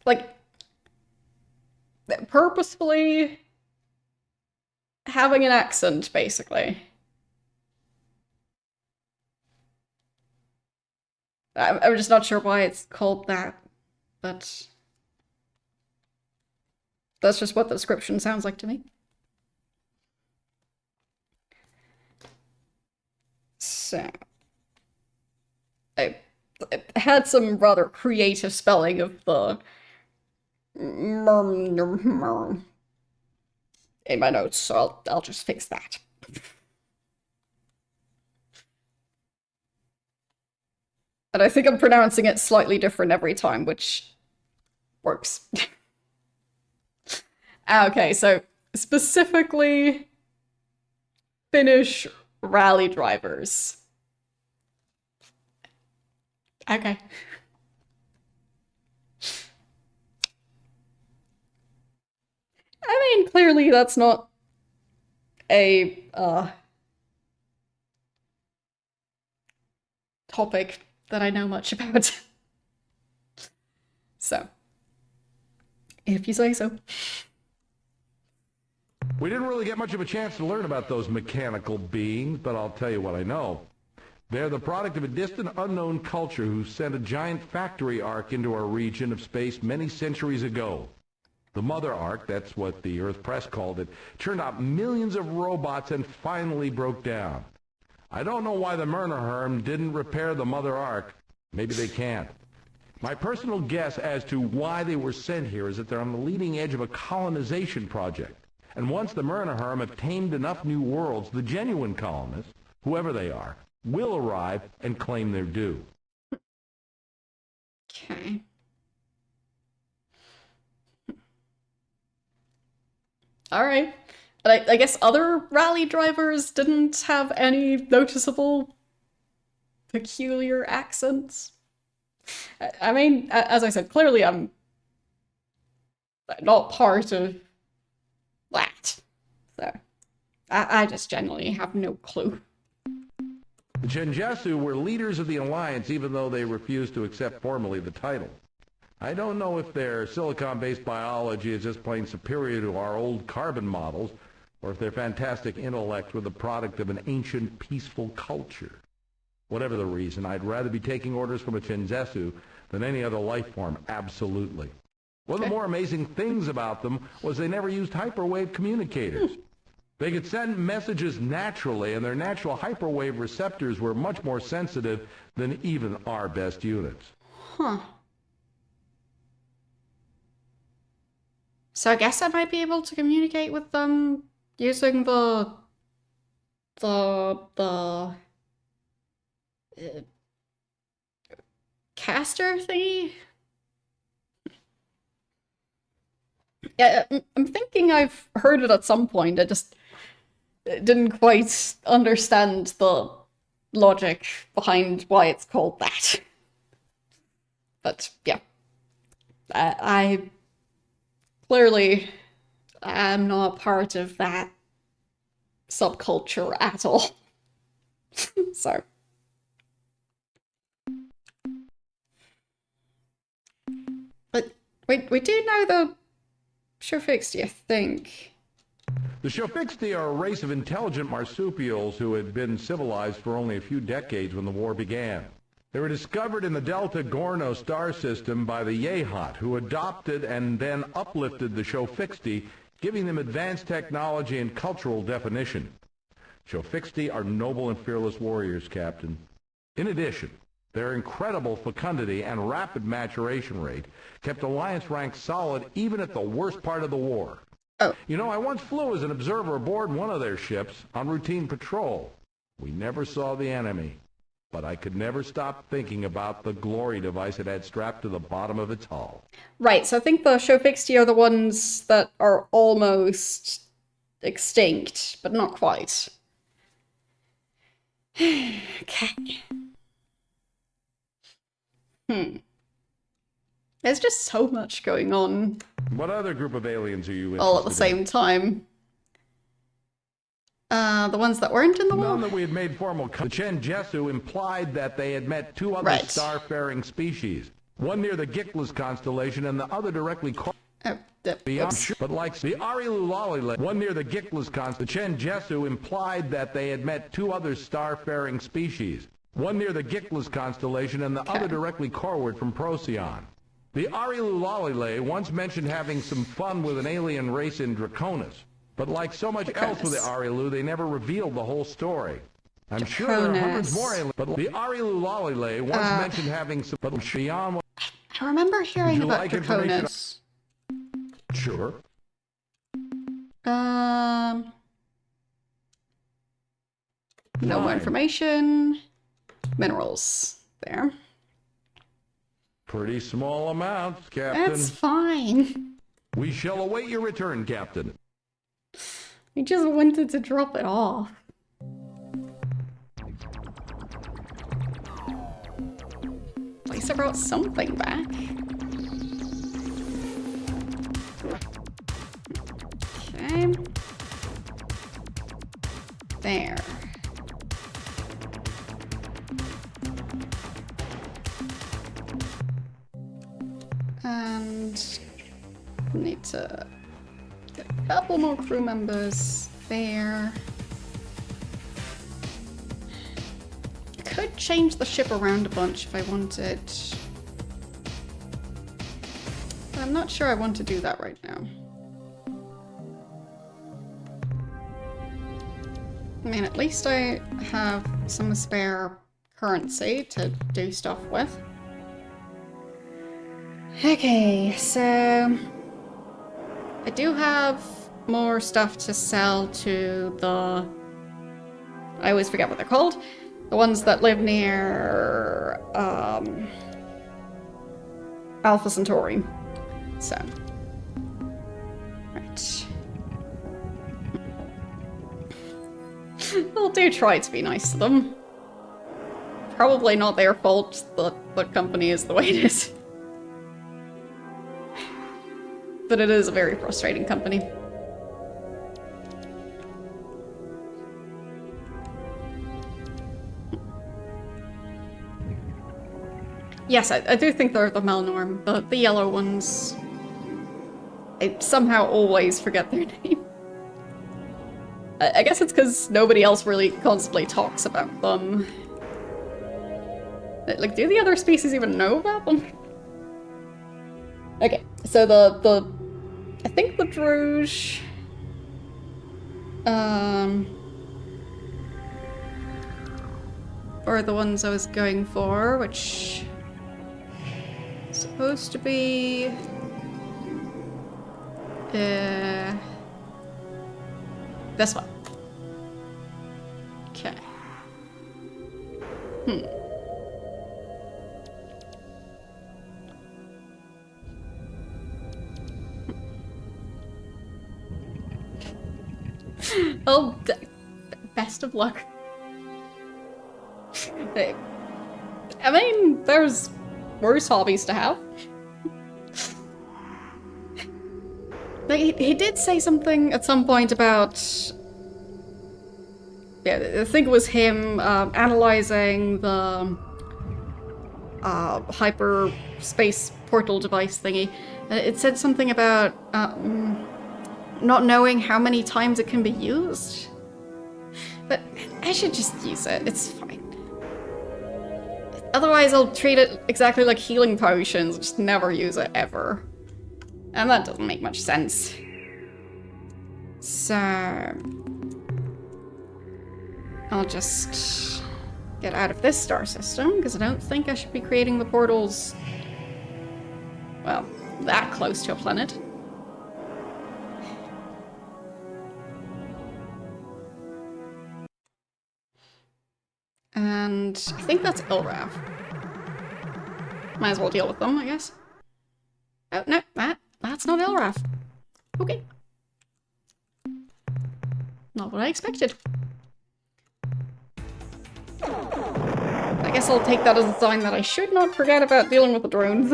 like, purposefully having an accent, basically. I'm just not sure why it's called that, but that's just what the description sounds like to me. So, I had some rather creative spelling of the in my notes, so I'll just fix that. And I think I'm pronouncing it slightly different every time, which works. Okay, so specifically Finnish rally drivers. Okay. I mean, clearly that's not a topic that I know much about. So, if you say so. We didn't really get much of a chance to learn about those mechanical beings, but I'll tell you what I know. They're the product of a distant, unknown culture who sent a giant factory ark into our region of space many centuries ago. The Mother Ark, that's what the Earth Press called it, turned out millions of robots and finally broke down. I don't know why the Myrnaherm didn't repair the Mother Ark. Maybe they can't. My personal guess as to why they were sent here is that they're on the leading edge of a colonization project. And once the Myrnaherm have tamed enough new worlds, the genuine colonists, whoever they are, will arrive and claim their due. Okay. All right. But I guess other rally drivers didn't have any noticeable peculiar accents. I mean, as I said, clearly I'm not part of that. So I just genuinely have no clue. The Chenjasu were leaders of the Alliance even though they refused to accept formally the title. I don't know if their silicon-based biology is just plain superior to our old carbon models, or if their fantastic intellect were the product of an ancient, peaceful culture. Whatever the reason, I'd rather be taking orders from a Chenjasu than any other life form, absolutely. One of the more amazing things about them was they never used hyperwave communicators. They could send messages naturally, and their natural hyperwave receptors were much more sensitive than even our best units. Huh. So I guess I might be able to communicate with them using the caster thingy? Yeah, I'm thinking I've heard it at some point. I just didn't quite understand the logic behind why it's called that. But yeah, I clearly am not part of that subculture at all. So We do know the Shofixti, I think. The Shofixti are a race of intelligent marsupials who had been civilized for only a few decades when the war began. They were discovered in the Delta Gorno star system by the Yehot, who adopted and then uplifted the Shofixti, giving them advanced technology and cultural definition. Shofixti are noble and fearless warriors, Captain. In addition, their incredible fecundity and rapid maturation rate kept Alliance ranks solid even at the worst part of the war. Oh. You know, I once flew as an observer aboard one of their ships on routine patrol. We never saw the enemy, but I could never stop thinking about the glory device it had strapped to the bottom of its hull. Right, so I think the Shofixti are the ones that are almost extinct, but not quite. Okay. There's just so much going on What other group of aliens are you interested all at the same time. The ones that weren't in the war? None that we had made formal. The Chen Jesu implied that they had met two other Right. starfaring species, one near the Gickless constellation and the other directly Oh, beyond. oops. But like the Arilulali, one near the Gickless constellation, the Chen Jesu implied that they had met two other starfaring species, one near the Gickless constellation and the other directly coreward from Procyon. The Arilulali once mentioned having some fun with an alien race in Draconis, but like so much else with the Arilu, they never revealed the whole story. I'm sure there are hundreds more aliens, but the Arilulali once mentioned having some, but beyond what... I remember hearing you about like information? Draconis. Sure. No more Fine. information. Minerals. There. Pretty small amounts, Captain. That's fine. We shall await your return, Captain. I just wanted to drop it off. At least I brought something back. Okay. There. And need to get a couple more crew members there. I could change the ship around a bunch if I wanted. But I'm not sure I want to do that right now. I mean, at least I have some spare currency to do stuff with. Okay, so I do have more stuff to sell to the... I always forget what they're called. The ones that live near Alpha Centauri. So, right. I'll do try to be nice to them. Probably not their fault that the company is the way it is. But it is a very frustrating company. Yes, I do think they're the Melnorm, the yellow ones. I somehow always forget their name. I guess it's because nobody else really constantly talks about them. Like, do the other species even know about them? Okay, so I think the Druge, are the ones I was going for, which is supposed to be, this one. Okay. Oh, best of luck. I mean, there's worse hobbies to have. Like, he did say something at some point about... Yeah, I think it was him analyzing the hyperspace portal device thingy. It said something about not knowing how many times it can be used. But I should just use it. It's fine. Otherwise, I'll treat it exactly like healing potions. Just never use it ever. And that doesn't make much sense. So... I'll just get out of this star system, because I don't think I should be creating the portals... well, that close to a planet. And I think that's Ilrav. Might as well deal with them, I guess. Oh, no, that's not Ilrav. Okay. Not what I expected. I guess I'll take that as a sign that I should not forget about dealing with the drones.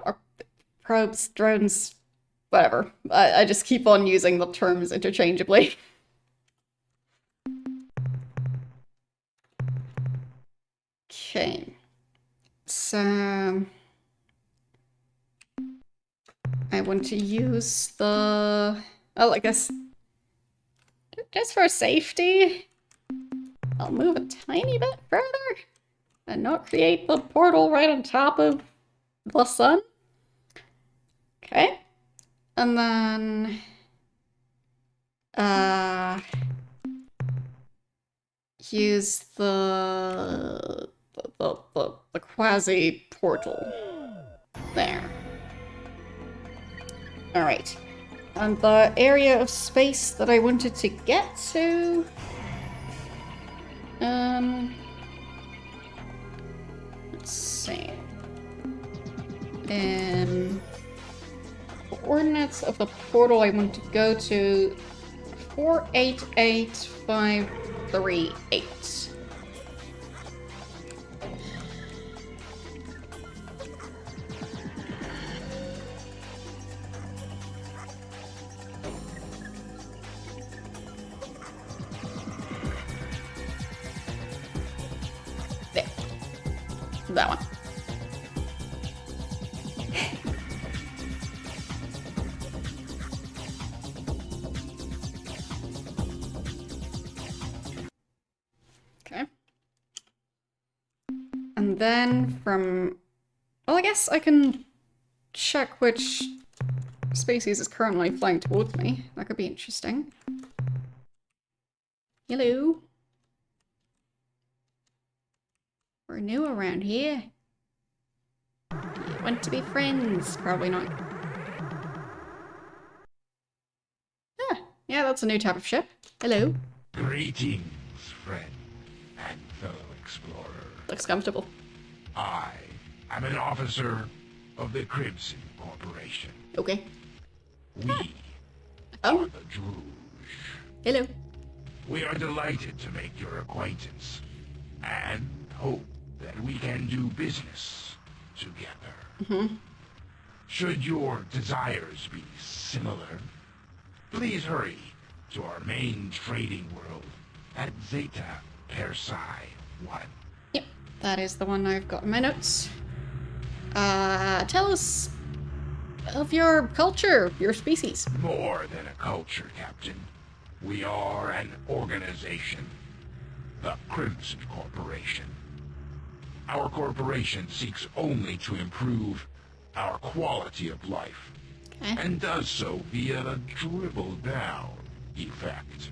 Or probes, drones, whatever. I just keep on using the terms interchangeably. Okay. So... I want to use the... well, I guess... just for safety, I'll move a tiny bit further and not create the portal right on top of the sun. Okay. And then... use the quasi portal. There. Alright. And the area of space that I wanted to get to... let's see. Coordinates of the portal I want to go to 488538. There. That one. Okay. And then from... well, I guess I can check which species is currently flying towards me. That could be interesting. Hello. We're new around here. Do you want to be friends? Probably not. Ah, yeah, that's a new type of ship. Hello. Greetings, friend and fellow explorer. Looks comfortable. I am an officer of the Crimson Corporation. Okay. We Oh, are the Druge. hello. We are delighted to make your acquaintance and hope that we can do business together. Should your desires be similar, please hurry to our main trading world at Zeta Persei 1. Yep, that is the one I've got in my notes. Tell us of your culture, your species. More than a culture, Captain. We are an organization. The Crimson Corporation. Our corporation seeks only to improve our quality of life, Okay. and does so via a dribble-down effect.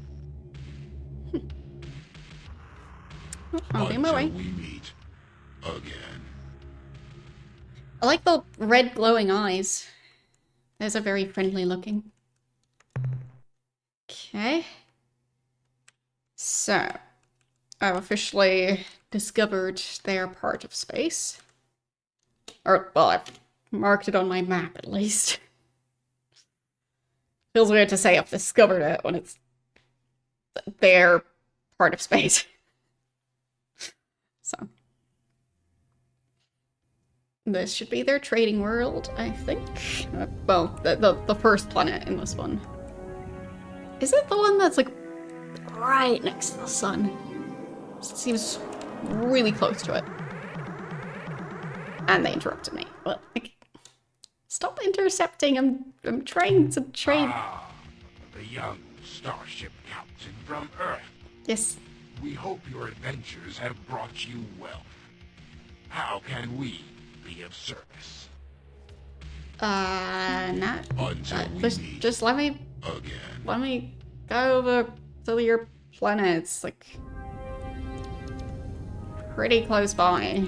I'll be on my way. Until we meet again. I like the red glowing eyes. Those are very friendly looking. Okay. So, I've officially discovered their part of space. Or, well, I've marked it on my map at least. Feels weird to say I've discovered it when it's their part of space. So. This should be their trading world, I think. Well, the first planet in this one. Is it the one that's like right next to the sun? It seems really close to it. And they interrupted me. Well, like, stop intercepting. I'm trying to trade. Ah, the young starship captain from Earth. Yes. We hope your adventures have brought you wealth. How can we be of service? Not. Until we meet Just let me again. go over to your planet. It's like pretty close by.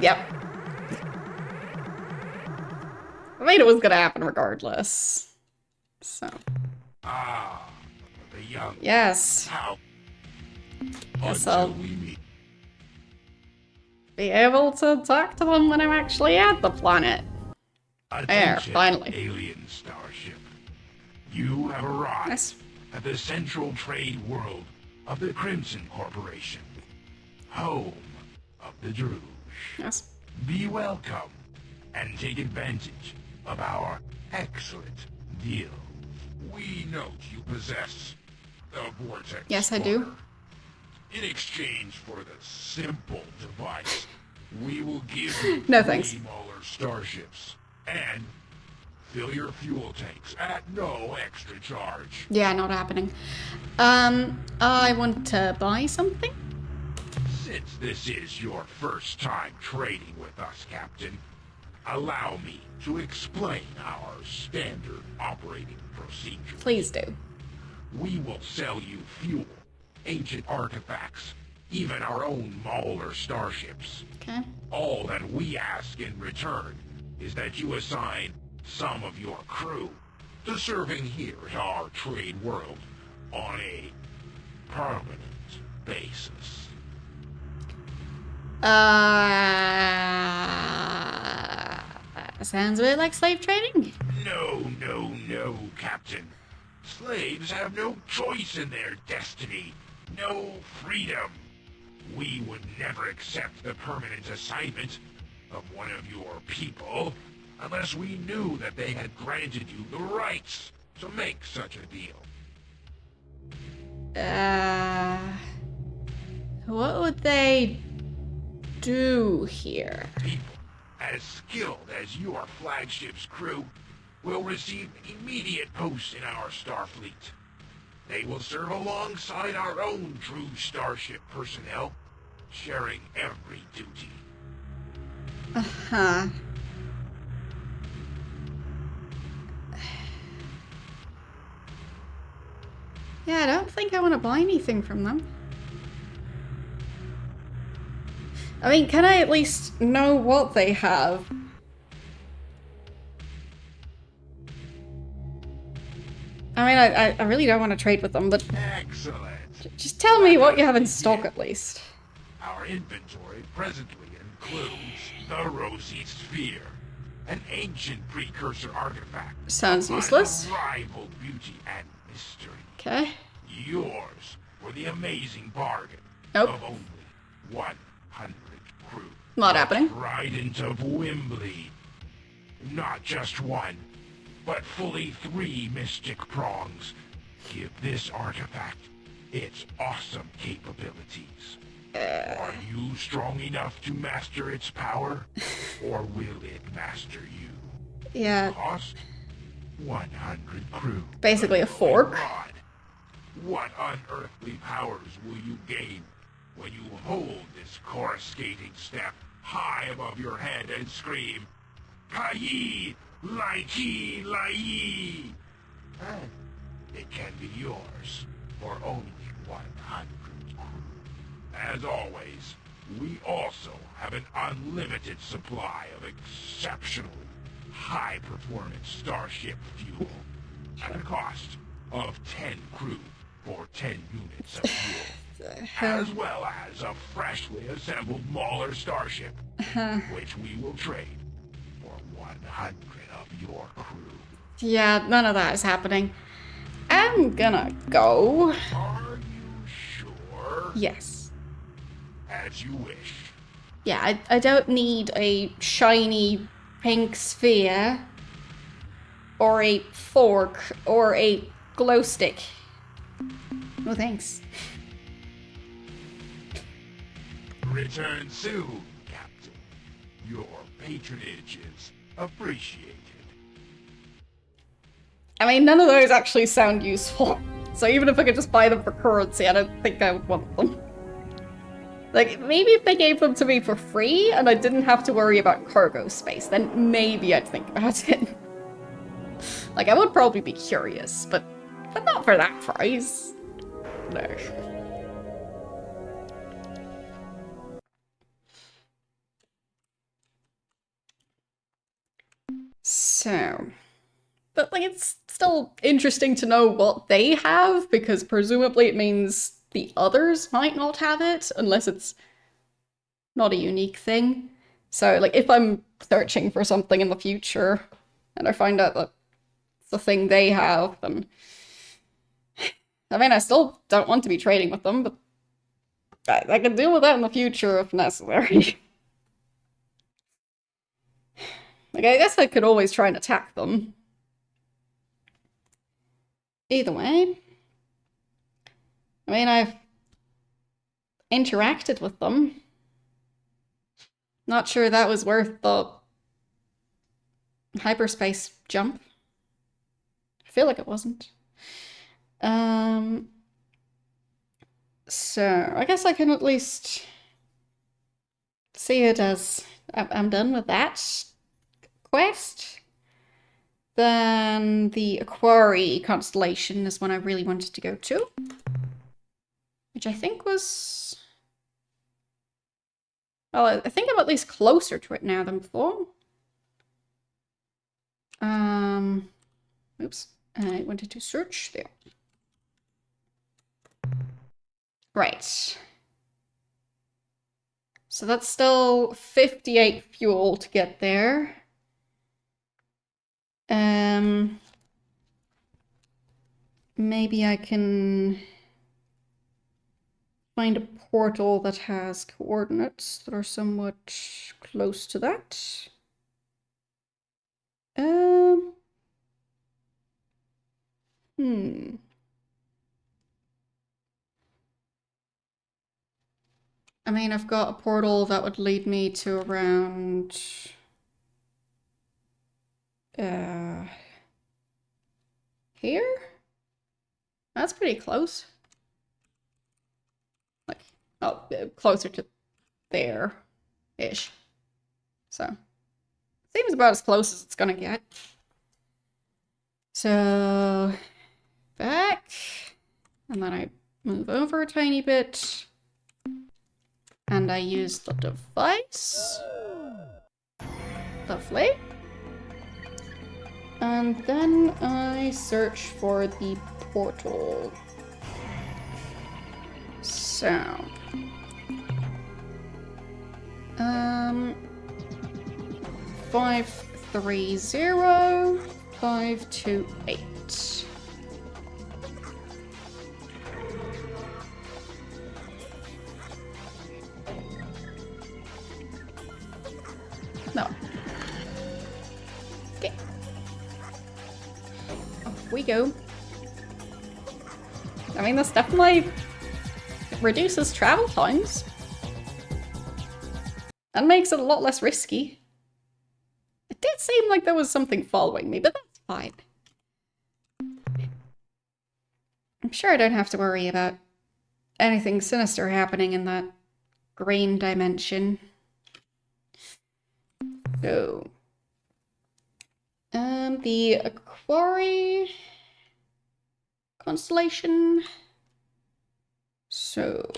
Yep. I mean, it was gonna happen regardless. So. Ah, the young. Yes. How? Guess Until I'll we meet. be able to talk to them when I'm actually at the planet. Attention, finally. alien starship. You have arrived Yes. at the central trade world of the Crimson Corporation, home of the Druge. Yes. Be welcome and take advantage of our excellent deal. We note you possess the Vortex. Yes, I do. Spark. In exchange for the simple device, we will give you No thanks. 3 Mauler starships and fill your fuel tanks at no extra charge. Yeah, not happening. I want to buy something. Since this is your first time trading with us, Captain, allow me to explain our standard operating procedure. Please do. We will sell you fuel, ancient artifacts, even our own Mauler starships. Okay. All that we ask in return is that you assign some of your crew to serving here in our trade world on a permanent basis. Sounds a bit like slave trading. No, Captain. Slaves have no choice in their destiny, no freedom. We would never accept the permanent assignment of one of your people unless we knew that they had granted you the rights to make such a deal. What would they do here? People as skilled as your flagship's crew will receive immediate posts in our Starfleet. They will serve alongside our own true starship personnel, sharing every duty. Uh-huh. Yeah, I don't think I want to buy anything from them. I mean, can I at least know what they have? I mean, I really don't want to trade with them, but Excellent. just tell me what you have in stock at least. Our inventory presently includes the Rosy Sphere, an ancient precursor artifact. Sounds of useless. unrivaled beauty and mystery. Okay. Yours for the amazing bargain Nope. of only 100 crew. Not happening. Trident of Wimbley. Not just one, but fully 3 mystic prongs. Give this artifact its awesome capabilities. Are you strong enough to master its power, or will it master you? Yeah, Cost 100 crew. basically a fork. God, what unearthly powers will you gain when you hold this coruscating step high above your head and scream, Kai Lai Lai? And it can be yours for only 100 crew. As always, we also have an unlimited supply of exceptionally high-performance starship fuel at a cost of 10 crew for 10 units of fuel, as well as a freshly assembled Mauler starship, which we will trade for 100 of your crew. Yeah, none of that is happening. I'm gonna go. Are you sure? Yes. As you wish. Yeah, I don't need a shiny pink sphere, or a fork, or a glow stick. Oh, thanks. Return soon, Captain. Your patronage is appreciated. I mean, none of those actually sound useful. So even if I could just buy them for currency, I don't think I would want them. Like, maybe if they gave them to me for free and I didn't have to worry about cargo space, then maybe I'd think about it. Like, I would probably be curious, but not for that price. No. So, but like, it's still interesting to know what they have, because presumably it means the others might not have it, unless it's not a unique thing. So, like, if I'm searching for something in the future and I find out that it's the thing they have, then I mean, I still don't want to be trading with them, but I can deal with that in the future if necessary. Like, I guess I could always try and attack them. Either way. I mean, I've interacted with them. Not sure that was worth the hyperspace jump. I feel like it wasn't. So, I guess I can at least see it as I'm done with that quest. Then the Aquari constellation is one I really wanted to go to. Which I think was... Well, I think I'm at least closer to it now than before. Oops. I wanted to search there. Right. So that's still 58 fuel to get there. Maybe I can find a portal that has coordinates that are somewhat close to that. I mean, I've got a portal that would lead me to around... here? That's pretty close. Like, oh, closer to there-ish. So, seems about as close as it's gonna get. So, back. And then I move over a tiny bit. And I use the device. Lovely. And then I search for the portal. So... 530528. No. Okay. Off we go. I mean, this definitely reduces travel times. And makes it a lot less risky. It did seem like there was something following me, but that's fine. I'm sure I don't have to worry about anything sinister happening in that green dimension. So... the Aquari constellation. So...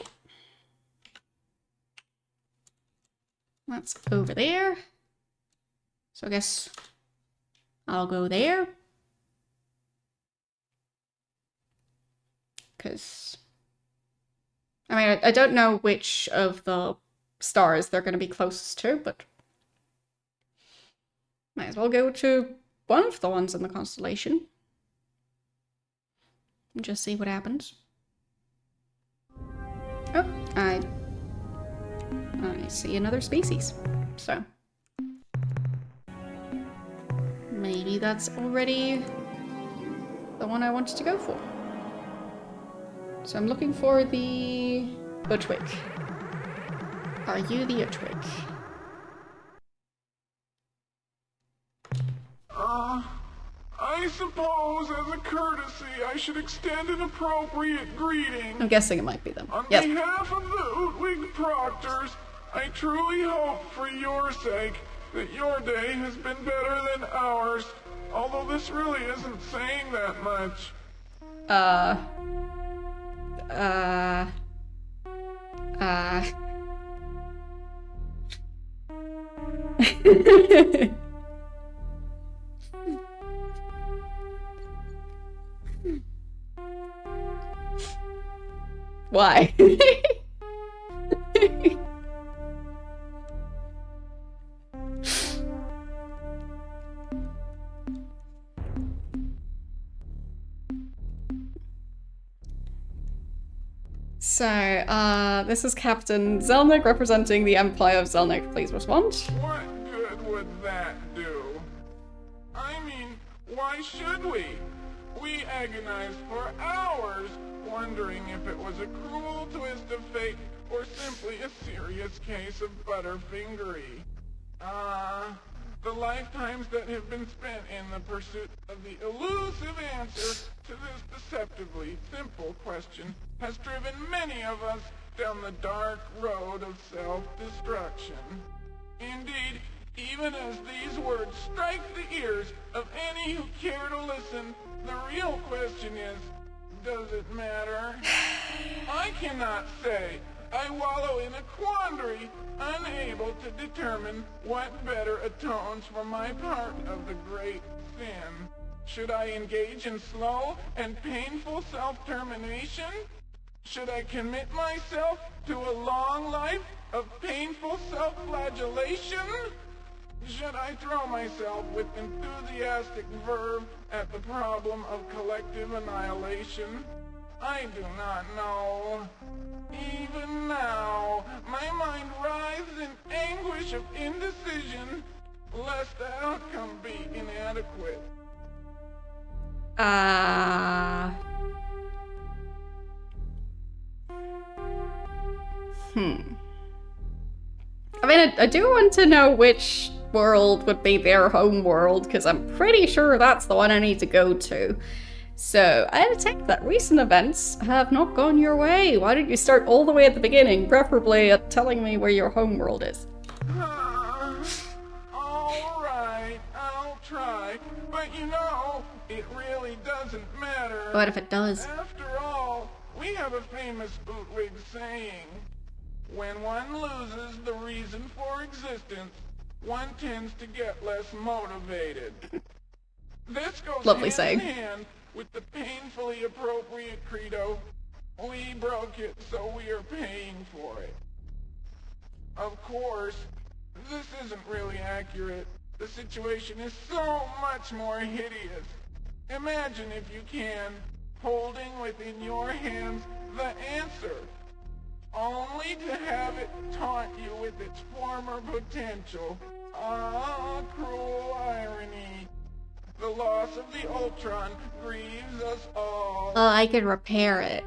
that's over there. So I guess I'll go there. Because, I mean, I don't know which of the stars they're going to be closest to, but might as well go to one of the ones in the constellation. And just see what happens. Oh, I see another species, so maybe that's already the one I wanted to go for. So I'm looking for the Ur-Twig. Are you the Ur-Twig? I suppose as a courtesy I should extend an appropriate greeting. I'm guessing it might be them. On Yes. behalf of the Ootwig Proctors, I truly hope for your sake that your day has been better than ours, although this really isn't saying that much. Why? So, this is Captain Zelnick representing the Empire of Zelnick. Please respond. What good would that do? I mean, why should we? We agonized for hours, wondering if it was a cruel twist of fate or simply a serious case of butterfingery. The lifetimes that have been spent in the pursuit of the elusive answer to this deceptively simple question has driven many of us down the dark road of self-destruction. Indeed, even as these words strike the ears of any who care to listen, the real question is, does it matter? I cannot say. I wallow in a quandary, unable to determine what better atones for my part of the great sin. Should I engage in slow and painful self-termination? Should I commit myself to a long life of painful self-flagellation? Should I throw myself with enthusiastic verve at the problem of collective annihilation? I do not know. Even now, my mind writhes in anguish of indecision, lest the outcome be inadequate. I mean, I do want to know which world would be their home world, because I'm pretty sure that's the one I need to go to. So, I detect that recent events have not gone your way. Why don't you start all the way at the beginning, preferably at telling me where your home world is? Alright, I'll try. But you know, it really doesn't matter. What if it does? After all, we have a famous bootwig saying. When one loses the reason for existence, one tends to get less motivated. This goes Lovely hand saying. in hand with the painfully appropriate credo, we broke it, so we are paying for it. Of course, this isn't really accurate. The situation is so much more hideous. Imagine, if you can, holding within your hands the answer, only to have it taunt you with its former potential. Ah, cruel irony. The loss of the Ur-Quan grieves us all. Oh, I could repair it.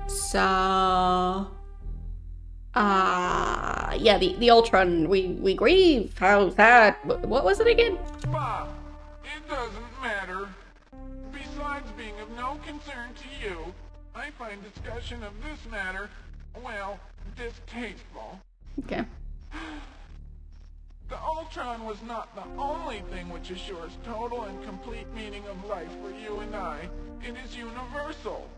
So... yeah, the Ur-Quan, we grieve. How's that? What was it again? Bah! It doesn't matter. Besides being of no concern to you, I find discussion of this matter, well, distasteful. Okay. The Ur-Quan was not the only thing which assures total and complete meaning of life for you and I. It is universal.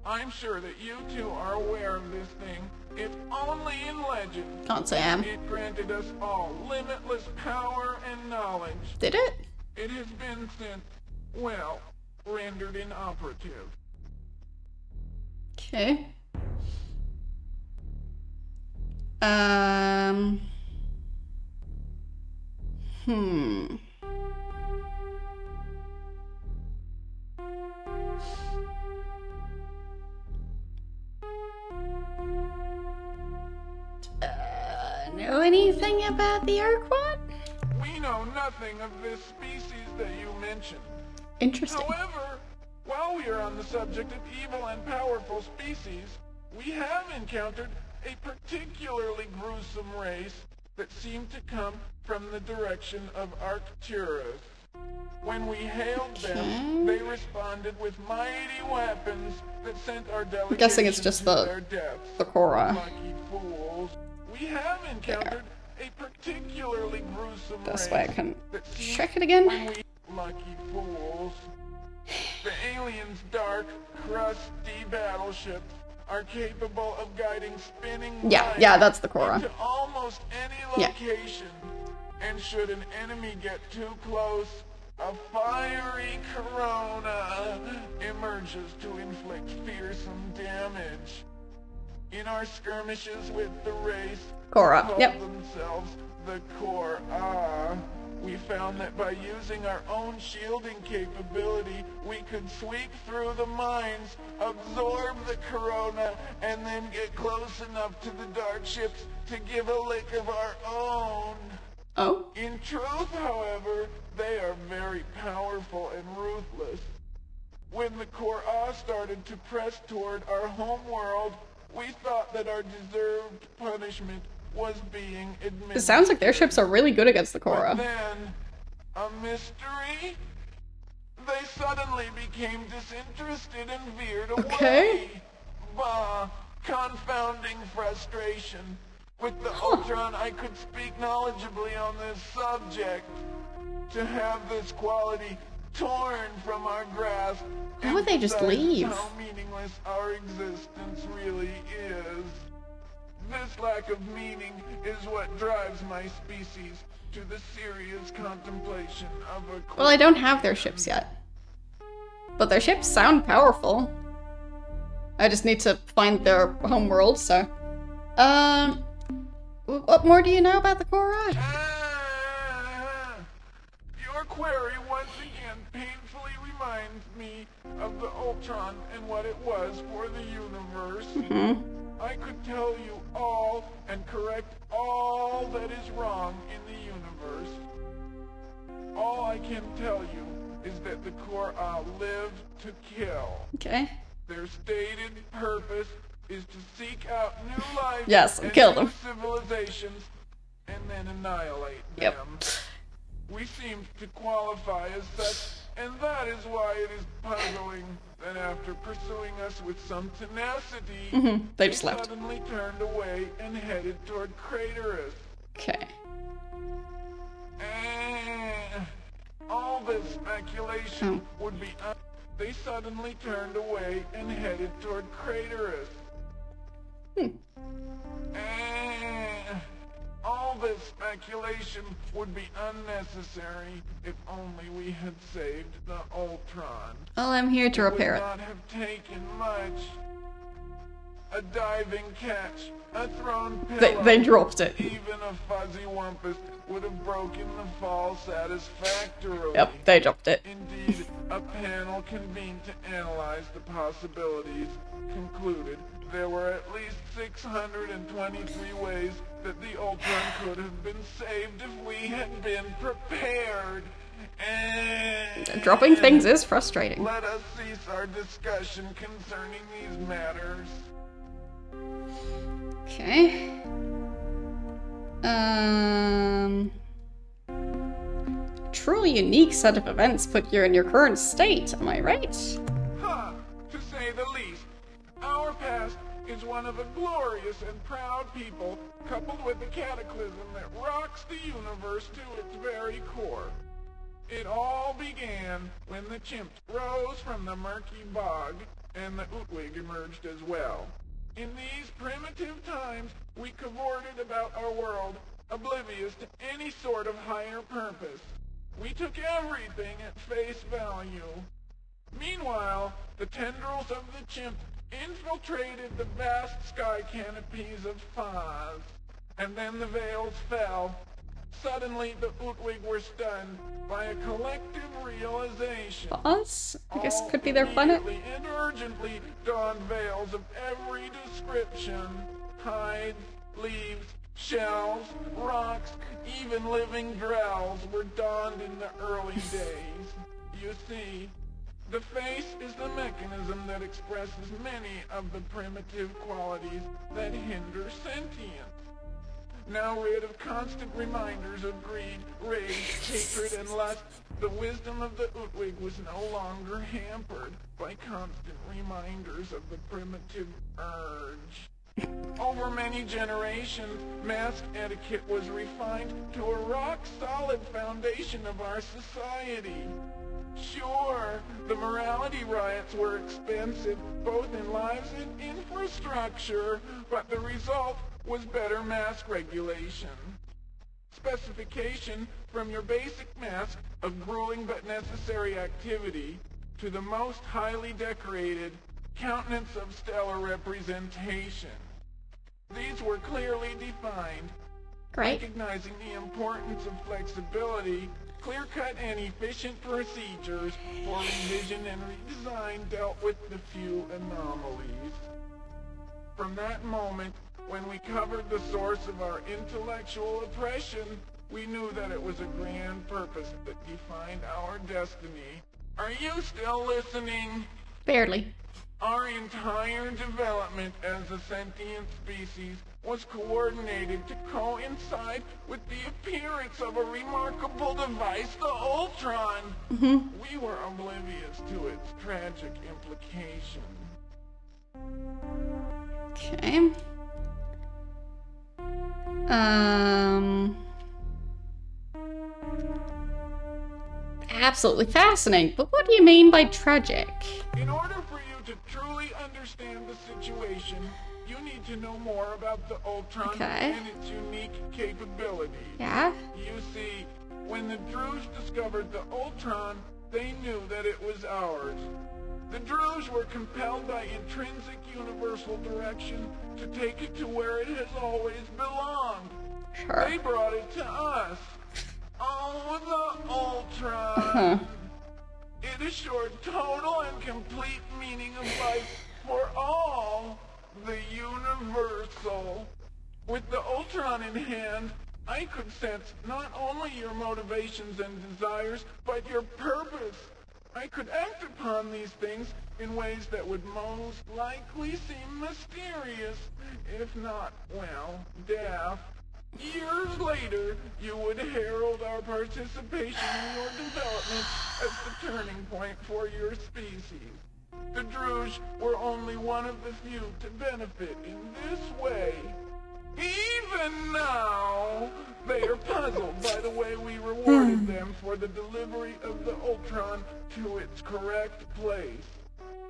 I'm sure that you two are aware of this thing, if only in legend. Can't say I am. It granted us all limitless power and knowledge. Did it? It has been since, well, rendered inoperative. Okay. Know anything about the Ur-Quan? We know nothing of this species that you mentioned. Interesting. However, while while we are on the subject of evil and powerful species, we have encountered a particularly gruesome race that seemed to come from the direction of Arcturus. When we hailed them, they responded with mighty weapons that sent our delegation guessing it's just to the- their deaths. The Korra. Lucky fools. We have encountered a particularly gruesome This race way I can that seemed check it again. when we lucky fools. The aliens' dark, crusty battleships are capable of guiding spinning Yeah, light that's the Korra. into almost any Yeah. location. And should an enemy get too close, a fiery corona emerges to inflict fearsome damage. In our skirmishes with the race, Korra, called yep. themselves the Korra, we found that by using our own shielding capability, we could sweep through the mines, absorb the corona, and then get close enough to the dark ships to give a lick of our own. Oh? In truth, however, they are very powerful and ruthless. When the Korra started to press toward our home world, we thought that our deserved punishment was being administered. It sounds like their ships are really good against the But Korra. then, a mystery? They suddenly became disinterested and veered away. Okay. Bah, confounding frustration. With the Ultron, I could speak knowledgeably on this subject. To have this quality torn from our grasp. Why would they just emphasizes leave? How meaningless our existence really is. This lack of meaning is what drives my species to the serious contemplation of a... Well, I don't have their ships yet. But their ships sound powerful. I just need to find their home world, so... What more do you know about the Korra? Your query once again painfully reminds me of the Ultron and what it was for the universe. I could tell you all and correct all that is wrong in the universe. All I can tell you is that the Korra live to kill. Okay. Their stated purpose is to seek out new life Yes, and kill new them. civilizations and then annihilate Yep. them. We seem to qualify as such, and that is why it is puzzling that after pursuing us with some tenacity, They just left. suddenly turned away and headed toward Craterus. Okay. All this speculation Oh. would be they suddenly turned away and headed toward Craterus. All this speculation would be unnecessary if only we had saved the Ultron. Well, I'm here to repair Would it. not have taken much. A diving catch, a thrown pillow. They dropped it. Even a fuzzy wumpus would have broken the fall satisfactorily. Yep, they dropped it. Indeed, a panel convened to analyze the possibilities concluded there were at least 623 ways that the Ultron could have been saved if we had been prepared. And Dropping things is frustrating. let us cease our discussion concerning these matters. Okay. Truly unique set of events put you in your current state, am I right? Ha! To say the least. Our past is one of a glorious and proud people, coupled with a cataclysm that rocks the universe to its very core. It all began when the chimps rose from the murky bog, and the Utwig emerged as well. In these primitive times, we cavorted about our world, oblivious to any sort of higher purpose. We took everything at face value. Meanwhile, the tendrils of the chimp infiltrated the vast sky canopies of Faz, and then the veils fell. Suddenly, the Utwig were stunned by a collective realization. Oz? I guess All could be their planet. immediately and urgently donned veils of every description. Hides, leaves, shells, rocks, even living drells were donned in the early days. You see, The face is the mechanism that expresses many of the primitive qualities that hinder sentience. Now rid of constant reminders of greed, rage, hatred, and lust, the wisdom of the Utwig was no longer hampered by constant reminders of the primitive urge. Over many generations, mask etiquette was refined to a rock-solid foundation of our society. Sure, the morality riots were expensive, both in lives and infrastructure, but the result was better mask regulation. Specification from your basic mask of grueling but necessary activity to the most highly decorated countenance of stellar representation. These were clearly defined, Great. recognizing the importance of flexibility. Clear-cut and efficient procedures for revision and redesign dealt with the few anomalies. From that moment, when we covered the source of our intellectual oppression, we knew that it was a grand purpose that defined our destiny. Are you still listening? Barely. Our entire development as a sentient species was coordinated to coincide with the appearance of a remarkable device, the Ur-Quan. We were oblivious to its tragic implications. Okay. Absolutely fascinating, but what do you mean by tragic? In order for you to truly understand the situation, you need to know more about the Ur-Quan Okay. and its unique capabilities. Yeah? You see, when the Druze discovered the Ur-Quan, they knew that it was ours. The Druze were compelled by intrinsic universal direction to take it to where it has always belonged. Sure. They brought it to us. Oh, the Ur-Quan. It assured total and complete meaning of life for all, the universal. With the Ur-Quan in hand, I could sense not only your motivations and desires, but your purpose. I could act upon these things in ways that would most likely seem mysterious, if not, well, daft. Years later, you would herald our participation in your development as the turning point for your species. The Druze were only one of the few to benefit in this way. Even now, they are puzzled by the way we rewarded them for the delivery of the Ur-Quan to its correct place.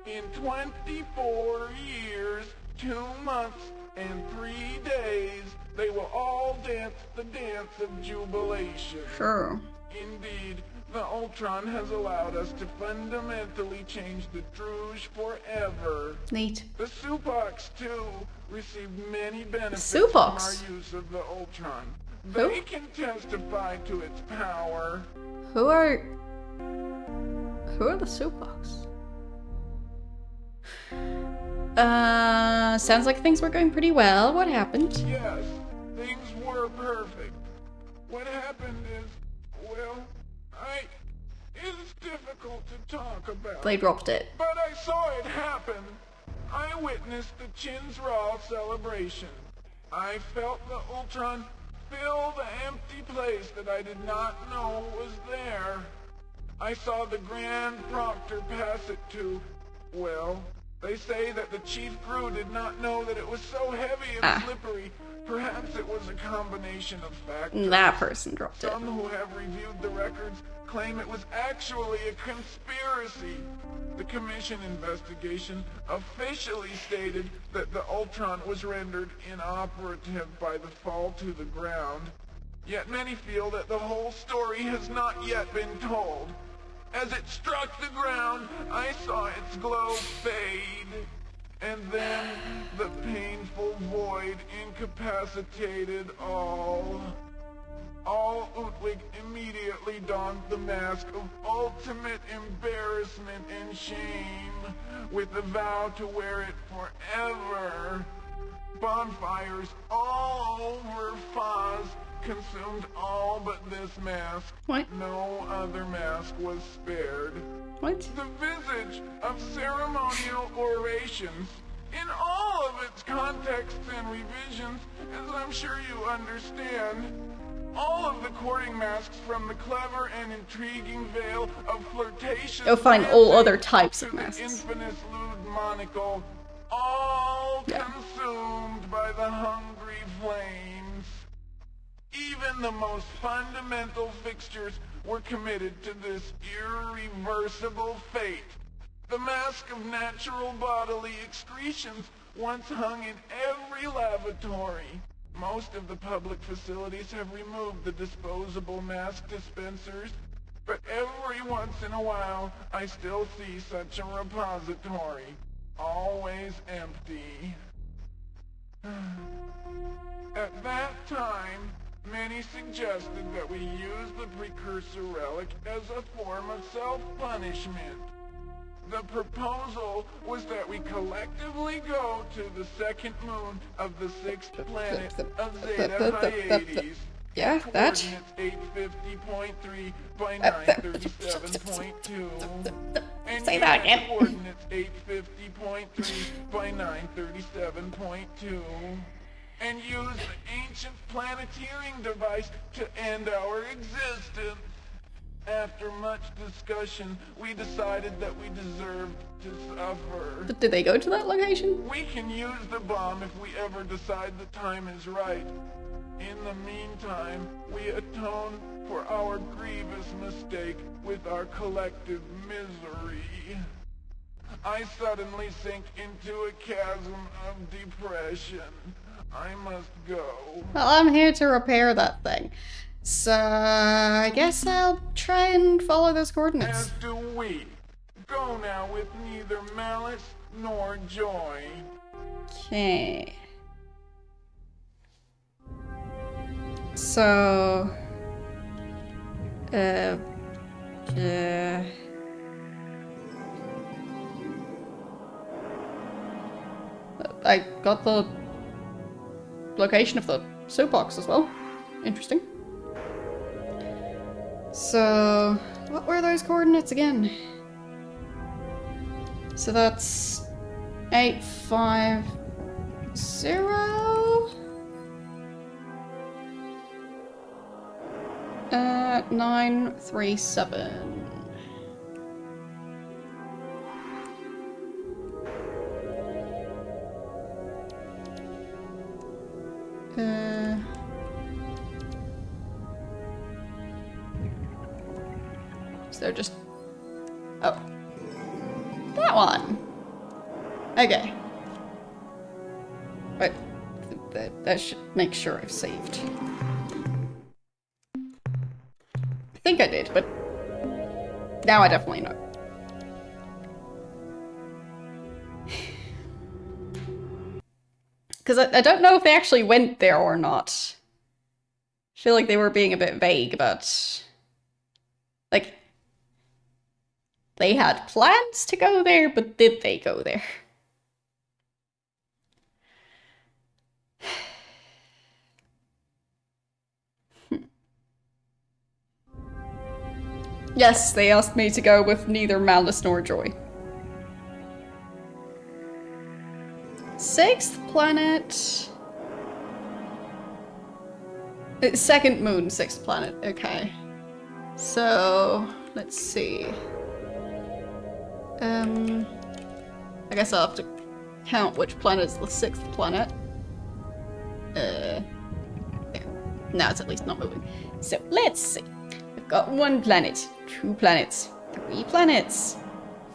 In 24 years, 2 months, and 3 days, they will all dance the dance of jubilation. Sure. Indeed, the Ur-Quan has allowed us to fundamentally change the Druze forever. Neat. The Supox, too, received many benefits Supox? from our use of the Ur-Quan. Who? They can testify to its power. Who are the Supox? Sounds like things were going pretty well. What happened? Yes, things were perfect. What happened is, well, it's difficult to talk about. They dropped it. But I saw it happen. I witnessed the Chin's-Ra celebration. I felt the Ur-Quan fill the empty place that I did not know was there. I saw the Grand Proctor pass it to, well, they say that the chief crew did not know that it was so heavy and slippery. Perhaps it was a combination of factors. That person dropped it. Some who have reviewed the records claim it was actually a conspiracy. The commission investigation officially stated that the Ur-Quan was rendered inoperative by the fall to the ground. Yet many feel that the whole story has not yet been told. As it struck the ground, I saw its glow fade, and then the painful void incapacitated all. All Utwig immediately donned the mask of ultimate embarrassment and shame, with a vow to wear it forever. Bonfires all over Foz consumed all but this mask. What? No other mask was spared. What? The visage of ceremonial orations, in all of its contexts and revisions, as I'm sure you understand. All of the courting masks, from the clever and intriguing veil of flirtation. You'll find all other types of to the masks. infamous lewd monocle, all Yeah. consumed by the hungry flames. Even the most fundamental fixtures were committed to this irreversible fate. The mask of natural bodily excretions once hung in every lavatory. Most of the public facilities have removed the disposable mask dispensers, but every once in a while I still see such a repository, always empty. At that time, many suggested that we use the precursor relic as a form of self-punishment. The proposal was that we collectively go to the second moon of the sixth planet of Zeta Hyades. Yeah, that. Coordinates 850.3 by 937.2. And Say that again. Coordinates 850.3 by 937.2. And use the ancient planeteering device to end our existence. After much discussion, we decided that we deserved to suffer. But did they go to that location? We can use the bomb if we ever decide the time is right. In the meantime, we atone for our grievous mistake with our collective misery. I suddenly sink into a chasm of depression. I must go. Well, I'm here to repair that thing. So, I guess I'll try and follow those coordinates. As do we. Go now with neither malice nor joy. Okay. So... I got the location of the soapbox as well. Interesting. So, what were those coordinates again? So that's 850 937. So they're just... Oh. That one! Okay. But that should make sure I've saved. I think I did, but now I definitely know. Because I don't know if they actually went there or not. I feel like they were being a bit vague, but... Like... They had plans to go there, but did they go there? Yes, they asked me to go with neither malice nor joy. Sixth planet. Second moon, sixth planet. Okay. So, let's see. I guess I'll have to count which planet is the sixth planet. There. Now it's at least not moving. So, let's see. We've got 1 planet, 2 planets, 3 planets,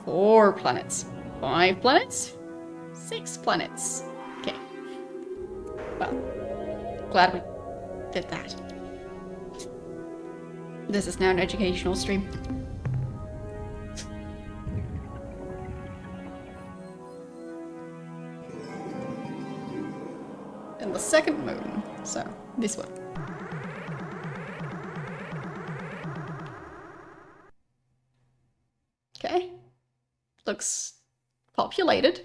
4 planets, 5 planets, 6 planets. Okay. Well, glad we did that. This is now an educational stream. And the second moon, so this one. Okay. Looks populated.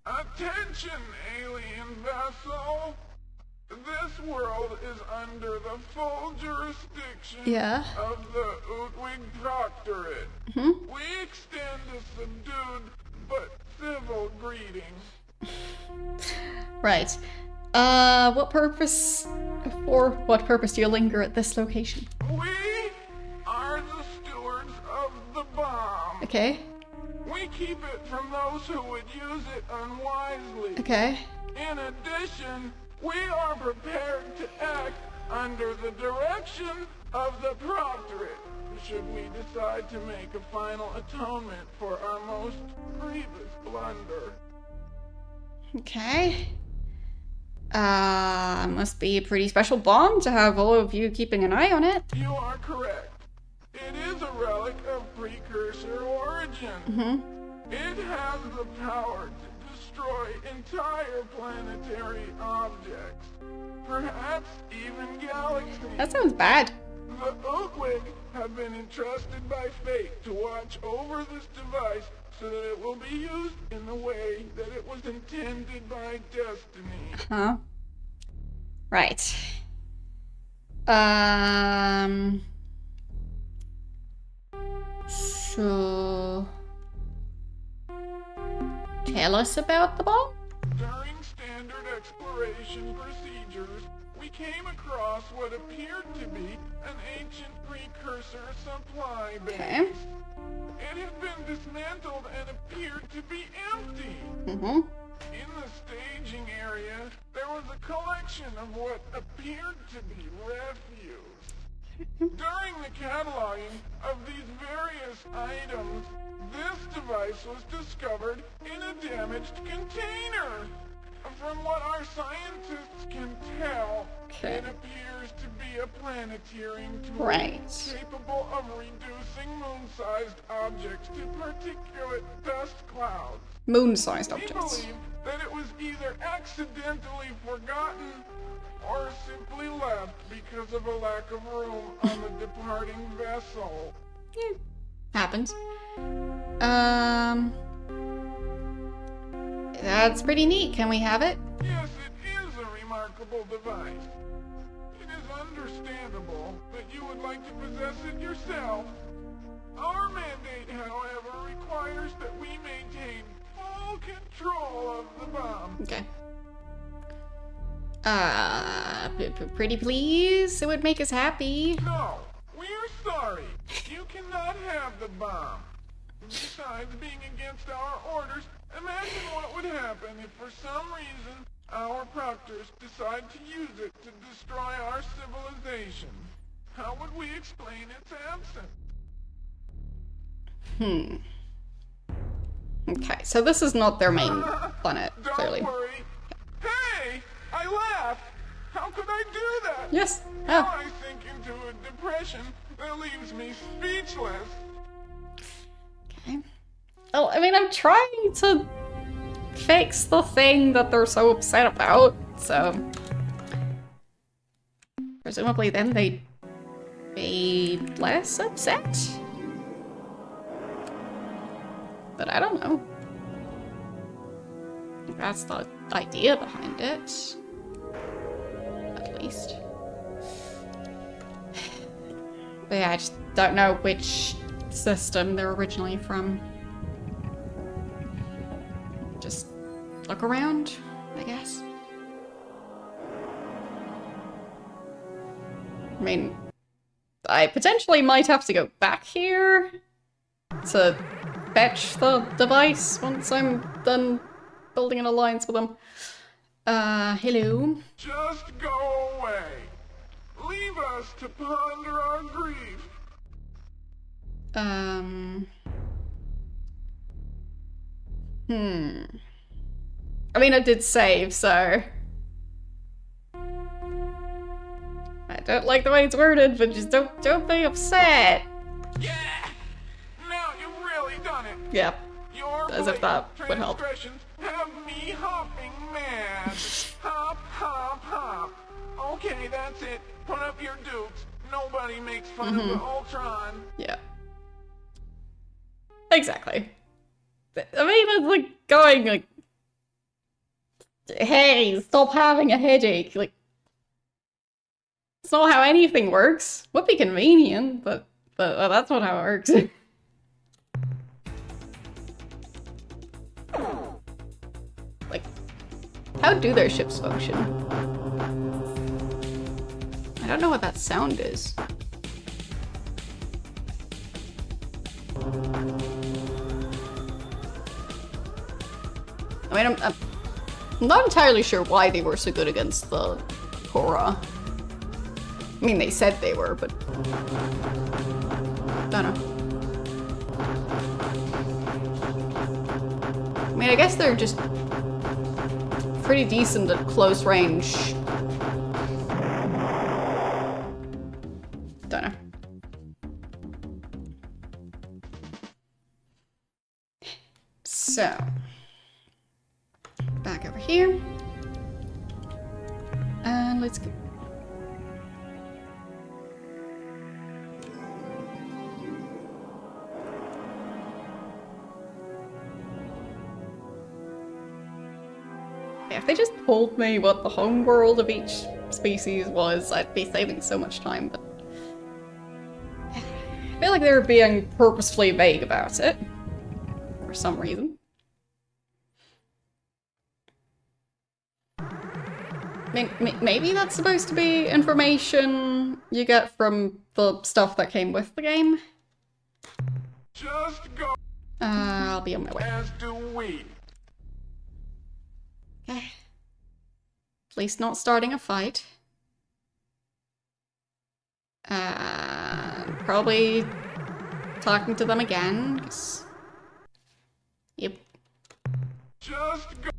Attention, alien vessel! This world is under the full jurisdiction Yeah. of the Ur-Quan Proctorate. Mm-hmm. We extend a subdued but civil greeting. Right. For what purpose do you linger at this location? We are the stewards of the bomb. Okay. We keep it from those who would use it unwisely. Okay. In addition, we are prepared to act under the direction of the Proctorate, should we decide to make a final atonement for our most grievous blunder. Okay. Must be a pretty special bomb to have all of you keeping an eye on it. You are correct. It is a relic of precursor origin. Mm-hmm. It has the power to destroy entire planetary objects, perhaps even galaxies. That sounds bad. The Ur-Quan have been entrusted by fate to watch over this device so that it will be used in the way that it was intended by destiny. Huh. Right. So... Tell us about the bomb? During standard exploration procedures, we came across what appeared to be an ancient precursor supply base. Okay. It had been dismantled and appeared to be empty. Mm-hmm. In the staging area, there was a collection of what appeared to be refuse. During the cataloging of these various items, this device was discovered in a damaged container. From what our scientists can tell, Okay. it appears to be a planetarium tool Right. capable of reducing moon-sized objects to particulate dust clouds. Moon-sized We objects. believe that it was either accidentally forgotten or simply left because of a lack of room on the departing vessel. Yeah. Happens. That's pretty neat. Can we have it? Yes, it is a remarkable device. It is understandable that you would like to possess it yourself. Our mandate, however, requires that we maintain full control of the bomb. Okay. Pretty please? It would make us happy. No, we're sorry. You cannot have the bomb. Besides being against our orders, imagine what would happen if for some reason our proctors decide to use it to destroy our civilization. How would we explain its absence? Okay, so this is not their main planet, Don't clearly. worry. Hey, I laughed. How could I do that? Yes. Now Oh. I sink into a depression that leaves me speechless. Okay. Oh, I mean, I'm trying to fix the thing that they're so upset about, so... Presumably then they'd be less upset? But I don't know. I think that's the idea behind it. At least. But yeah, I just don't know which system they're originally from. Just look around, I guess. I mean, I potentially might have to go back here to fetch the device once I'm done building an alliance with them. Hello. Just go away. Leave us to ponder our grief. I mean, I did save, so... I don't like the way it's worded, but just don't be upset. Yeah! Now you've really done it. Yeah. Your As if that blatant would help. transgressions have me hopping mad. Hop, hop, hop. Okay, that's it. Put up your dukes. Nobody makes fun of the Ultron. Yeah. Exactly. I mean, it's like going like, hey, stop having a headache. Like, It's not how anything works. Would be convenient, but that's not how it works. Like, how do their ships function? I don't know what that sound is. I mean, I'm not entirely sure why they were so good against the Korra. I mean, they said they were, but don't know. I mean, I guess they're just pretty decent at close range. Don't know. So, back over here. And let's go. If they just told me what the home world of each species was, I'd be saving so much time, but I feel like they were being purposefully vague about it. For some reason. Maybe that's supposed to be information you get from the stuff that came with the game. Just go. I'll be on my way. As do we. Okay. At least not starting a fight. Probably talking to them again, 'cause... Yep. Just go.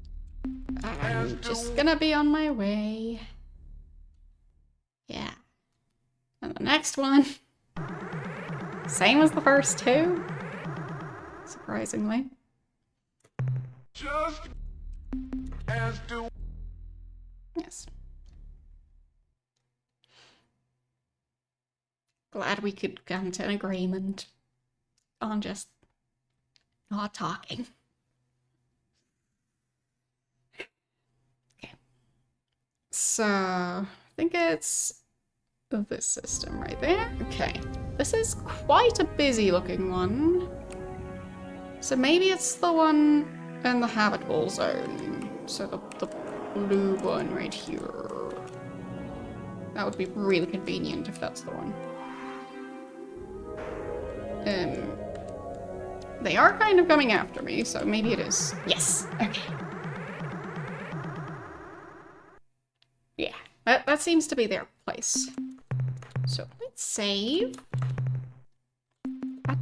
I'm just gonna be on my way. Yeah. And the next one. Same as the first two. Surprisingly. Just as do. Yes. Glad we could come to an agreement on just not talking. Okay. So, I think it's this system right there. Okay. This is quite a busy looking one. So maybe it's the one in the habitable zone. So the blue one right here. That would be really convenient if that's the one. They are kind of coming after me, so maybe it is. Yes, okay. Yeah, that seems to be their place. So let's save.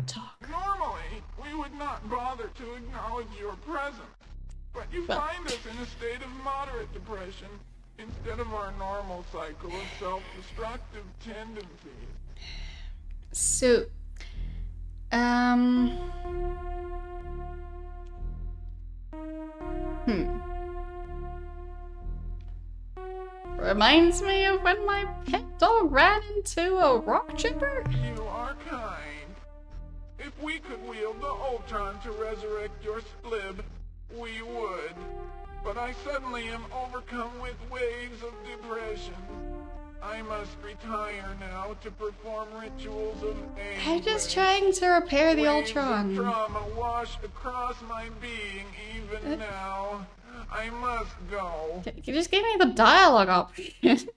Talk. Normally, we would not bother to acknowledge your presence, but you find us in a state of moderate depression instead of our normal cycle of self-destructive tendencies. So, reminds me of when my pet dog ran into a rock chipper. You are kind. If we could wield the Ur-Quan to resurrect your splib, we would. But I suddenly am overcome with waves of depression. I must retire now to perform rituals of anguish. I'm just trying to repair the Waves of Ur-Quan. trauma wash across my being even now. I must go. You just gave me the dialogue option.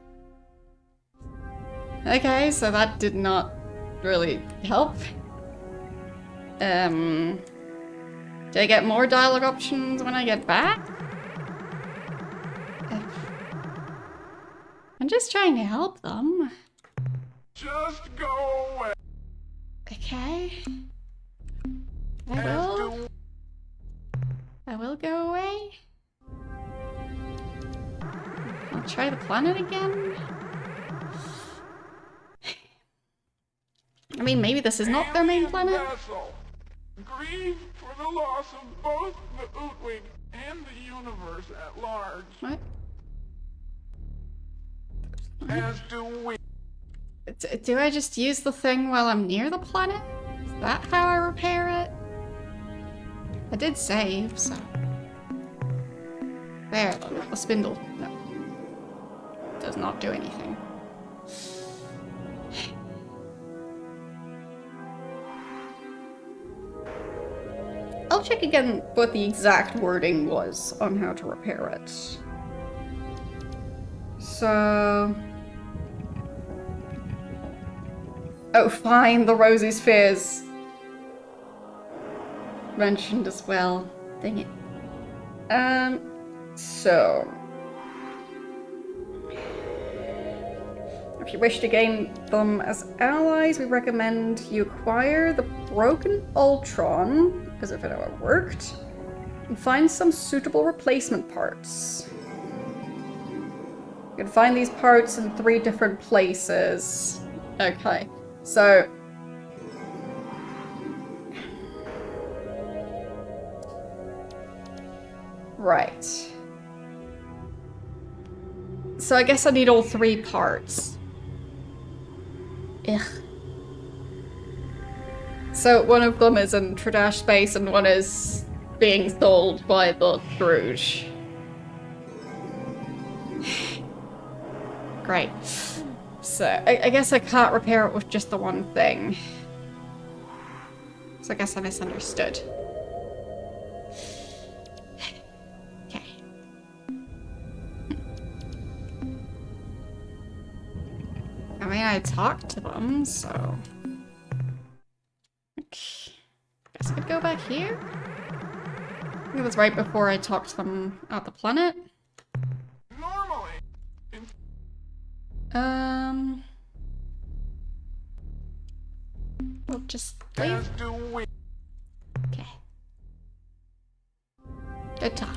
Okay, so that did not really help. Do I get more dialogue options when I get back? I'm just trying to help them. Just go away. Okay. I will go away. I'll try the planet again. I mean, maybe this is not their main planet. Vessel, grieve for the loss of both the Utwig and the universe at large. What? As do we. Do I just use the thing while I'm near the planet? Is that how I repair it? I did save, so... There, the spindle. No. Does not do anything. I'll check again what the exact wording was on how to repair it. So... Oh, fine, the rosy spheres. Mentioned as well. Dang it. So... If you wish to gain them as allies, we recommend you acquire the broken Ur-Quan, as if it ever worked, and find some suitable replacement parts. You can find these parts in 3 different places. Okay, so... Right. So I guess I need all 3 parts. Ugh. So one of them is in Tradash space and one is being sold by the Bruges. Great. So I guess I can't repair it with just the one thing. So I guess I misunderstood. Okay. I mean, I talked to them, so... Guess I could go back here? I think it was right before I talked to them at the planet. We'll just leave. Okay. Good talk.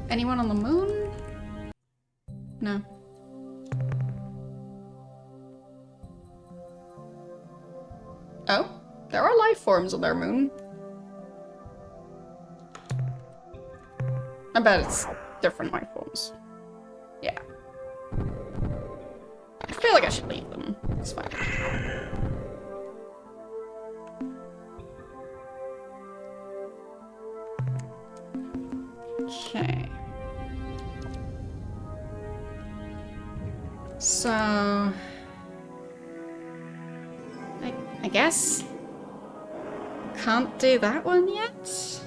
Anyone on the moon? No. Oh, there are life forms on their moon. I bet it's different life forms. Yeah. I feel like I should leave them. It's fine. Okay. So... I guess... Can't do that one yet?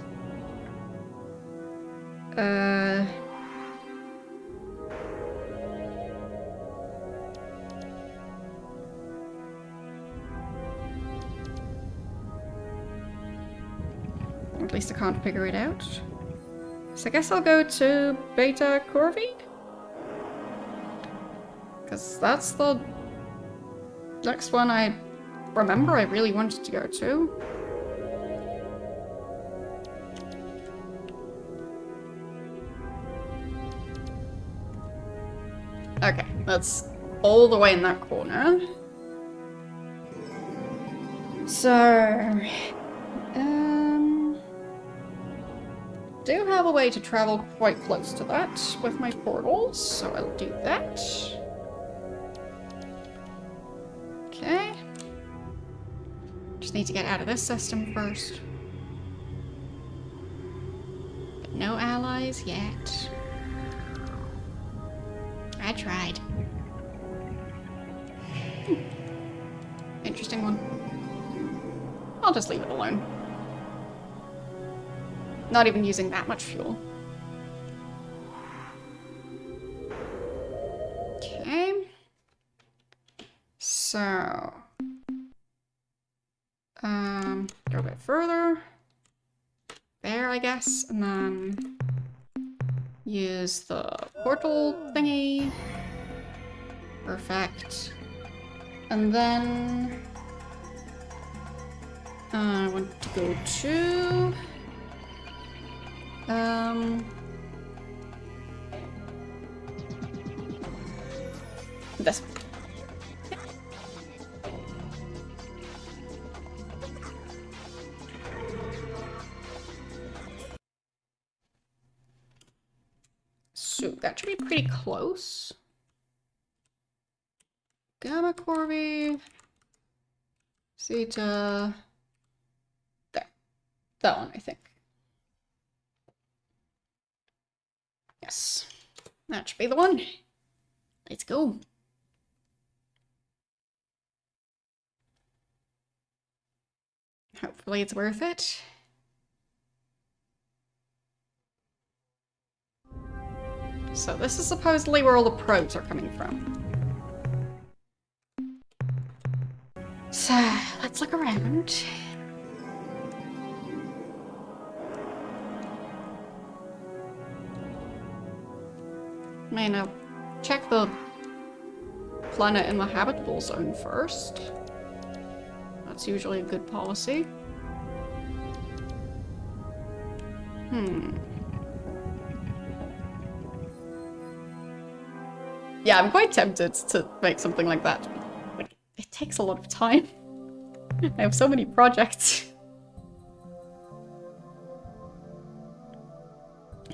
At least I can't figure it out. So I guess I'll go to Beta Corvi? Because that's the next one I remember I really wanted to go to. Okay, that's all the way in that corner. So... do have a way to travel quite close to that with my portals, so I'll do that. Okay. Just need to get out of this system first. But no allies yet. I tried. Interesting one. I'll just leave it alone. Not even using that much fuel. Okay. So... go a bit further. There, I guess. And then... use the portal thingy. Perfect. And then... I want to go to... this one. So that should be pretty close. Gamma Corby. Zeta. There. That one, I think. Yes. That should be the one. Let's go. Hopefully it's worth it. So this is supposedly where all the probes are coming from. So, let's look around. I mean, I'll check the planet in the habitable zone first. That's usually a good policy. Yeah, I'm quite tempted to make something like that. But it takes a lot of time. I have so many projects.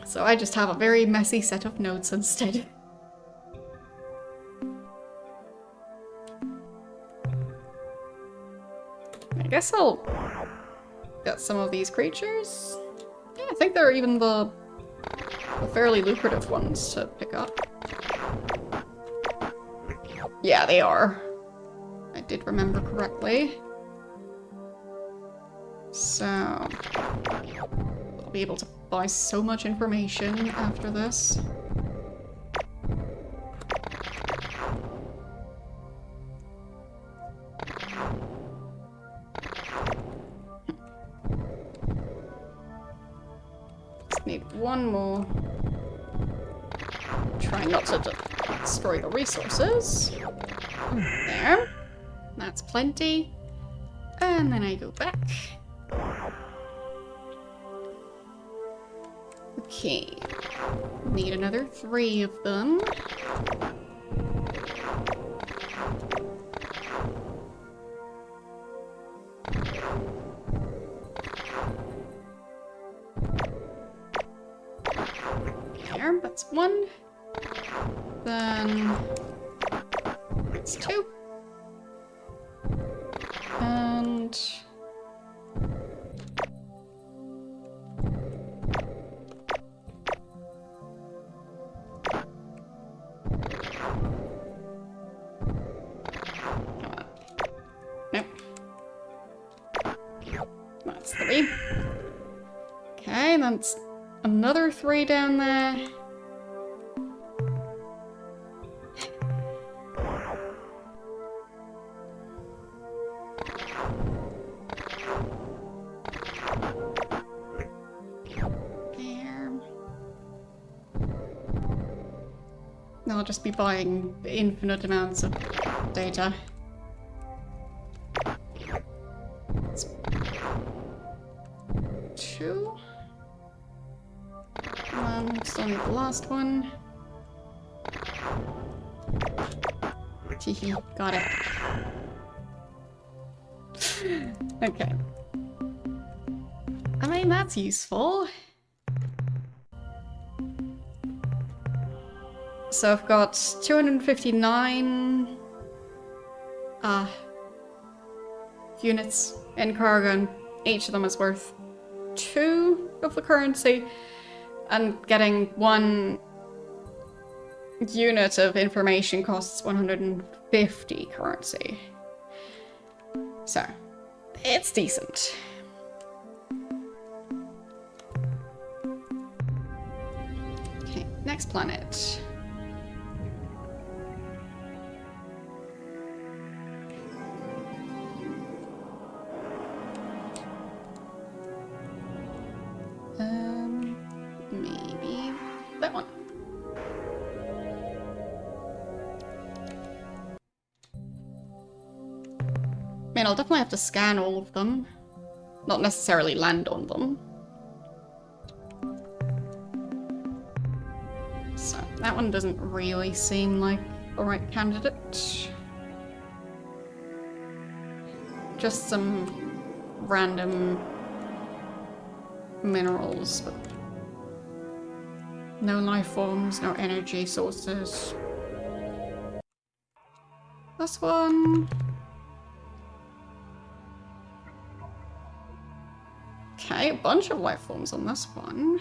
So I just have a very messy set of notes instead. I guess I'll get some of these creatures. Yeah, I think they're even the fairly lucrative ones to pick up. Yeah, they are. I did remember correctly. So I'll be able to buy so much information after this. Just need one more. Try not to destroy the resources. There. That's plenty. And then I go back. Okay. Need another 3 of them. There, that's 1. Then that's 2. And come on. Nope. That's 3. Okay, that's another 3 down there. I'll just be buying infinite amounts of data. That's 2. Still need the last one. Teehee, got it. Okay. I mean, that's useful. So I've got 259 units in cargo, and each of them is worth 2 of the currency, and getting 1 unit of information costs 150 currency. So, it's decent. Okay, next planet. Maybe that one. I mean, I'll definitely have to scan all of them. Not necessarily land on them. So, that one doesn't really seem like the right candidate. Just some random minerals, but no life forms, no energy sources. This one. Okay, a bunch of life forms on this one.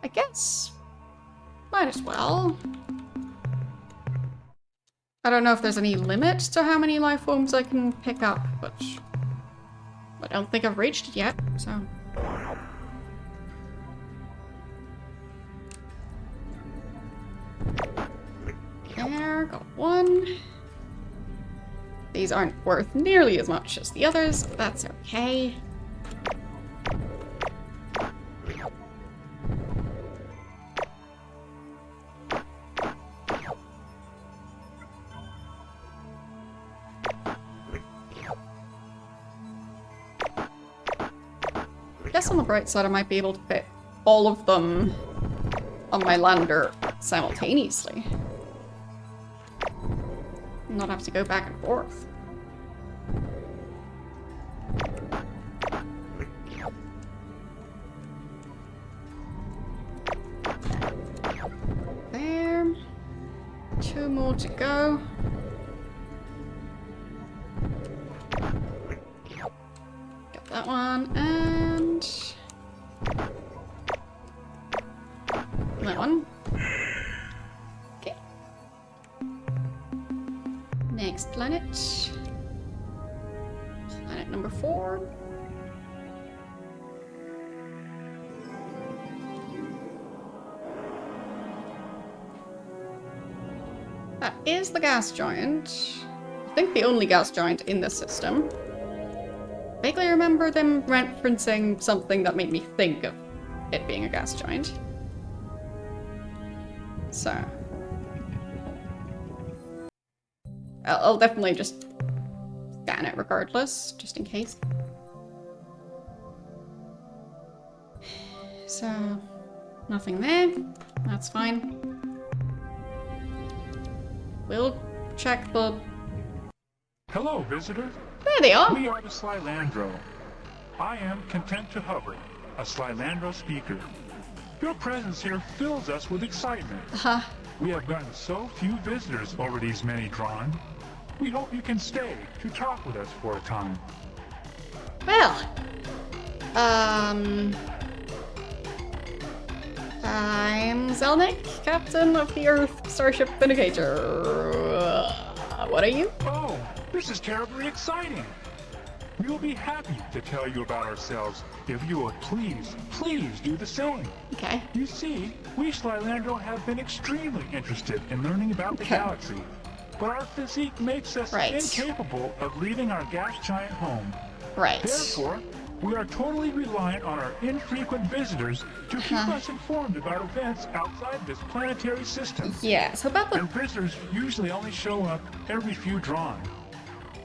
I guess might as well. I don't know if there's any limit to how many life forms I can pick up, but I don't think I've reached it yet, so... There, got one. These aren't worth nearly as much as the others, but that's okay. I guess on the bright side I might be able to fit all of them on my lander simultaneously. Not have to go back and forth. There. 2 more to go. Got that one, and that one. Okay. Next planet. Planet number 4. That is the gas giant. I think the only gas giant in this system. Vaguely remember them referencing something that made me think of it being a gas giant. So... I'll definitely just scan it regardless, just in case. So, nothing there. That's fine. We'll check the... Hello, visitor. There they are! We are the Slylandro. I am content to hover, a Slylandro speaker. Your presence here fills us with excitement. We have gotten so few visitors over these many drawn. We hope you can stay to talk with us for a time. Well, I'm Zelnick, captain of the Earth Starship Vindicator. What are you? Oh, this is terribly exciting. We will be happy to tell you about ourselves if you would please do the same. Okay. You see, we Slylandro have been extremely interested in learning about the galaxy, but our physique makes us incapable of leaving our gas giant home. Right. Therefore, we are totally reliant on our infrequent visitors to keep us informed about events outside this planetary system. Yeah, so about the... And visitors usually only show up every few drawn.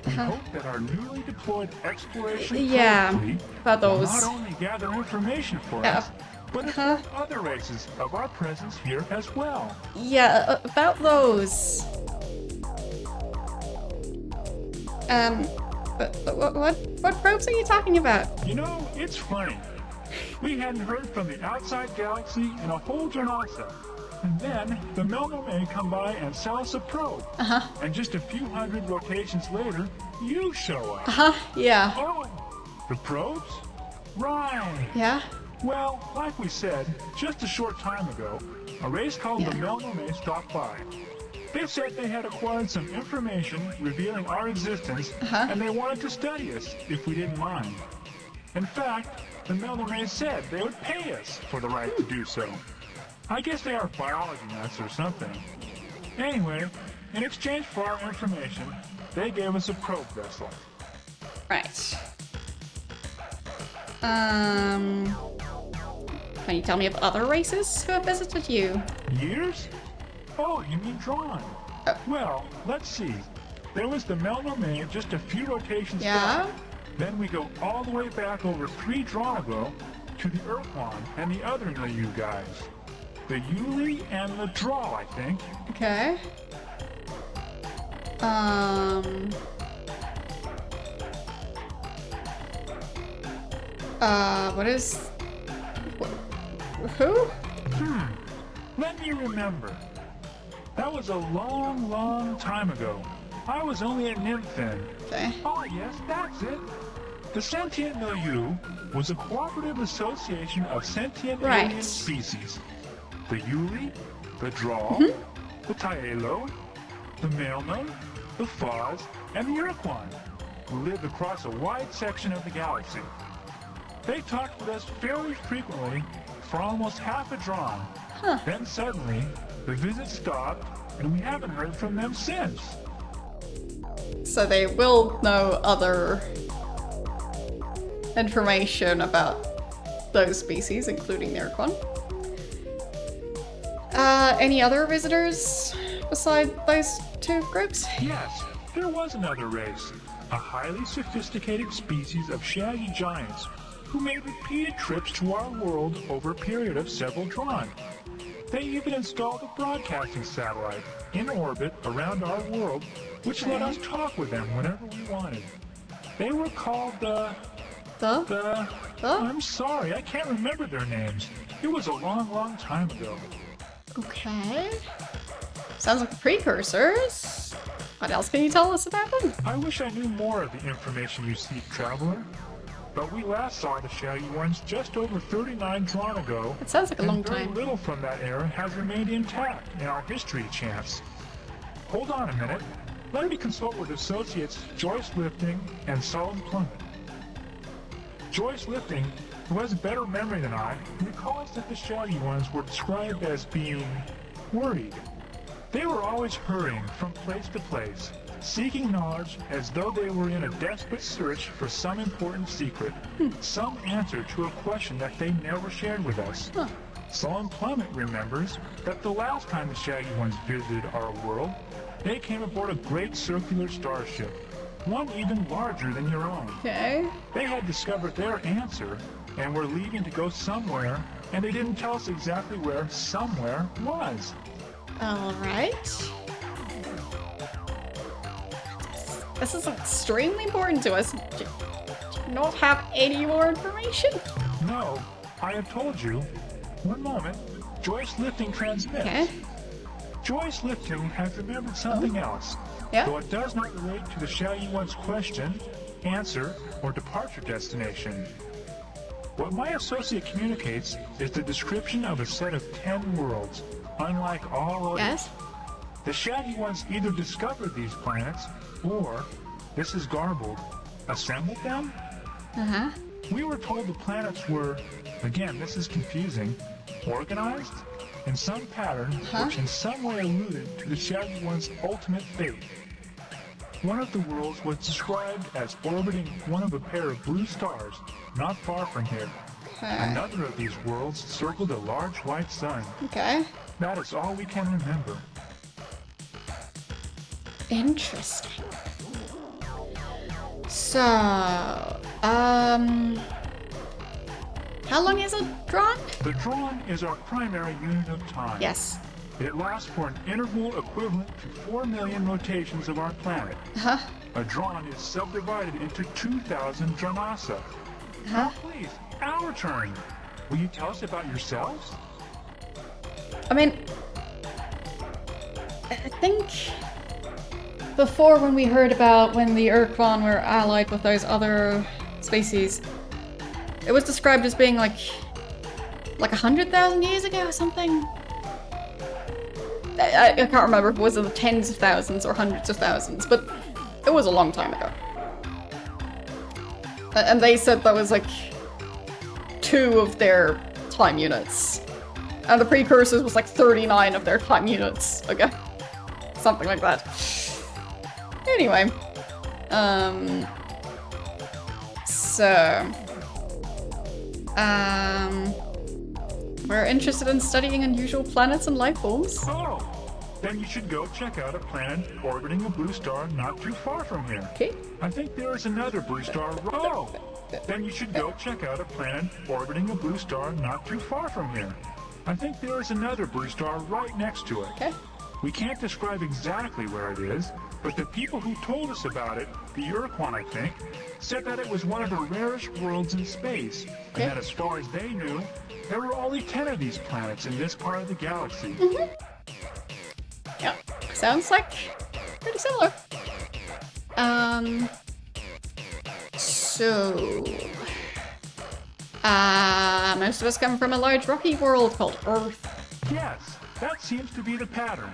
We hope that our newly deployed exploration fleet about those. will not only gather information for us, but inform other races of our presence here as well. Yeah, about those. What probes are you talking about? You know, it's funny. We hadn't heard from the outside galaxy in a whole journalisa. And then the Melno may come by and sell us a probe. And just a few hundred rotations later, you show up. Yeah. Oh, the probes? Right. Yeah? Well, like we said, just a short time ago, a race called the Melno may stopped by. They said they had acquired some information revealing our existence, and they wanted to study us if we didn't mind. In fact, the Melno may said they would pay us for the right to do so. I guess they are biology nuts or something. Anyway, in exchange for our information, they gave us a probe vessel. Right. Can you tell me of other races who have visited you? Years? Oh, you mean drawn? Well, let's see. There was the Melno May just a few rotations back. Then we go all the way back over 3 drawn ago to the Ur-Quan and the other milieu guys. The Yuli and the Draw, I think. Okay. What is... Who? Let me remember. That was a long, long time ago. I was only a nymph then. Okay. Oh yes, that's it. The Sentient Milieu was a cooperative association of sentient alien species. The Yuli, the Draw, the Taelo, the Melno, the Foz, and the Ur-Quan. who lived across a wide section of the galaxy. They talked with us fairly frequently for almost half a drawn. Then suddenly, the visit stopped, and we haven't heard from them since. So they will know other information about those species, including the Ur-Quan. Any other visitors beside those two groups? Yes, there was another race, a highly sophisticated species of shaggy giants who made repeated trips to our world over a period of several drawn. They even installed a broadcasting satellite in orbit around our world, which let us talk with them whenever we wanted. They were called I'm sorry, I can't remember their names. It was a long, long time ago. Okay. Sounds like the precursors. What else can you tell us about them? I wish I knew more of the information you seek, Traveler. But we last saw the shaggy ones just over 39 drawn ago. It sounds like a long and very time. little from that era has remained intact in our history chance. Hold on a minute. Let me consult with associates Joyce Lifting and Solid Plummet. Joyce Lifting, who has a better memory than I, recalls that the shaggy ones were described as being worried. They were always hurrying from place to place, seeking knowledge as though they were in a desperate search for some important secret, some answer to a question that they never shared with us. Solid Plummet remembers that the last time the shaggy ones visited our world, they came aboard a great circular starship, one even larger than your own. Okay. They had discovered their answer and were leaving to go somewhere, and they didn't tell us exactly where somewhere was. Alright. This is extremely important to us. Do you not have any more information? No, I have told you. One moment. Joyce Lifting transmits. Okay. Joyce Lifting has remembered something else, Yeah? though it does not relate to the shaggy one's question, answer, or departure destination. What my associate communicates is the description of a set of 10 worlds, unlike all others. Yes? The shaggy ones either discovered these planets, or, this is garbled, assembled them? Uh-huh. We were told the planets were, again, this is confusing, organized in some pattern which in some way alluded to the shaggy one's ultimate fate. One of the worlds was described as orbiting one of a pair of blue stars not far from here. Another of these worlds circled a large white sun. Okay. That is all we can remember. Interesting. So, how long is it drawn? The drawn is our primary unit of time. Yes. It lasts for an interval equivalent to 4 million rotations of our planet. A drawn is subdivided into 2,000 dranasa. Now please, our turn. Will you tell us about yourselves? I mean, I think before when we heard about when the Ur-Quan were allied with those other species, it was described as being like 100,000 years ago or something. I can't remember if it was in the tens of thousands or hundreds of thousands, but it was a long time ago. And they said that was like 2 of their time units. And the precursors was like 39 of their time units. Okay. Something like that. Anyway. We're interested in studying unusual planets and life forms. Oh, then you should go check out a planet orbiting a blue star not too far from here. Okay. I think there is another blue star. Oh, then you should go check out a planet orbiting a blue star not too far from here. I think there is another blue star right next to it. Okay. We can't describe exactly where it is, but the people who told us about it, the Ur-Quan I think, said that it was one of the rarest worlds in space, and that as far as they knew, there were only 10 of these planets in this part of the galaxy. Yeah, sounds like pretty similar. Most of us come from a large rocky world called Earth. Yes, that seems to be the pattern.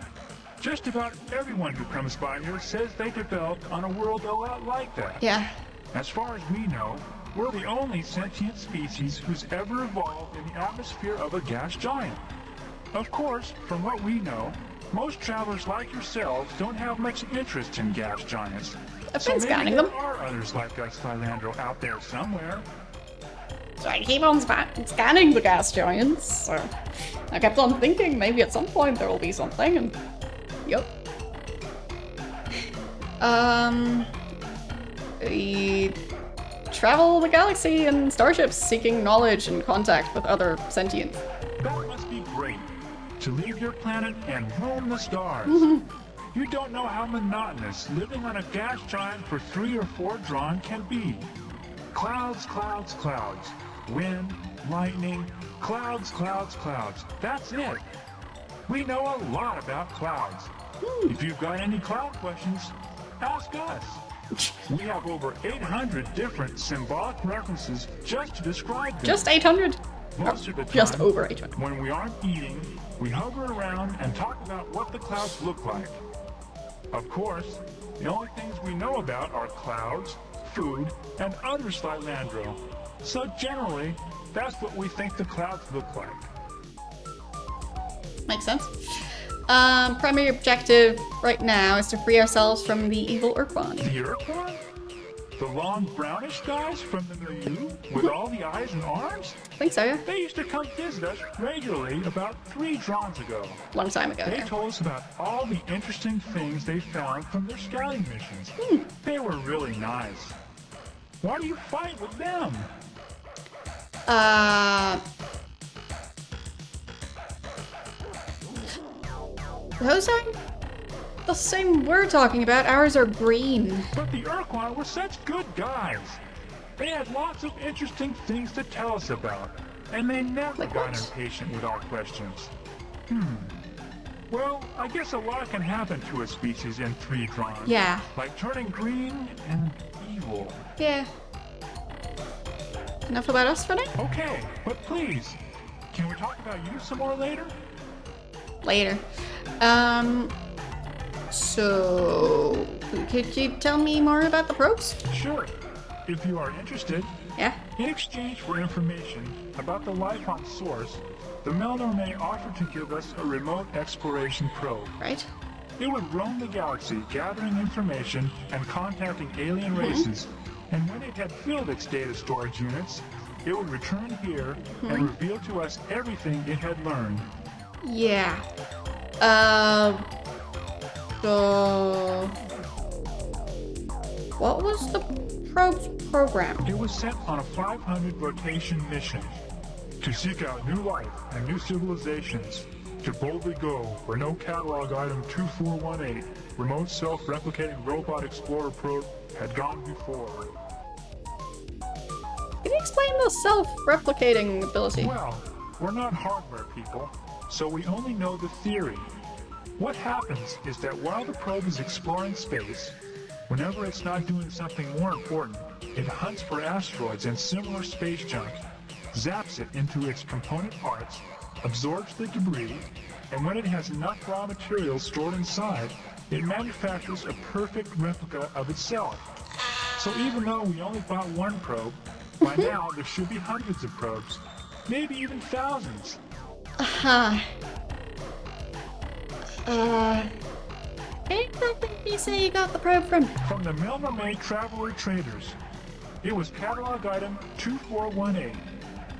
Just about everyone who comes by here says they developed on a world a lot like that. Yeah. As far as we know, we're the only sentient species who's ever evolved in the atmosphere of a gas giant. Of course, from what we know, most travelers like yourselves don't have much interest in gas giants. I've So been maybe scanning there them. are others like us, Thylandro, out there somewhere. So I keep on scanning the gas giants. So I kept on thinking maybe at some point there will be something, and yep. We travel the galaxy in starships seeking knowledge and contact with other sentients. That must be great. To leave your planet and roam the stars. You don't know how monotonous living on a gas giant for 3 or 4 drawn can be. Clouds, clouds, clouds. Wind, lightning, clouds, clouds, clouds. That's it. We know a lot about clouds. If you've got any cloud questions, ask us. We have over 800 different symbolic references just to describe them. Just 800? Most of the time, Just over 800. when we aren't eating, we hover around and talk about what the clouds look like. Of course, the only things we know about are clouds, food, and other Thylandro. So generally, that's what we think the clouds look like. Makes sense. Primary objective right now is to free ourselves from the evil Ur-Quan. The Ur-Quan? The long brownish guys from the milieu with all the eyes and arms? I think so, yeah. They used to come visit us regularly about 3 drawns ago. Long time ago. They Yeah. told us about all the interesting things they found from their scouting missions. They were really nice. Why do you fight with them? Those aren't the same we're talking about. Ours are green. But the Ur-Quan were such good guys. They had lots of interesting things to tell us about, and they never Like got what? impatient with our questions. Well, I guess a lot can happen to a species in 3 drawn. Yeah. Like turning green and evil. Yeah. Enough about us for now? Okay, but please, can we talk about you some more later? Later. So could you tell me more about the probes? Sure, if you are interested. Yeah. In exchange for information about the life on Source, the Melnor may offer to give us a remote exploration probe. Right? It would roam the galaxy, gathering information and contacting alien races. And when it had filled its data storage units, it would return here and reveal to us everything it had learned. Yeah. What was the probe's program? It was sent on a 500 rotation mission to seek out new life and new civilizations, to boldly go where no catalog item 2418, remote self-replicating robot explorer probe, had gone before. Can you explain the self-replicating ability? Well, we're not hardware people, so we only know the theory. What happens is that while the probe is exploring space, whenever it's not doing something more important, it hunts for asteroids and similar space junk, zaps it into its component parts, absorbs the debris, and when it has enough raw materials stored inside, it manufactures a perfect replica of itself. So even though we only bought 1 probe, by now there should be hundreds of probes, maybe even thousands. Where exactly did you say you got the probe from? From the Melnor Traveler Traders. It was catalog item 2418,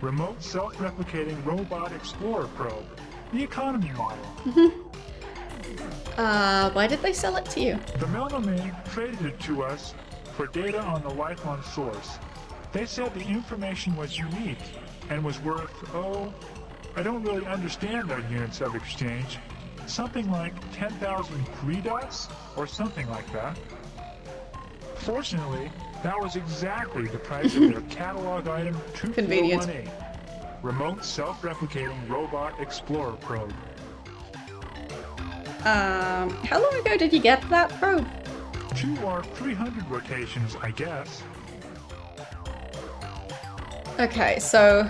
remote self-replicating robot explorer probe, the economy model. Why did they sell it to you? The Melnor traded it to us for data on the life on Source. They said the information was unique and was worth, I don't really understand their units of exchange. Something like 10,000 dots or something like that. Fortunately, that was exactly the price of their catalog item 2418, remote self-replicating robot explorer probe. How long ago did you get that probe? 2 or 300 rotations, I guess. Okay, so...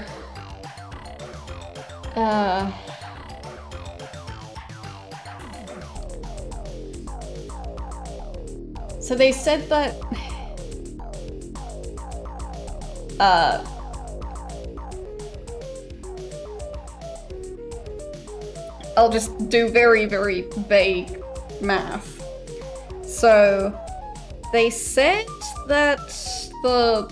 So they said that I'll just do very, very vague math. So they said that the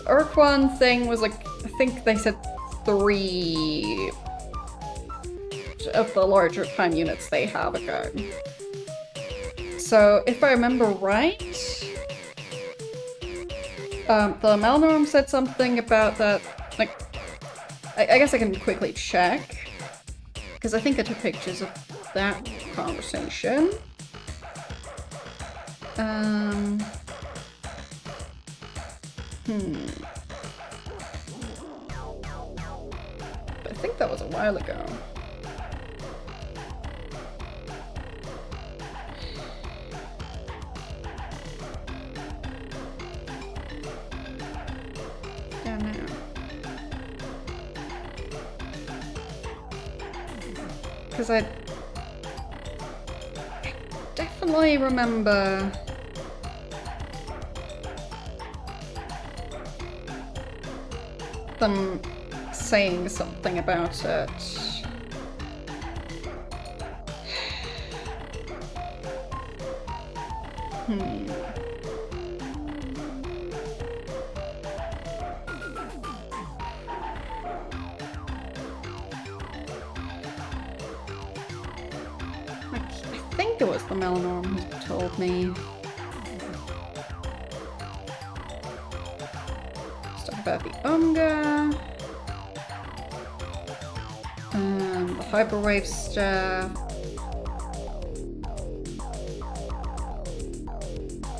Ur-Quan thing was like, I think they said 3 of the larger time units they have ago. So if I remember right, the Malnorm said something about that, like, I guess I can quickly check, because I think I took pictures of that conversation. I think that was a while ago. Don't know. Because I definitely remember them saying something about it. I think it was the Melnorm who told me. Stuff about the Umga. The hyperwave stuff.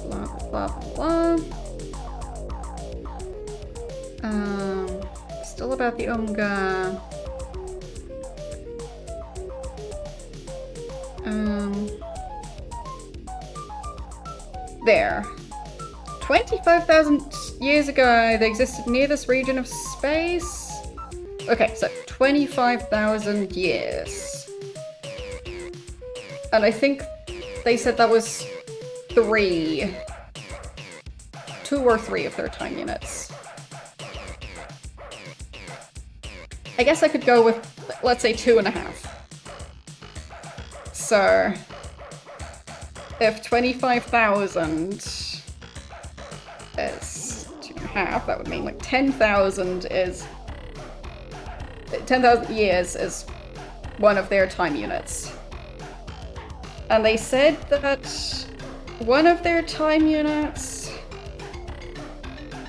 Blah blah blah blah. Still about the Umga. There. 25,000 years ago, they existed near this region of space. Okay, so 25,000 years. And I think they said that was 2 or 3 of their time units. I guess I could go with, let's say, 2.5. So, if 25,000 is 2.5, that would mean like 10,000 is... 10,000 years is one of their time units. And they said that one of their time units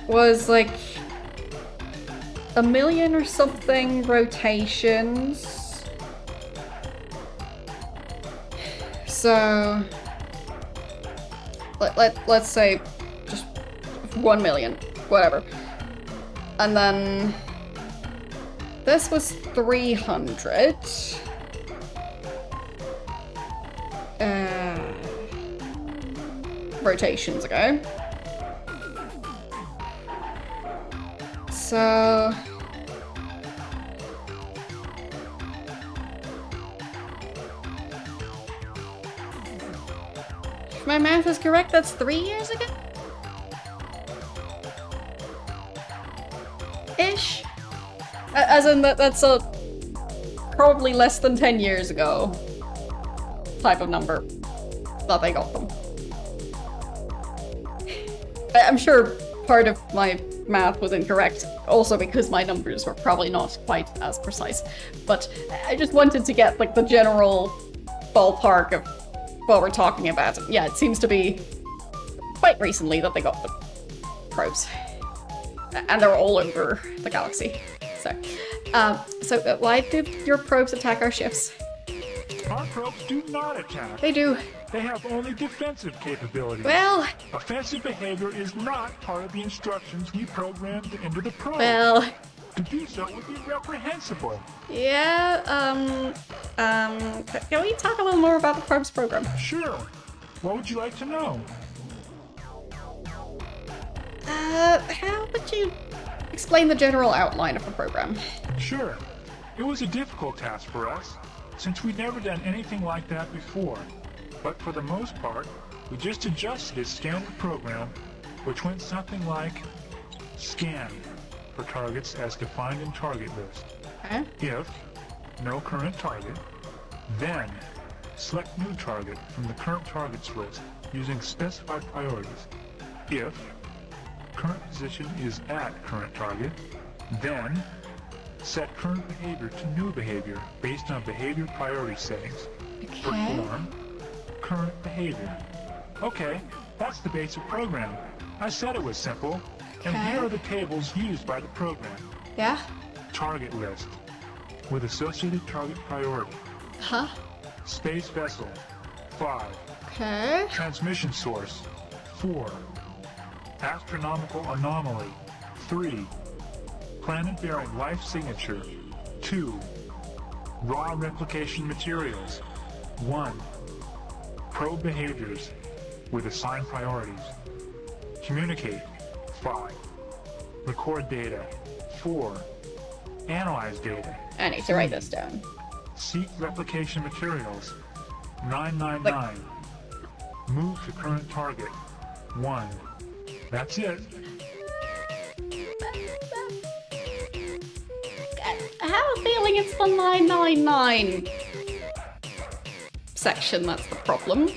was like 1 million or something rotations. So let's say just 1 million, whatever. And then this was 300. Rotations ago. So if my math is correct, that's 3 years ago? Ish. As in that's a probably less than 10 years ago type of number that they got them. I'm sure part of my math was incorrect, also because my numbers were probably not quite as precise. But I just wanted to get like the general ballpark of what we're talking about. Yeah, it seems to be quite recently that they got the probes. And they're all over the galaxy. So why do your probes attack our ships? Our probes do not attack. They do. They have only defensive capabilities. Well... offensive behavior is not part of the instructions we programmed into the probe. Well... to do so would be reprehensible. Yeah, can we talk a little more about the probes program? Sure. What would you like to know? How would you explain the general outline of the program? Sure. It was a difficult task for us, since we'd never done anything like that before. But for the most part, we just adjusted its standard program, which went something like scan for targets as defined in target list. Okay. If no current target, then select new target from the current targets list using specified priorities. If current position is at current target, then set current behavior to new behavior based on behavior priority settings. Okay. Perform current behavior. Okay, that's the basic program. I said it was simple. And Okay. here are the tables used by the program. Yeah. Target list with associated target priority. Huh? Space vessel 5. Okay. Transmission source 4. Astronomical anomaly 3. Planet-bearing life signature 2. Raw replication materials 1. Probe behaviors with assigned priorities. Communicate 5. Record data 4. Analyze data. I need to write this down. Seek replication materials 999. Move to current target 1. That's it. I have a feeling it's the 999 section that's the problem.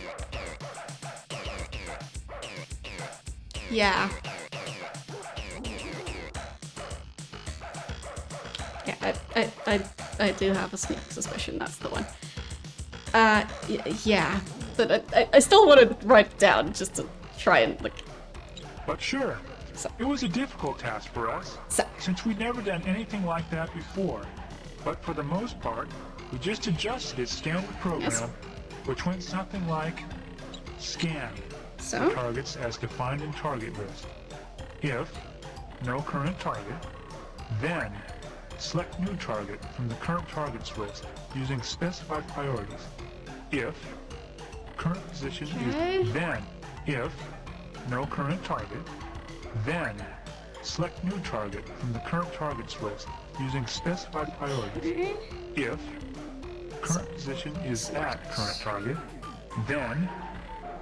Yeah. Yeah, I do have a sneak suspicion that's the one. Yeah. But I still want to write it down just to try and, like... But sure, So, it was a difficult task for us, so, since we'd never done anything like that before. But for the most part, we just adjusted its standard program, Yes. which went something like scan so, targets as defined in target list. If no current target, then select new target from the current targets list using specified priorities. If current position Okay. is then, if no current target, then select new target from the current targets list using specified priorities. If current position is at current target, then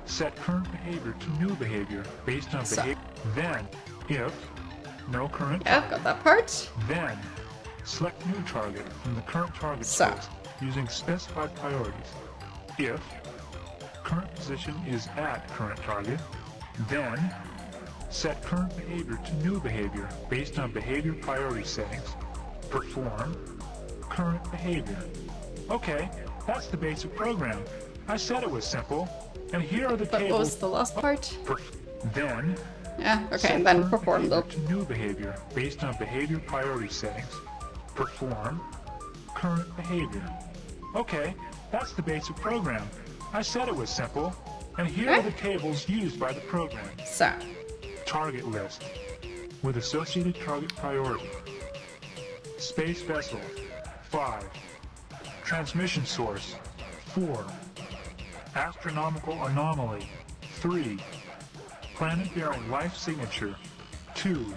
set current behavior to new behavior based on So. behavior. Then, if no current yeah, I've target, got that part. then select new target from the current target So. list using specified priorities. If current position is at current target, then set current behavior to new behavior based on behavior priority settings. Perform current behavior. Okay, that's the basic program. I said it was simple. And here are the But what was tables. the last part? Then Yeah, okay, set and then current perform the... behavior to new behavior based on behavior priority settings. Perform current behavior. Okay, that's the basic program. I said it was simple. And here are Okay. the tables used by the program. So, Target list with associated target priority. Space vessel 5. Transmission source 4. Astronomical anomaly 3. Planet-bearing life signature 2.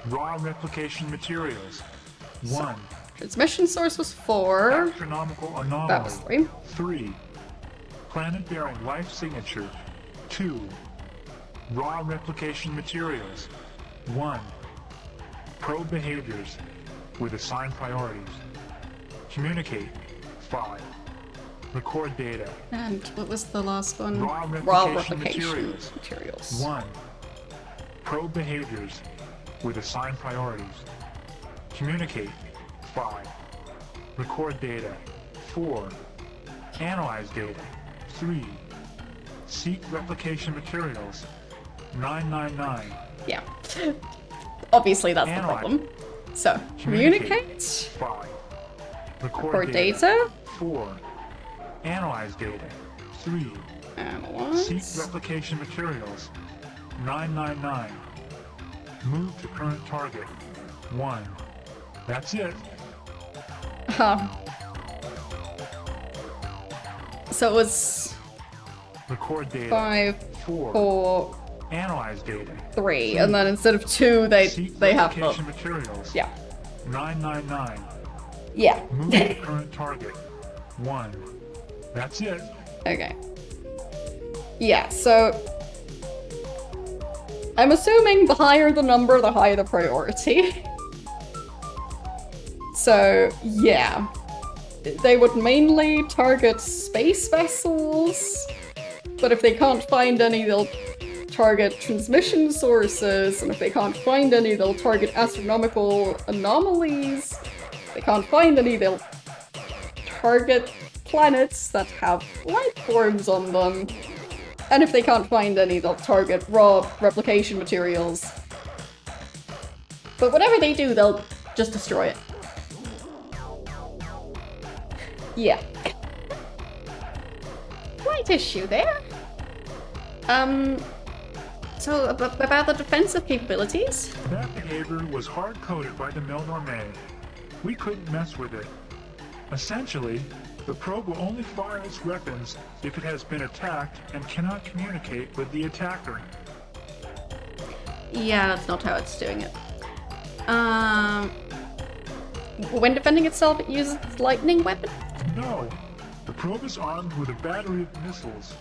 Raw replication materials 1. transmission source was 4. Astronomical That was anomaly 3. 3. Planet-bearing life signature 2. Raw replication materials 1. Probe behaviors with assigned priorities. Communicate 5. Record data And what was the last one? Raw Raw replication replication materials. 1. Probe behaviors with assigned priorities. Communicate 5. Record data 4. Analyze data 3. Seek replication materials 999. Yeah. Obviously, that's the Analyze. problem. So, communicate, 5. record data, 4. Analyze data 3. Seek analyze. replication materials 999. Move to current target 1. That's it. So it was Record data 5, 4. 4, Analyze data 3, and then instead of 2, Seek they have replication the... materials Yeah. 999. Yeah. Move to current target 1. That's it. Okay. Yeah, so I'm assuming the higher the number, the higher the priority. So, yeah. They would mainly target space vessels, but if they can't find any, they'll target transmission sources, and if they can't find any, they'll target astronomical anomalies. If they can't find any, they'll target planets that have life forms on them. And if they can't find any, they'll target raw replication materials. But whatever they do, they'll just destroy it. Yeah. Right issue there. So about the defensive capabilities? That behavior was hard-coded by the Melnorme. We couldn't mess with it. Essentially, the probe will only fire its weapons if it has been attacked and cannot communicate with the attacker. Yeah, that's not how it's doing it. When defending itself, it uses its lightning weapon? No. The probe is armed with a battery of missiles.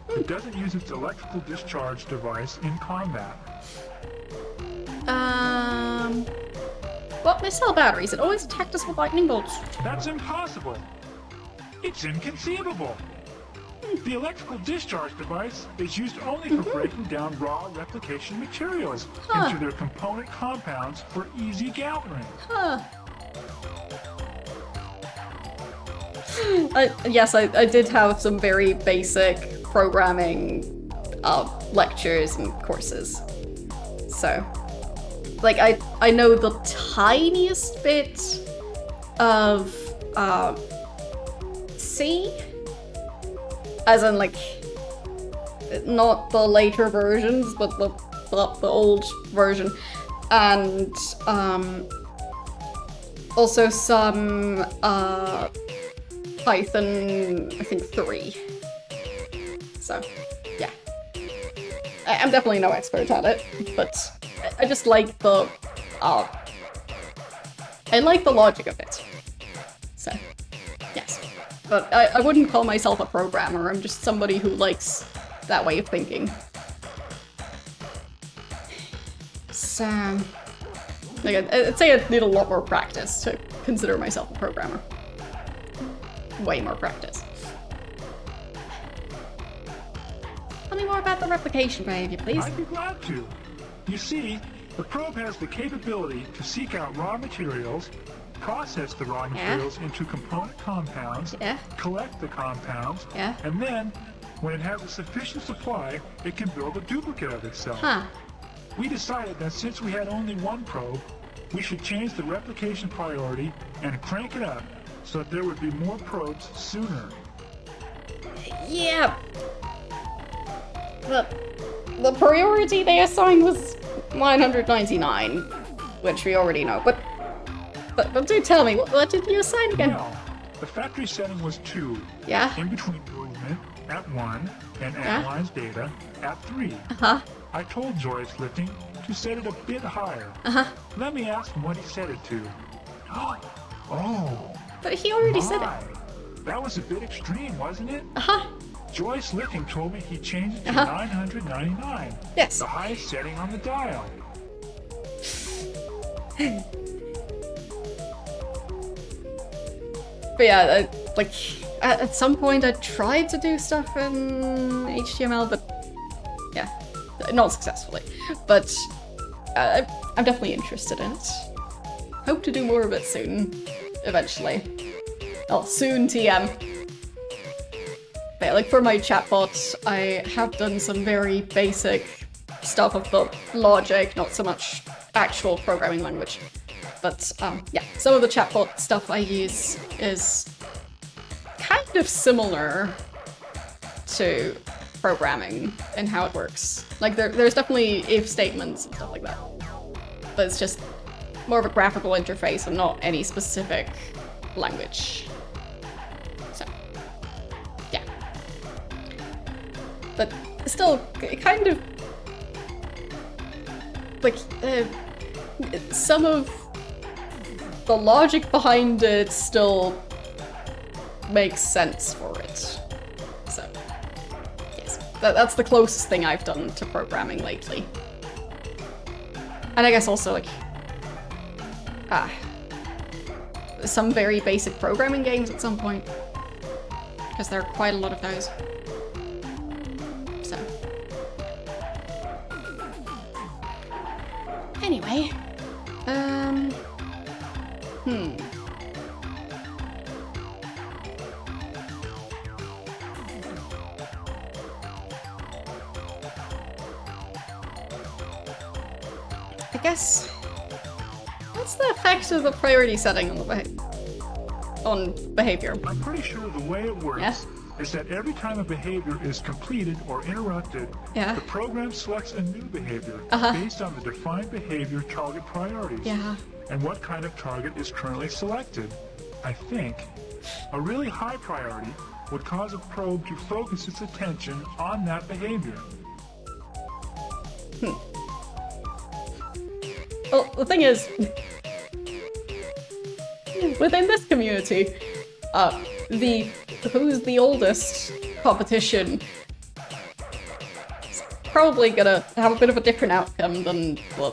It doesn't use its electrical discharge device in combat. What missile batteries? It always attacked us with lightning bolts. That's impossible. It's inconceivable. The electrical discharge device is used only for breaking down raw replication materials into their component compounds for easy gathering. Huh. Yes, I did have some very basic programming lectures and courses. So, like, I know the tiniest bit of C, as in, like, not the later versions, but the old version, and also some Python, I think 3. So, yeah. I'm definitely no expert at it, but I just like the I like the logic of it. So, yes. But I wouldn't call myself a programmer, I'm just somebody who likes that way of thinking. So, like, I'd say I'd need a lot more practice to consider myself a programmer. Way more practice. Tell me more about the replication behavior, please. I'd be glad to. You see, the probe has the capability to seek out raw materials, process the raw materials into component compounds, collect the compounds, and then, when it has a sufficient supply, it can build a duplicate of itself. We decided that since we had only one probe, we should change the replication priority and crank it up so that there would be more probes sooner. Yeah. The priority they assigned was 999, which we already know, but do tell me, what did you assign again? Well, the factory setting was 2. Yeah? In between movement at 1 and analyze data at 3. I told Joyce Lifting to set it a bit higher. Let me ask him what he set it to. Oh. But he already said it. That was a bit extreme, wasn't it? Joyce Lifting told me he changed it to 999. Yes. The highest setting on the dial. But yeah, like, at some point I tried to do stuff in HTML, but yeah, not successfully. But I'm definitely interested in it. Hope to do more of it soon, eventually. Oh, soon TM. But yeah, like for my chatbot, I have done some very basic stuff of the logic, not so much actual programming language. But yeah, some of the chatbot stuff I use is kind of similar to programming and how it works. Like there's definitely if statements and stuff like that. But it's just more of a graphical interface and not any specific language. So, yeah. But still, kind of like some of the logic behind it still makes sense for it. So, yes. That's the closest thing I've done to programming lately. And I guess also, like, some very basic programming games at some point. Because there are quite a lot of those. So. Anyway. I guess, what's the effect of the priority setting on the behavior? I'm pretty sure the way it works is that every time a behavior is completed or interrupted, the program selects a new behavior based on the defined behavior target priorities and what kind of target is currently selected. I think a really high priority would cause a probe to focus its attention on that behavior. Well, the thing is, within this community, the who's the oldest competition is probably gonna have a bit of a different outcome than the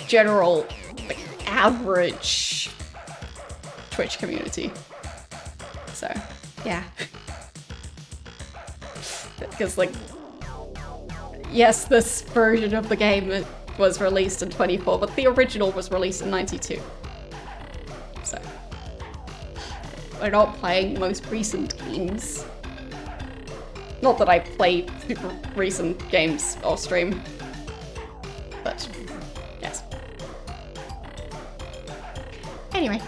general, like, average Twitch community. So, yeah. Because, like, yes, this version of the game was released in 24, but the original was released in 92. So, we're not playing the most recent games. Not that I play super recent games off stream, but yes. Anyway,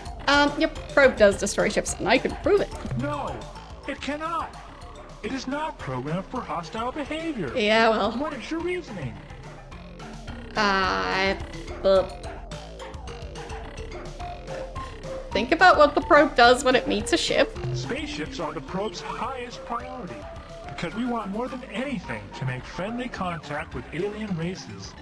your probe does destroy ships, and I can prove it. No, it cannot. It is not programmed for hostile behavior. Yeah, well. What is your reasoning? Think about what the probe does when it meets a ship. Spaceships are the probe's highest priority, because we want more than anything to make friendly contact with alien races.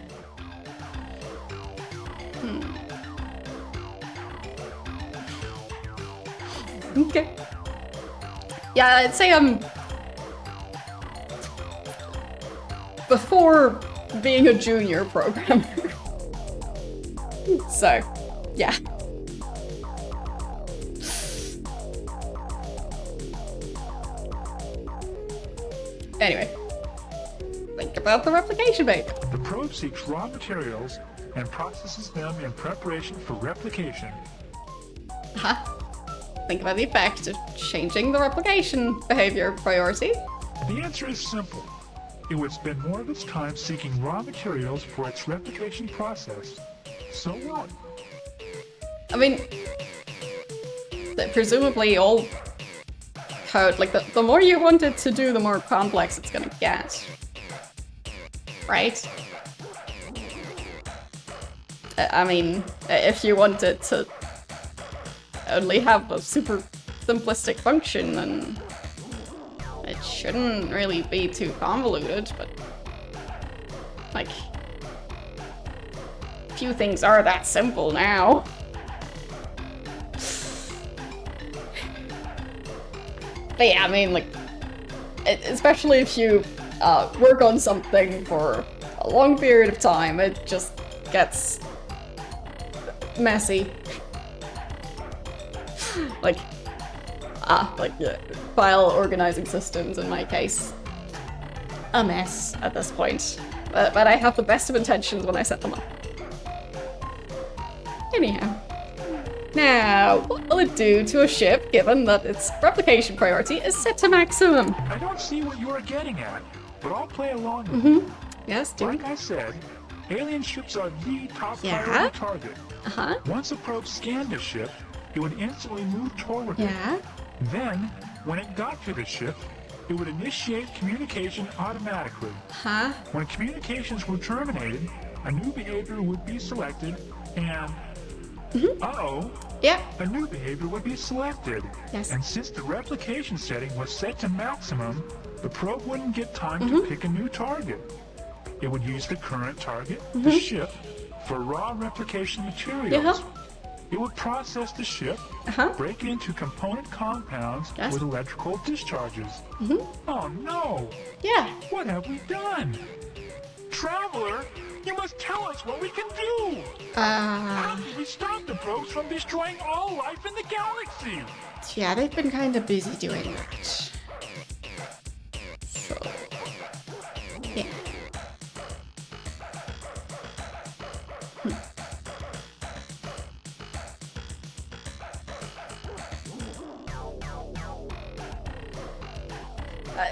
Okay. Yeah, I'd say before being a junior programmer. So, yeah. Anyway, think about the replication bait. The probe seeks raw materials and processes them in preparation for replication. Think about the effect of changing the replication behavior priority. The answer is simple. It would spend more of its time seeking raw materials for its replication process. So what? I mean, presumably all code, like, the more you want it to do, the more complex it's gonna get. Right? I mean, if you want it to only have a super simplistic function, then it shouldn't really be too convoluted, but, like, few things are that simple now. But yeah, I mean, like, especially if you work on something for a long period of time, it just gets messy. like file organizing systems, in my case, a mess at this point. But I have the best of intentions when I set them up. Anyhow. Now, what will it do to a ship given that its replication priority is set to maximum? I don't see what you are getting at, but I'll play along with you. Yes, do Like I said, alien ships are the top priority target. Once a probe scanned a ship, it would instantly move toward it. Then, when it got to the ship, it would initiate communication automatically. When communications were terminated, a new behavior would be selected, and a new behavior would be selected. And since the replication setting was set to maximum, the probe wouldn't get time to pick a new target. It would use the current target, the ship, for raw replication materials. It would process the ship, break into component compounds Yes. with electrical discharges. Oh no! Yeah. What have we done? Traveler, you must tell us what we can do! How can we stop the probes from destroying all life in the galaxy? Yeah, they've been kind of busy doing that. So, yeah.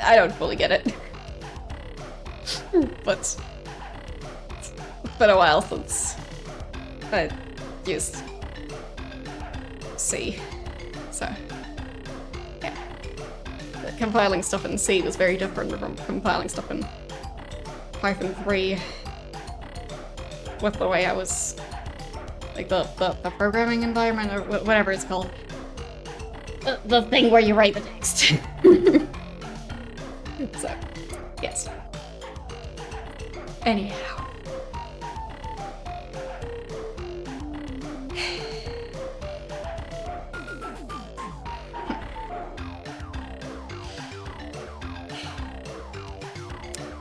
I don't fully get it. But it's been a while since I used C. So, yeah. But compiling stuff in C was very different from compiling stuff in Python 3 with the way I was, like, the programming environment, or whatever it's called. The thing where you write the text. So, yes. Anyhow.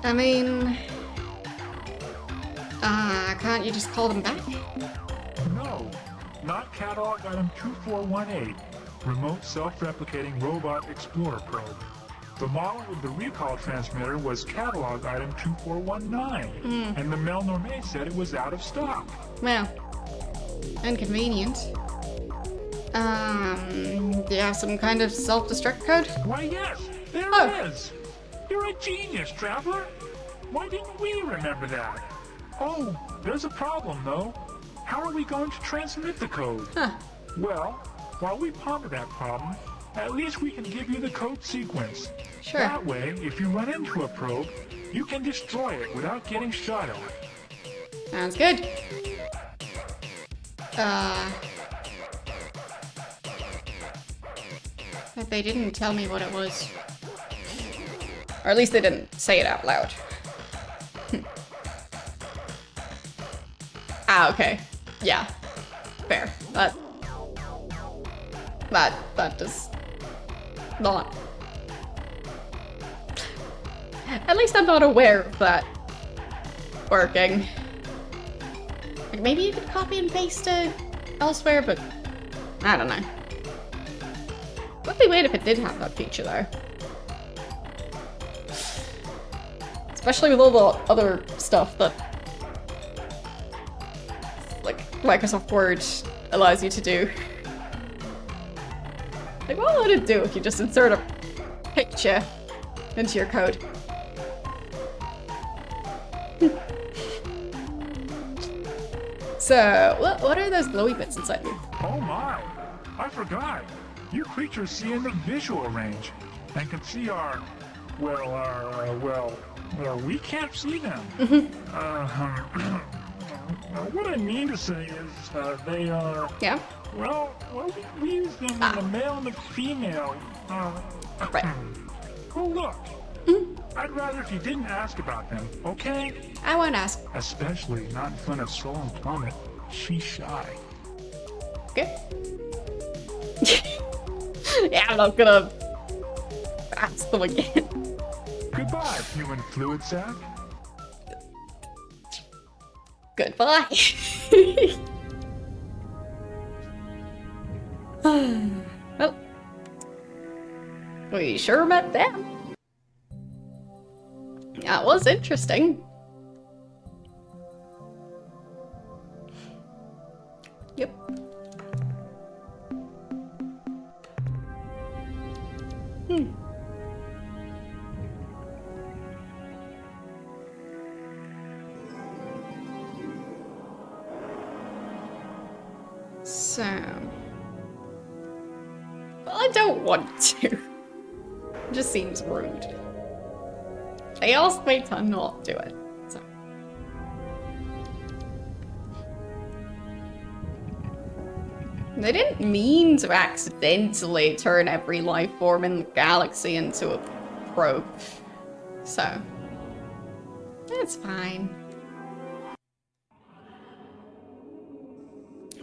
I mean, can't you just call them back? No, not catalog item 2418, remote self-replicating robot explorer probe. The model with the recall transmitter was catalog item 2419, and the Melnorme said it was out of stock. Well, inconvenient. Do you have some kind of self-destruct code? Why yes, there Oh. it is. You're a genius, Traveler. Why didn't we remember that? Oh, there's a problem though. How are we going to transmit the code? Huh. Well, while we ponder that problem, at least we can give you the code sequence. Sure. That way, if you run into a probe, you can destroy it without getting shot at. Sounds good. But they didn't tell me what it was. Or at least they didn't say it out loud. Okay. Yeah. Fair. That does not... At least I'm not aware of that working. Like, maybe you could copy and paste it elsewhere, but I don't know. Would be weird if it did have that feature, though. Especially with all the other stuff that, like, Microsoft Word allows you to do. Like, what would it do if you just insert a picture into your code? So, what are those glowy bits inside me? Oh my! I forgot. You creatures see in the visual range and can see our, well, we can't see them. What I mean to say is, they are, Yeah? well, we use them in the male and the female. Right. Oh, look. I'd rather if you didn't ask about them, okay? I won't ask. Especially not in front of Soul and Plummet. She's shy. Okay. Yeah, I'm not gonna ask them again. Goodbye, human fluid sac. Goodbye. Well, we sure met them. That was interesting. Yep. So... Well, I don't want to. It just seems rude. They asked me to not do it, so... They didn't mean to accidentally turn every life form in the galaxy into a probe. So... It's fine.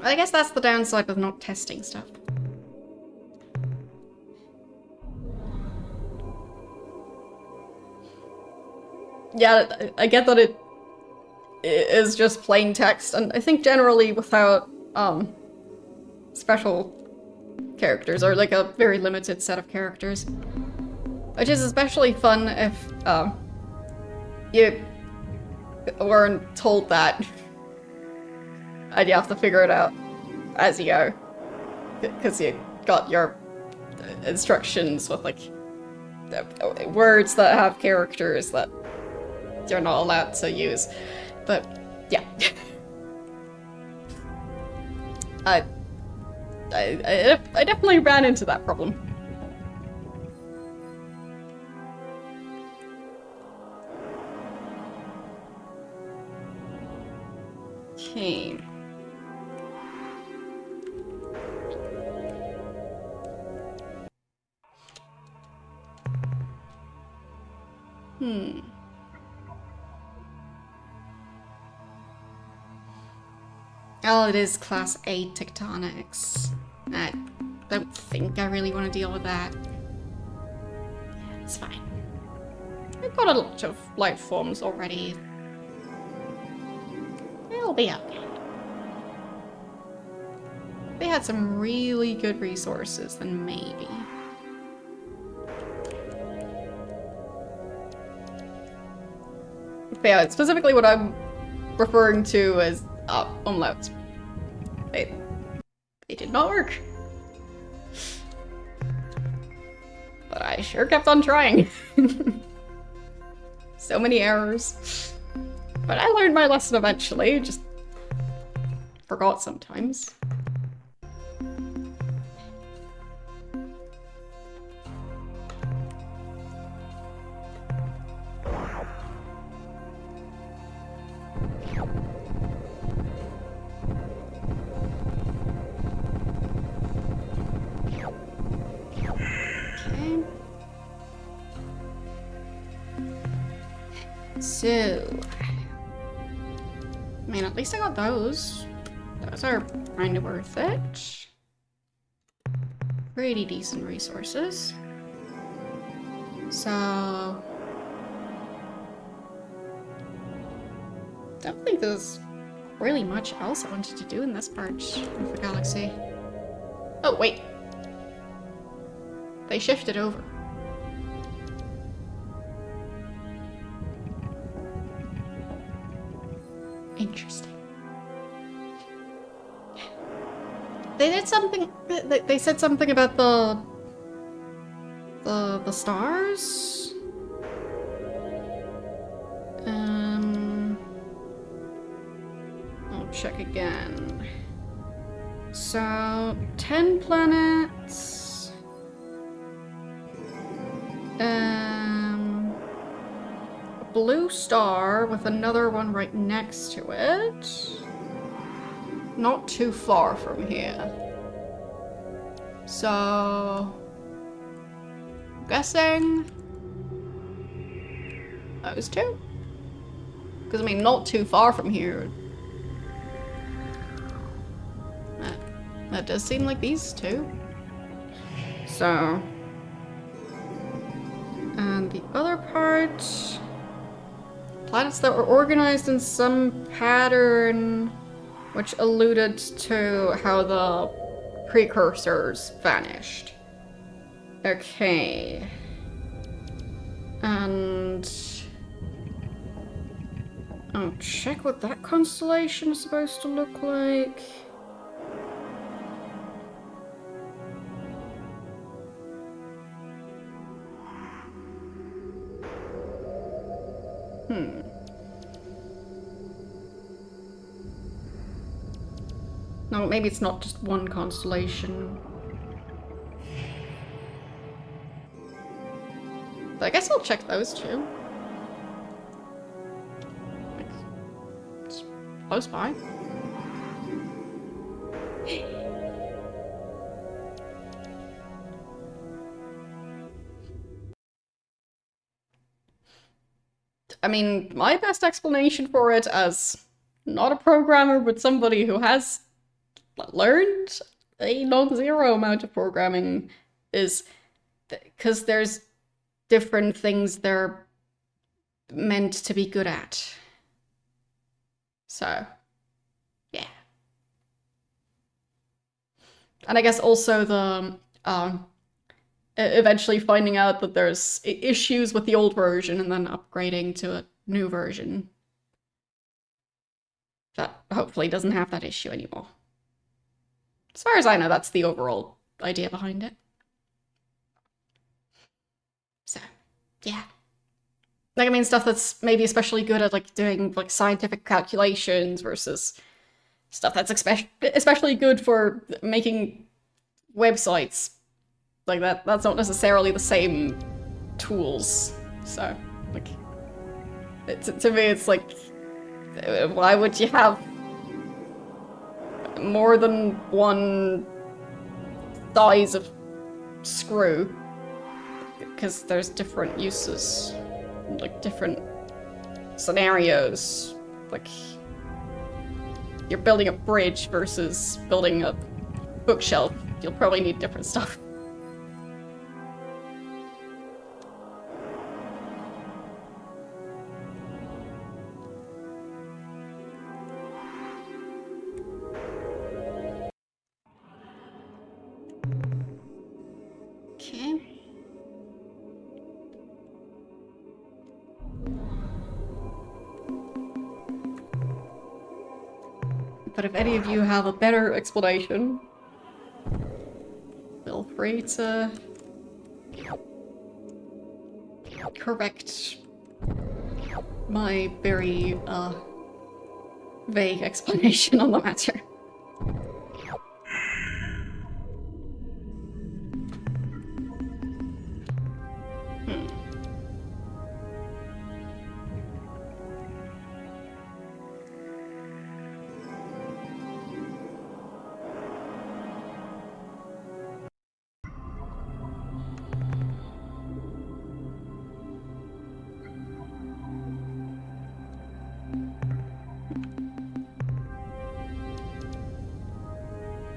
I guess that's the downside with not testing stuff. Yeah, I get that it is just plain text, and I think generally without special characters, or like a very limited set of characters. Which is especially fun if you weren't told that and you have to figure it out as you go. Because you got your instructions with like words that have characters that you're not allowed to use. But yeah. I definitely ran into that problem. Okay. Oh, it is Class A tectonics. I don't think I really want to deal with that. Yeah, it's fine. We've got a lot of life forms already. It'll be okay. If they had some really good resources, then maybe. But yeah, specifically what I'm referring to as umlauts. They did not work. But I sure kept on trying. So many errors. But I learned my lesson eventually, just forgot sometimes. Okay. So, I mean, at least I got those. Those are kind of worth it. Pretty decent resources. So, don't think there's really much else I wanted to do in this part of the galaxy. Oh, wait. They shifted over. Interesting. They did something. They said something about the stars. I'll check again. So 10 planets. A blue star with another one right next to it. Not too far from here. So, I'm guessing those two? Because I mean, not too far from here. That does seem like these two. So, and the other part, planets that were organized in some pattern which alluded to how the precursors vanished. Okay. And I'll check what that constellation is supposed to look like. No, maybe it's not just one constellation. But I guess I'll check those two. It's close by. I mean, my best explanation for it as not a programmer, but somebody who has learned a non-zero amount of programming is because there's different things they're meant to be good at. So, yeah. And I guess also the eventually finding out that there's issues with the old version and then upgrading to a new version that hopefully doesn't have that issue anymore. As far as I know, that's the overall idea behind it. So, yeah. Like, I mean, stuff that's maybe especially good at, like, doing, like, scientific calculations versus stuff that's especially good for making websites. Like, that's not necessarily the same tools. So, like, to me, it's like, why would you have more than one size of screw? Because there's different uses, like different scenarios. Like, you're building a bridge versus building a bookshelf. You'll probably need different stuff. Okay. But if any of you have a better explanation, feel free to correct my very vague explanation on the matter.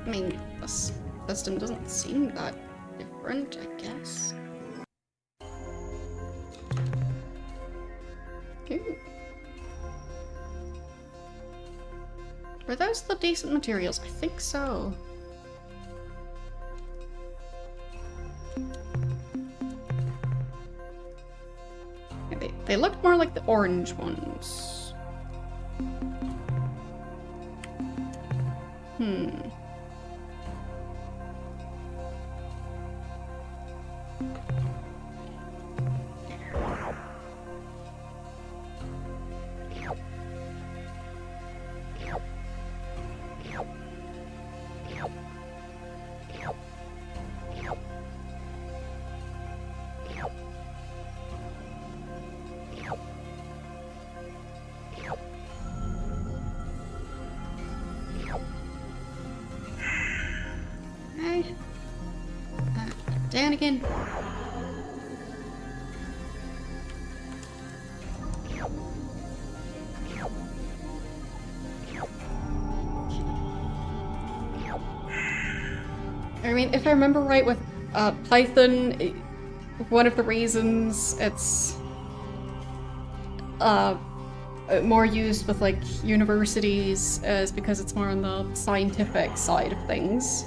I mean, this system doesn't seem that different, I guess. Okay. Were those the decent materials? I think so. Yeah, they looked more like the orange ones. Okay. Down again. I mean, if I remember right with Python, one of the reasons it's more used with like universities is because it's more on the scientific side of things.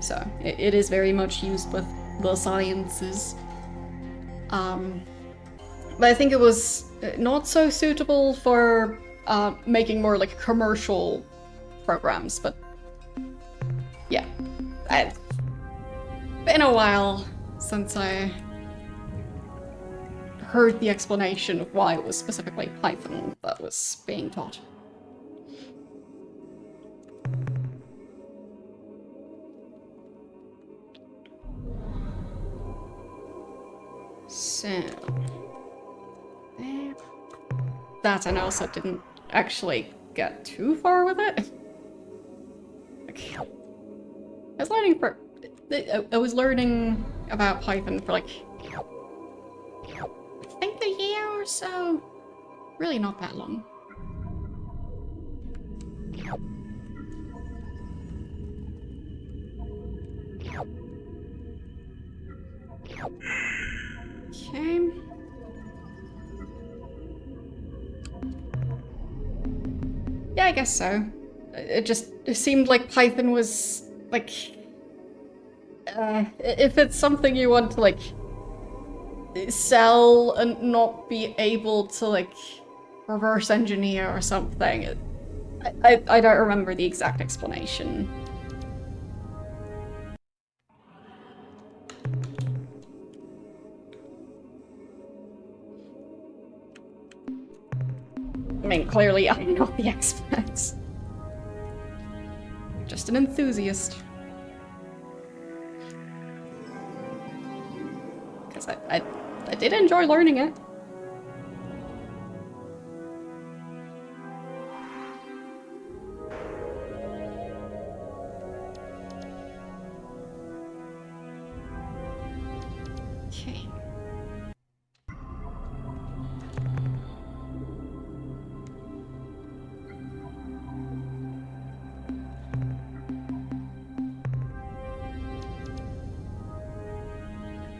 So it is very much used with the sciences. But I think it was not so suitable for making more like commercial programs, but yeah. It's been a while since I heard the explanation of why it was specifically Python that was being taught. So... that and I also didn't actually get too far with it. Okay. I was learning about Python for like, I think a year or so. Really not that long. Okay. Yeah, I guess so. It seemed like Python was, like... if it's something you want to, like, sell and not be able to, like, reverse engineer or something, I don't remember the exact explanation. I mean, clearly I'm not the expert. Just an enthusiast. Because I did enjoy learning it. Okay.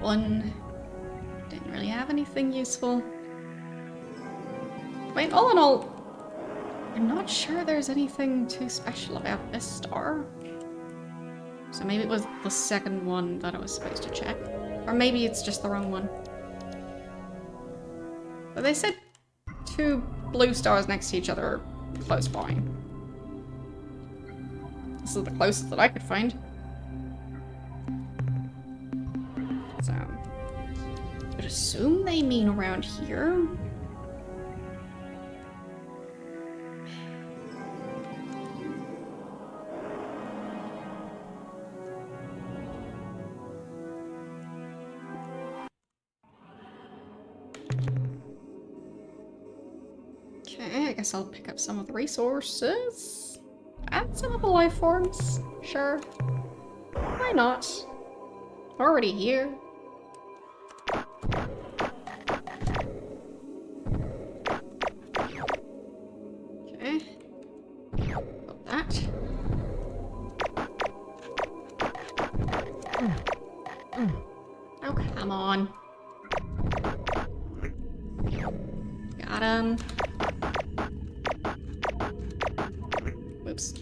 One didn't really have anything useful. I mean, all in all, I'm not sure there's anything too special about this star. So maybe it was the second one that I was supposed to check. Or maybe it's just the wrong one. But they said 2 blue stars next to each other are close by. This is the closest that I could find. So, I would assume they mean around here. Okay, I guess I'll pick up some of the resources. And some of the life forms. Sure. Why not? Already here. Okay. Got that. Oh, come on. Got him. Oops.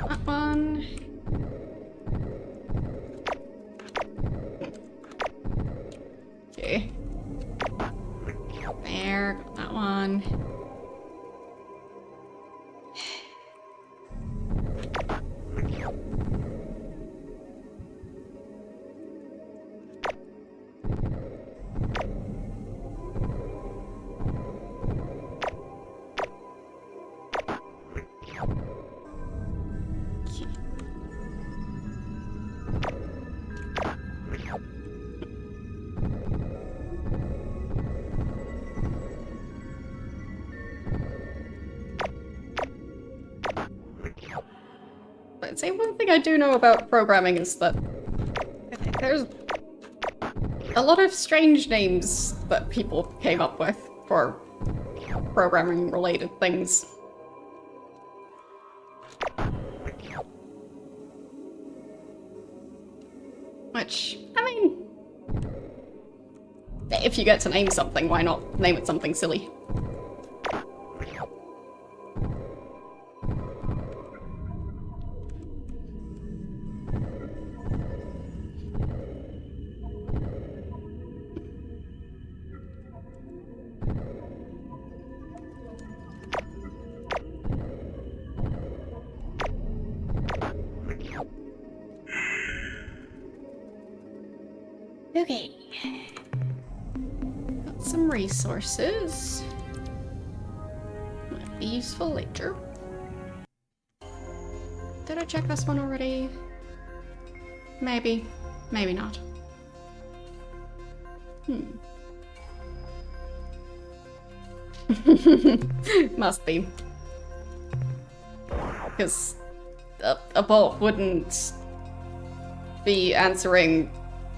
That one. Okay. There, got that one. But say one thing I do know about programming is that there's a lot of strange names that people came up with for programming related things. Which, I mean, if you get to name something, why not name it something silly? Okay. Got some resources. Might be useful later. Did I check this one already? Maybe. Maybe not. Must be. Because a bot wouldn't be answering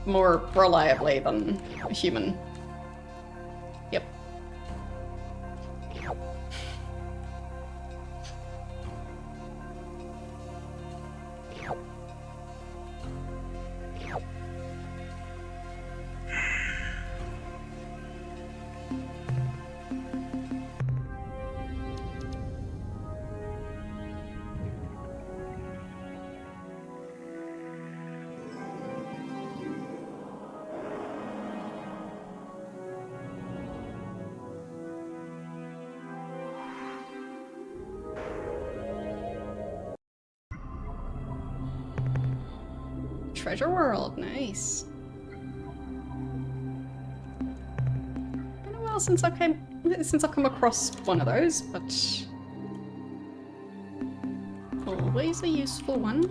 more reliably than a human. Yep. Treasure World, nice. Been a while since I've come across one of those, but always a useful one.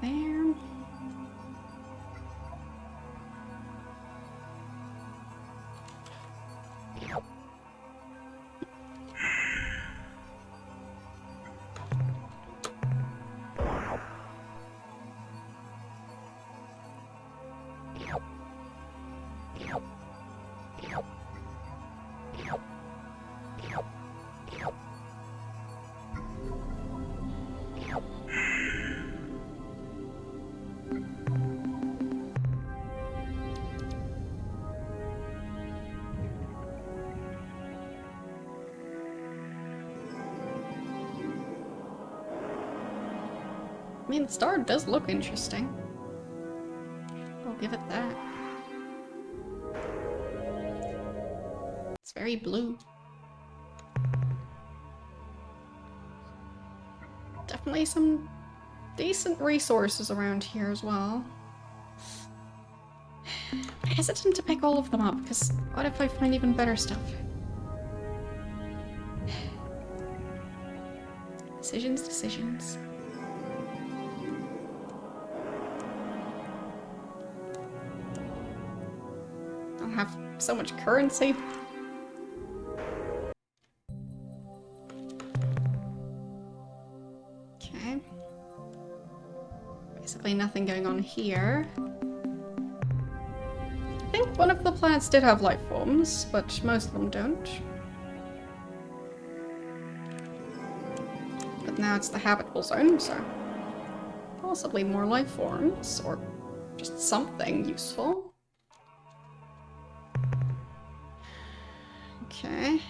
There. I mean, the star does look interesting. I'll give it that. It's very blue. Definitely some decent resources around here as well. I'm hesitant to pick all of them up, because what if I find even better stuff? Decisions, decisions. I'll have so much currency. Okay. Basically nothing going on here. I think one of the planets did have life forms, but most of them don't. But now it's the habitable zone, so possibly more life forms, or just something useful. Okay.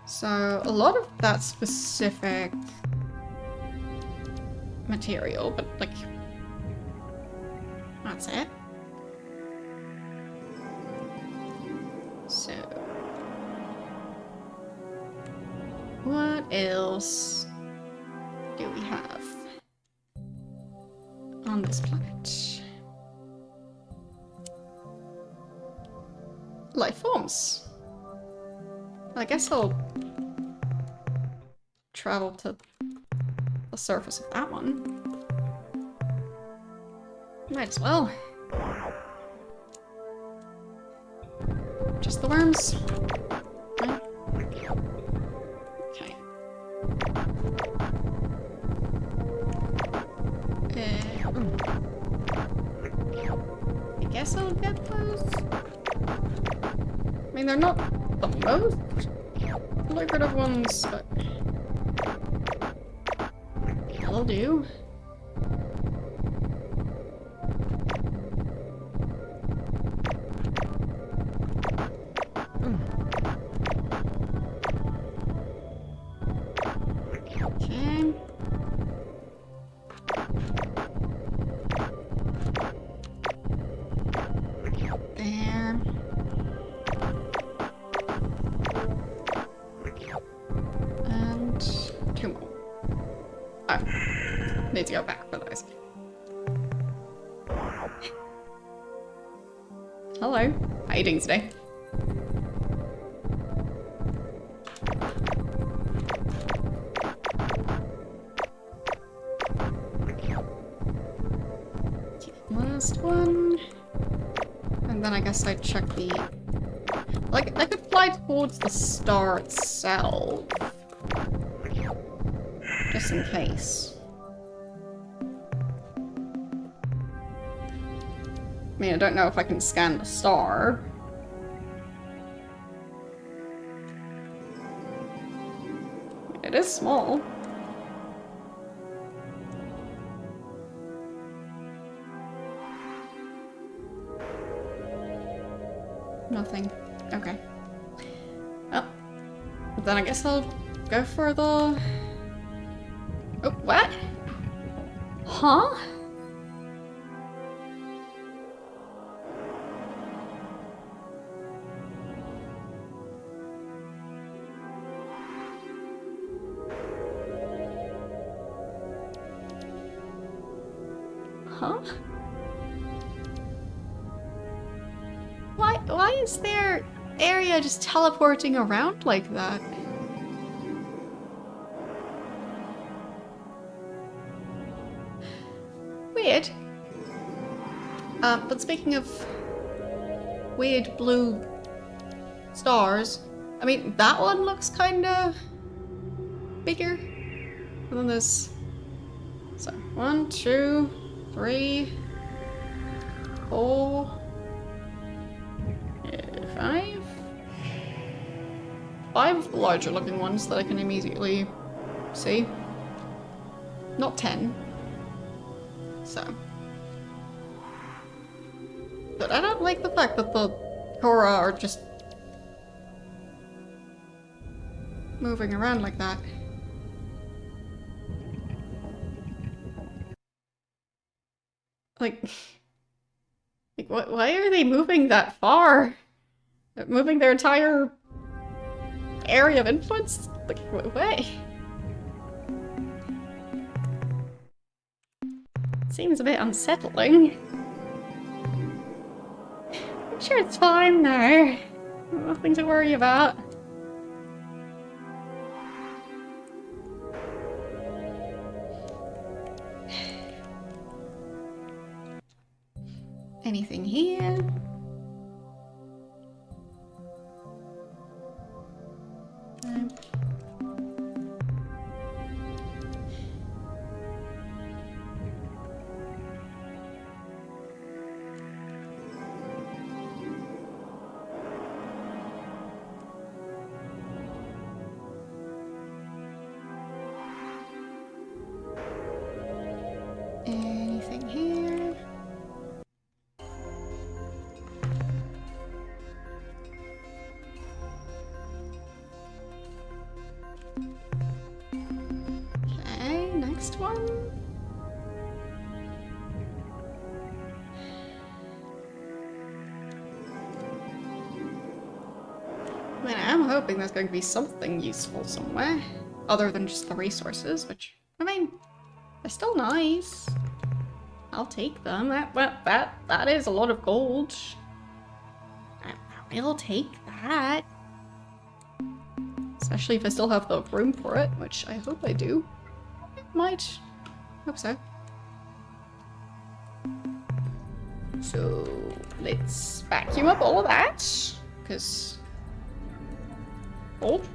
So, a lot of that specific material, but like, that's it. So, what else do we have on this planet? Life forms. I guess I'll travel to the surface of that one. Might as well. Just the worms. Right. Okay. I guess I'll get those. I mean, they're not the most lucrative ones, but that'll do. Okay. There. And two more. Oh, need to go back for those. Hello. How you doing today? Last one. And then I guess I'd check the... Like, I could fly towards the star itself. Just in case. I mean, I don't know if I can scan the star. It is small. Nothing. Okay. Well, then I guess I'll go for the... Oh, what? Huh? Huh? Why is their area just teleporting around like that? Weird. But speaking of weird blue stars, I mean, that one looks kinda bigger. And then there's... So, 1, 2, 3, 4... 5? 5 of the larger looking ones that I can immediately see. Not 10. So. But I don't like the fact that the Korra are just moving around like that. Like why are they moving that far? Moving their entire area of influence? Like, what? Seems a bit unsettling. I'm sure it's fine though. Nothing to worry about. Anything here? No. Anything here? Okay, next one. I mean, I'm hoping there's going to be something useful somewhere, other than just the resources, which, I mean, they're still nice. I'll take them. That is a lot of gold. I will take that. Especially if I still have the room for it, which I hope I do. Might. Hope so. So, let's vacuum up all of that. Because... gold?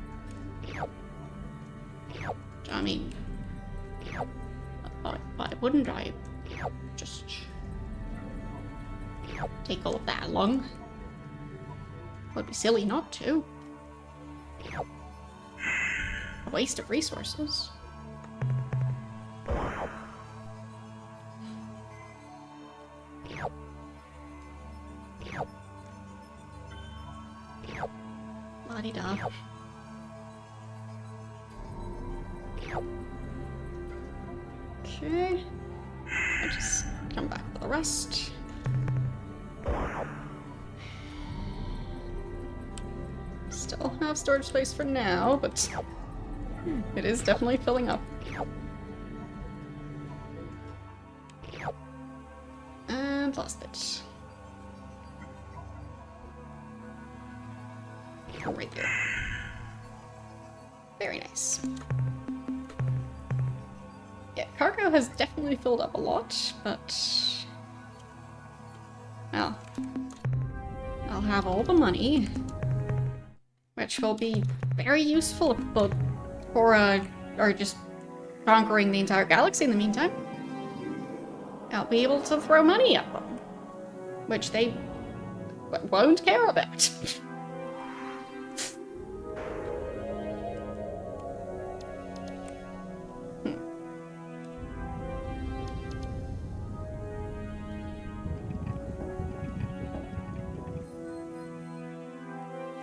I mean... why wouldn't I just take all of that along? Would be silly not to. A waste of resources. La-di-da. Okay. I'll just come back for the rest. Still have storage space for now, but it is definitely filling up. And last bit. Oh, right there. Very nice. Yeah, cargo has definitely filled up a lot, but... well, I'll have all the money, which will be very useful if the Korra are just conquering the entire galaxy in the meantime, I'll be able to throw money at them, which they won't care about.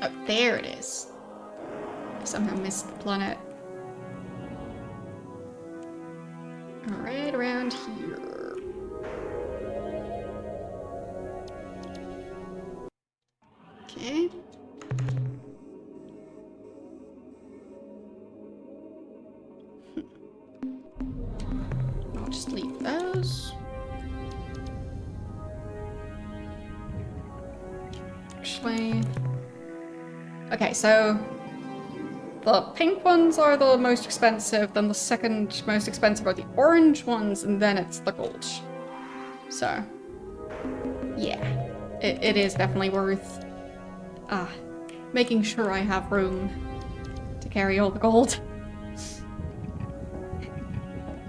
Oh, there it is. I somehow missed the planet. Right around here. Okay. I'll just leave those. Actually... Okay, so... the pink ones are the most expensive, then the second most expensive are the orange ones, and then it's the gold. So... yeah. It is definitely worth... making sure I have room to carry all the gold.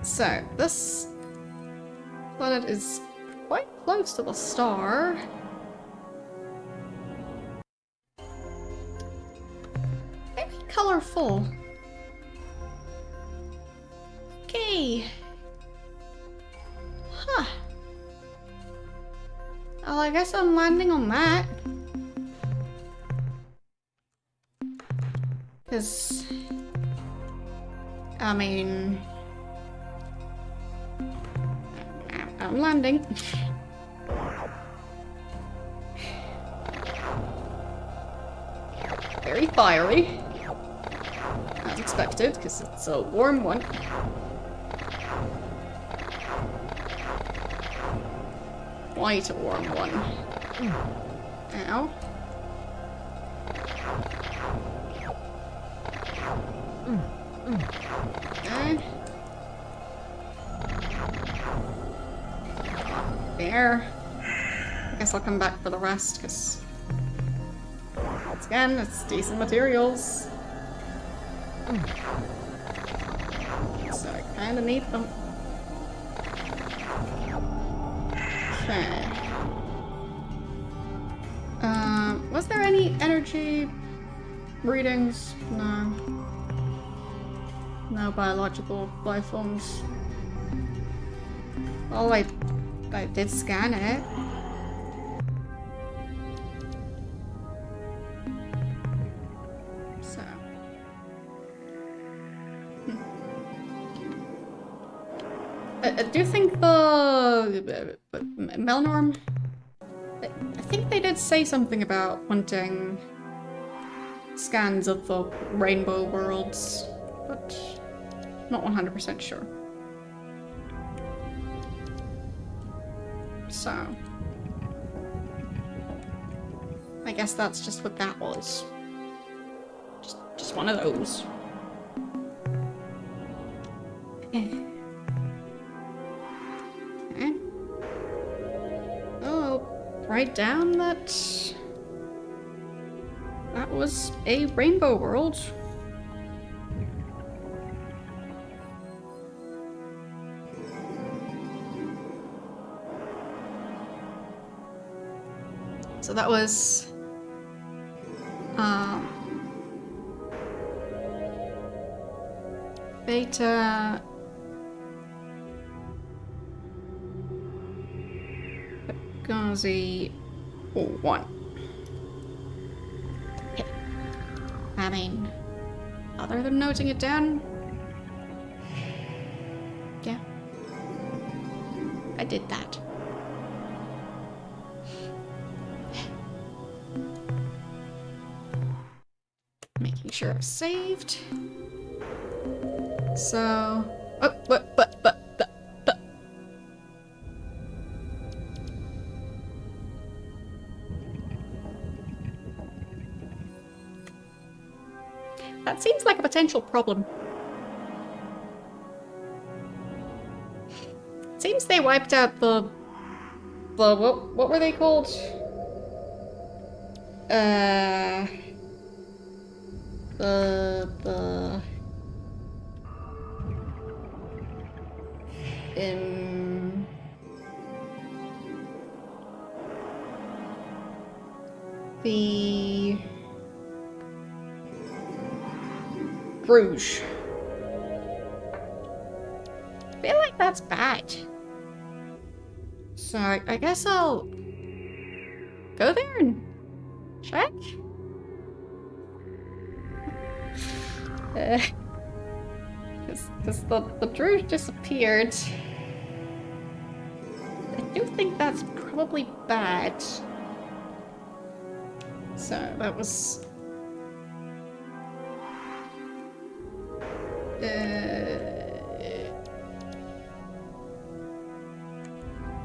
So, this planet is quite close to the star. Very colorful. Okay. Huh. Well, I guess I'm landing on that. Because... I mean... I'm landing. Very fiery. As expected, because it's a warm one. Quite a warm one. Ow. Okay. There. I guess I'll come back for the rest, because... once again, it's decent materials. So I kinda need them. Okay. Was there any energy readings? No. No biological life forms. Well, I did scan it. So. I do think the Melnorm, I think they did say something about wanting scans of the rainbow worlds, but not 100% sure. So, I guess that's just what that was. Just one of those. Okay. Oh, I'll write down that that was a rainbow world. So that was, Beta Gazi 1. Okay. I mean, other than noting it down, yeah, I did that. Making sure I've saved. So, oh, but. That seems like a potential problem. Seems they wiped out the what were they called? in... the... Bruges. I feel like that's bad. So I guess I'll go there and check. Because the Bruges disappeared. I do think that's probably bad. So that was...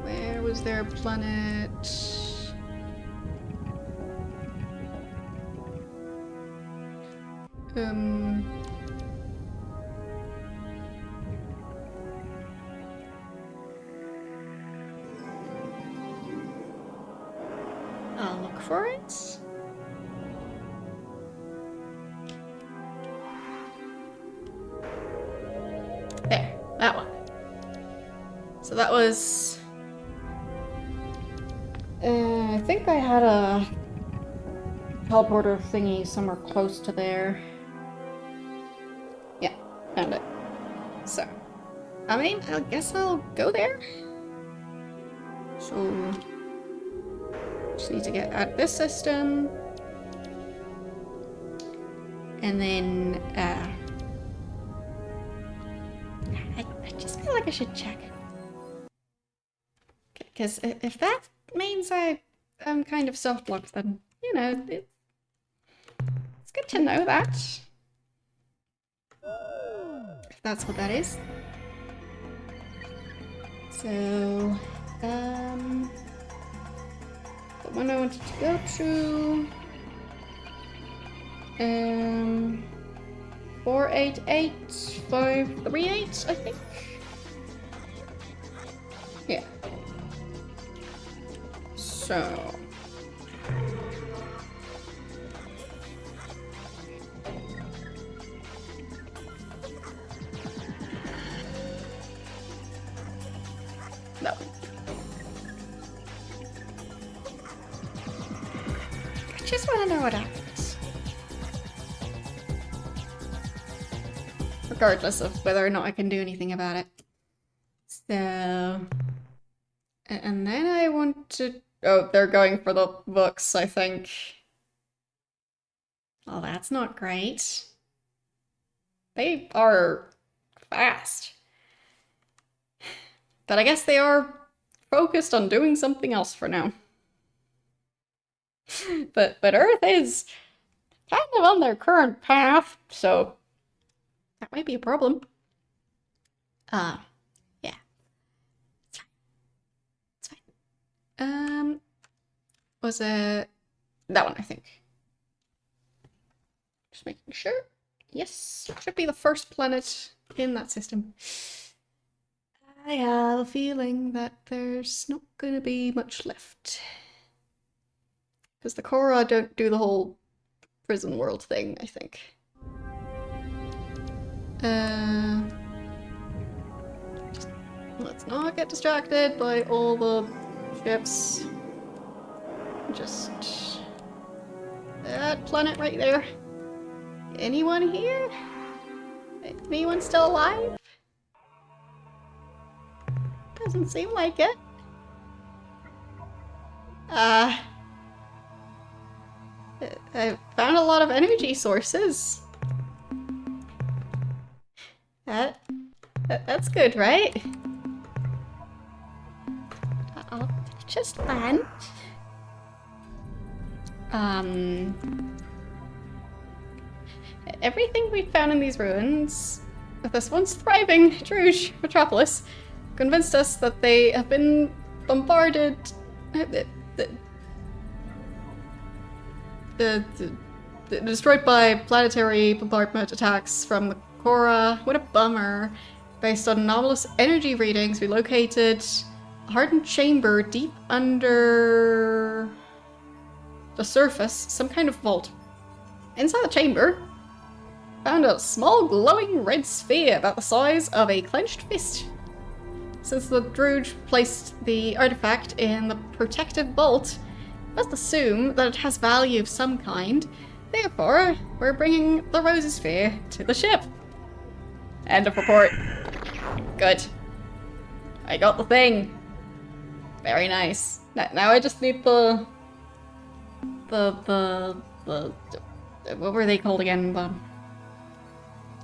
where was their planet? I'll look for it. There, that one. So that was... I think I had a teleporter thingy somewhere close to there. Yeah, found it. So, I mean, I guess I'll go there. So, just need to get out of this system. And then, I just feel like I should check. Because if that means I'm kind of soft-locked, then, you know, it's good to know that. If that's what that is. So, the one I wanted to go to... 488538, I think. Yeah. So... no. I just want to know what happens. Regardless of whether or not I can do anything about it. So... and then I want to... oh, they're going for the books, I think. Oh, that's not great. They are fast. But I guess they are focused on doing something else for now. But Earth is kind of on their current path, so that might be a problem. Yeah. It's fine. Was it that one, I think. Just making sure. Yes, should be the first planet in that system. I have a feeling that there's not gonna be much left. Because the Korra don't do the whole prison world thing, I think. Just, let's not get distracted by all the ships. Just... that planet right there. Anyone here? Anyone still alive? Doesn't seem like it. I found a lot of energy sources. That's good, right? I'll just land. Everything we found in these ruins, this once thriving Druge metropolis, convinced us that they have been bombarded, destroyed by planetary bombardment attacks from the Korra. What a bummer. Based on anomalous energy readings, we located a hardened chamber deep under the surface, some kind of vault. Inside the chamber, found a small glowing red sphere about the size of a clenched fist. since the druid placed the artifact in the protective vault, must assume that it has value of some kind. Therefore, we're bringing the Rososphere to the ship. End of report. Good. I got the thing. Very nice. Now I just need the what were they called again?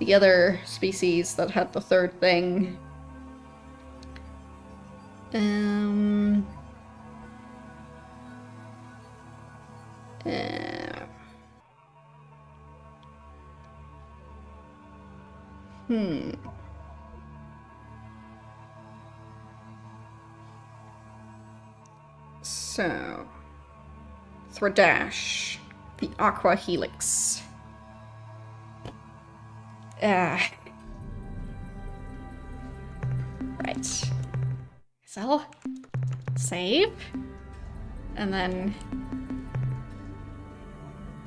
The other species that had the third thing. So, Thredash, the Aqua Helix. Right. So I'll save, and then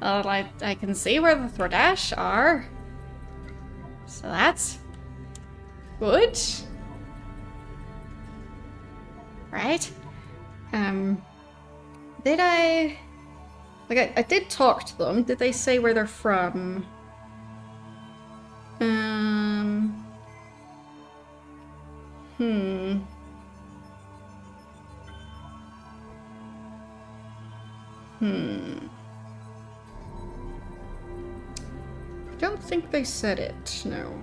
I can see where the Thredash are. So that's good. Right. Did I... Like, I did talk to them. Did they say where they're from? I don't think they said it, no.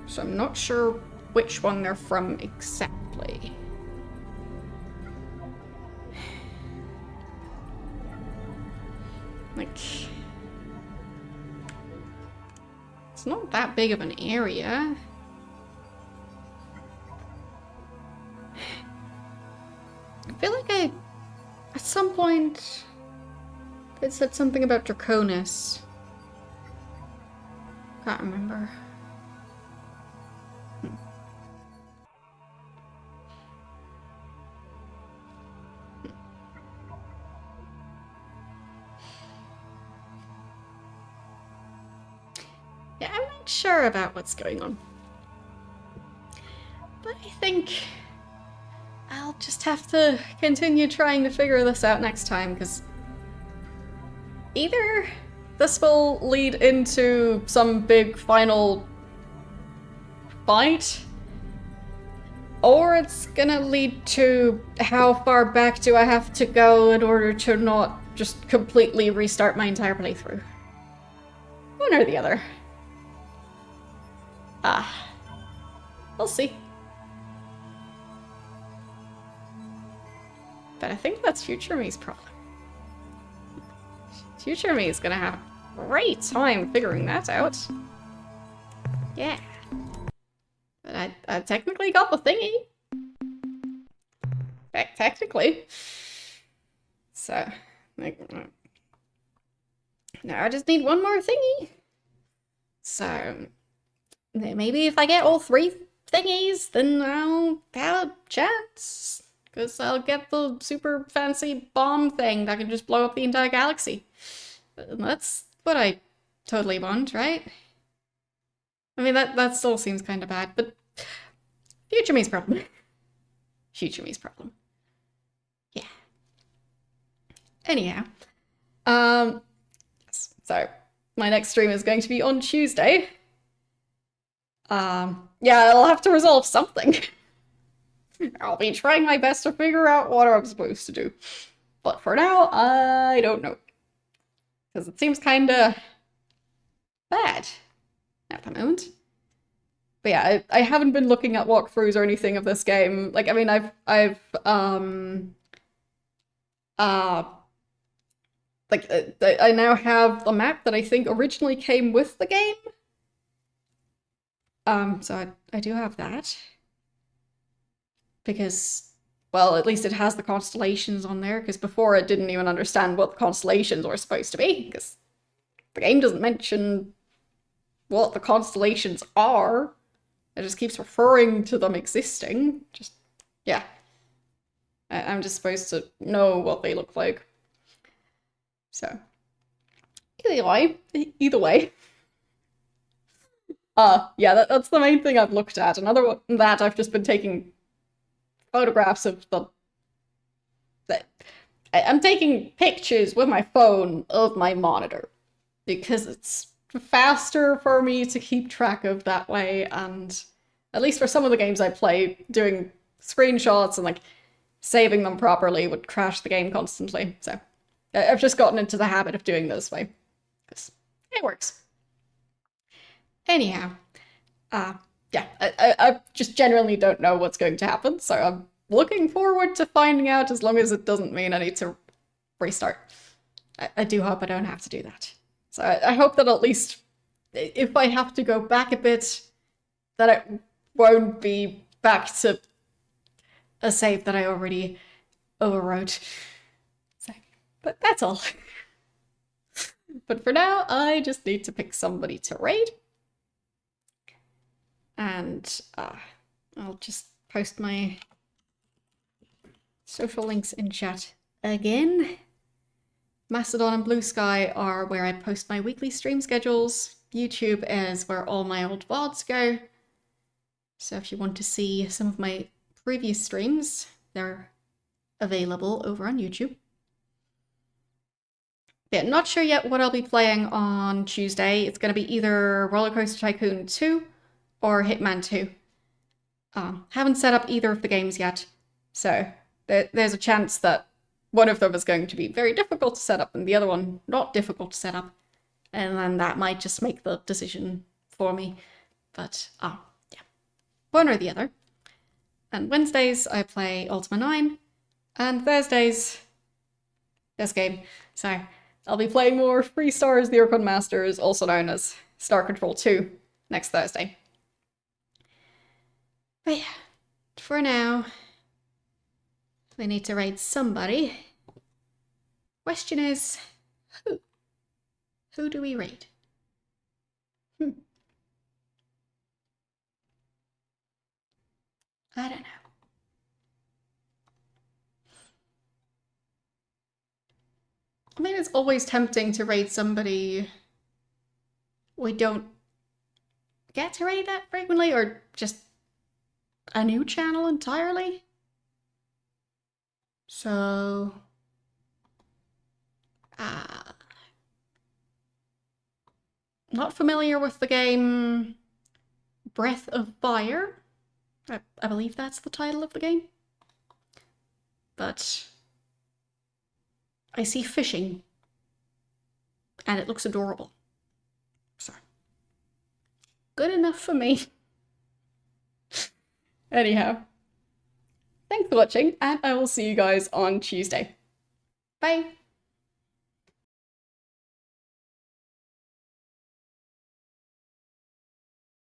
So I'm not sure which one they're from exactly. Like, it's not that big of an area. I feel like at some point, it said something about Draconis. Can't remember. Yeah, I'm not sure about what's going on. But I think I'll just have to continue trying to figure this out next time, because either this will lead into some big final fight, or it's gonna lead to how far back do I have to go in order to not just completely restart my entire playthrough. One or the other. We'll see. But I think that's future me's problem. Future me is gonna have a great time figuring that out. Yeah. But I technically got the thingy. Technically. So, like, now I just need one more thingy. So, maybe if I get all 3 thingies, then I'll have a chance. Because I'll get the super fancy bomb thing that can just blow up the entire galaxy. And that's what I totally want, right? I mean, that still seems kind of bad, but future me's problem. Future me's problem. Yeah. Anyhow. So, my next stream is going to be on Tuesday. Yeah, I'll have to resolve something. I'll be trying my best to figure out what I'm supposed to do. But for now, I don't know. Because it seems kinda bad at the moment. But yeah, I haven't been looking at walkthroughs or anything of this game. Like, I mean, I now have the map that I think originally came with the game. So I do have that. Because, well, at least it has the constellations on there, because before it didn't even understand what the constellations were supposed to be, because the game doesn't mention what the constellations are. It just keeps referring to them existing. Just, yeah. I'm just supposed to know what they look like. So, either way, Yeah, that's the main thing I've looked at. And other than that, I've just been taking photographs of I'm taking pictures with my phone of my monitor because it's faster for me to keep track of that way, and at least for some of the games I play, doing screenshots and like saving them properly would crash the game constantly. So I've just gotten into the habit of doing this way because it works. Anyhow, yeah, I just generally don't know what's going to happen, so I'm looking forward to finding out, as long as it doesn't mean I need to restart. I do hope I don't have to do that. So I hope that at least if I have to go back a bit, that it won't be back to a save that I already overwrote. So, but that's all. But for now, I just need to pick somebody to raid. And I'll just post my social links in chat again. Mastodon and Blue Sky are where I post my weekly stream schedules. YouTube is where all my old VODs go. So if you want to see some of my previous streams, they're available over on YouTube. Yeah, not sure yet what I'll be playing on Tuesday. It's going to be either Roller Coaster Tycoon 2 or Hitman 2. Haven't set up either of the games yet, so there's a chance that one of them is going to be very difficult to set up and the other one not difficult to set up, and then that might just make the decision for me. But yeah, one or the other. And Wednesdays I play Ultima 9, and Thursdays this game. So I'll be playing more Free Stars, the Ur-Quan Masters, also known as Star Control 2, next Thursday. But yeah, for now, we need to raid somebody. Question is, who? Who do we raid? I don't know. I mean, it's always tempting to raid somebody we don't get to raid that frequently, or just a new channel entirely. So, not familiar with the game Breath of Fire. I believe that's the title of the game. But I see fishing, and it looks adorable. So, good enough for me. Anyhow, thanks for watching, and I will see you guys on Tuesday. Bye!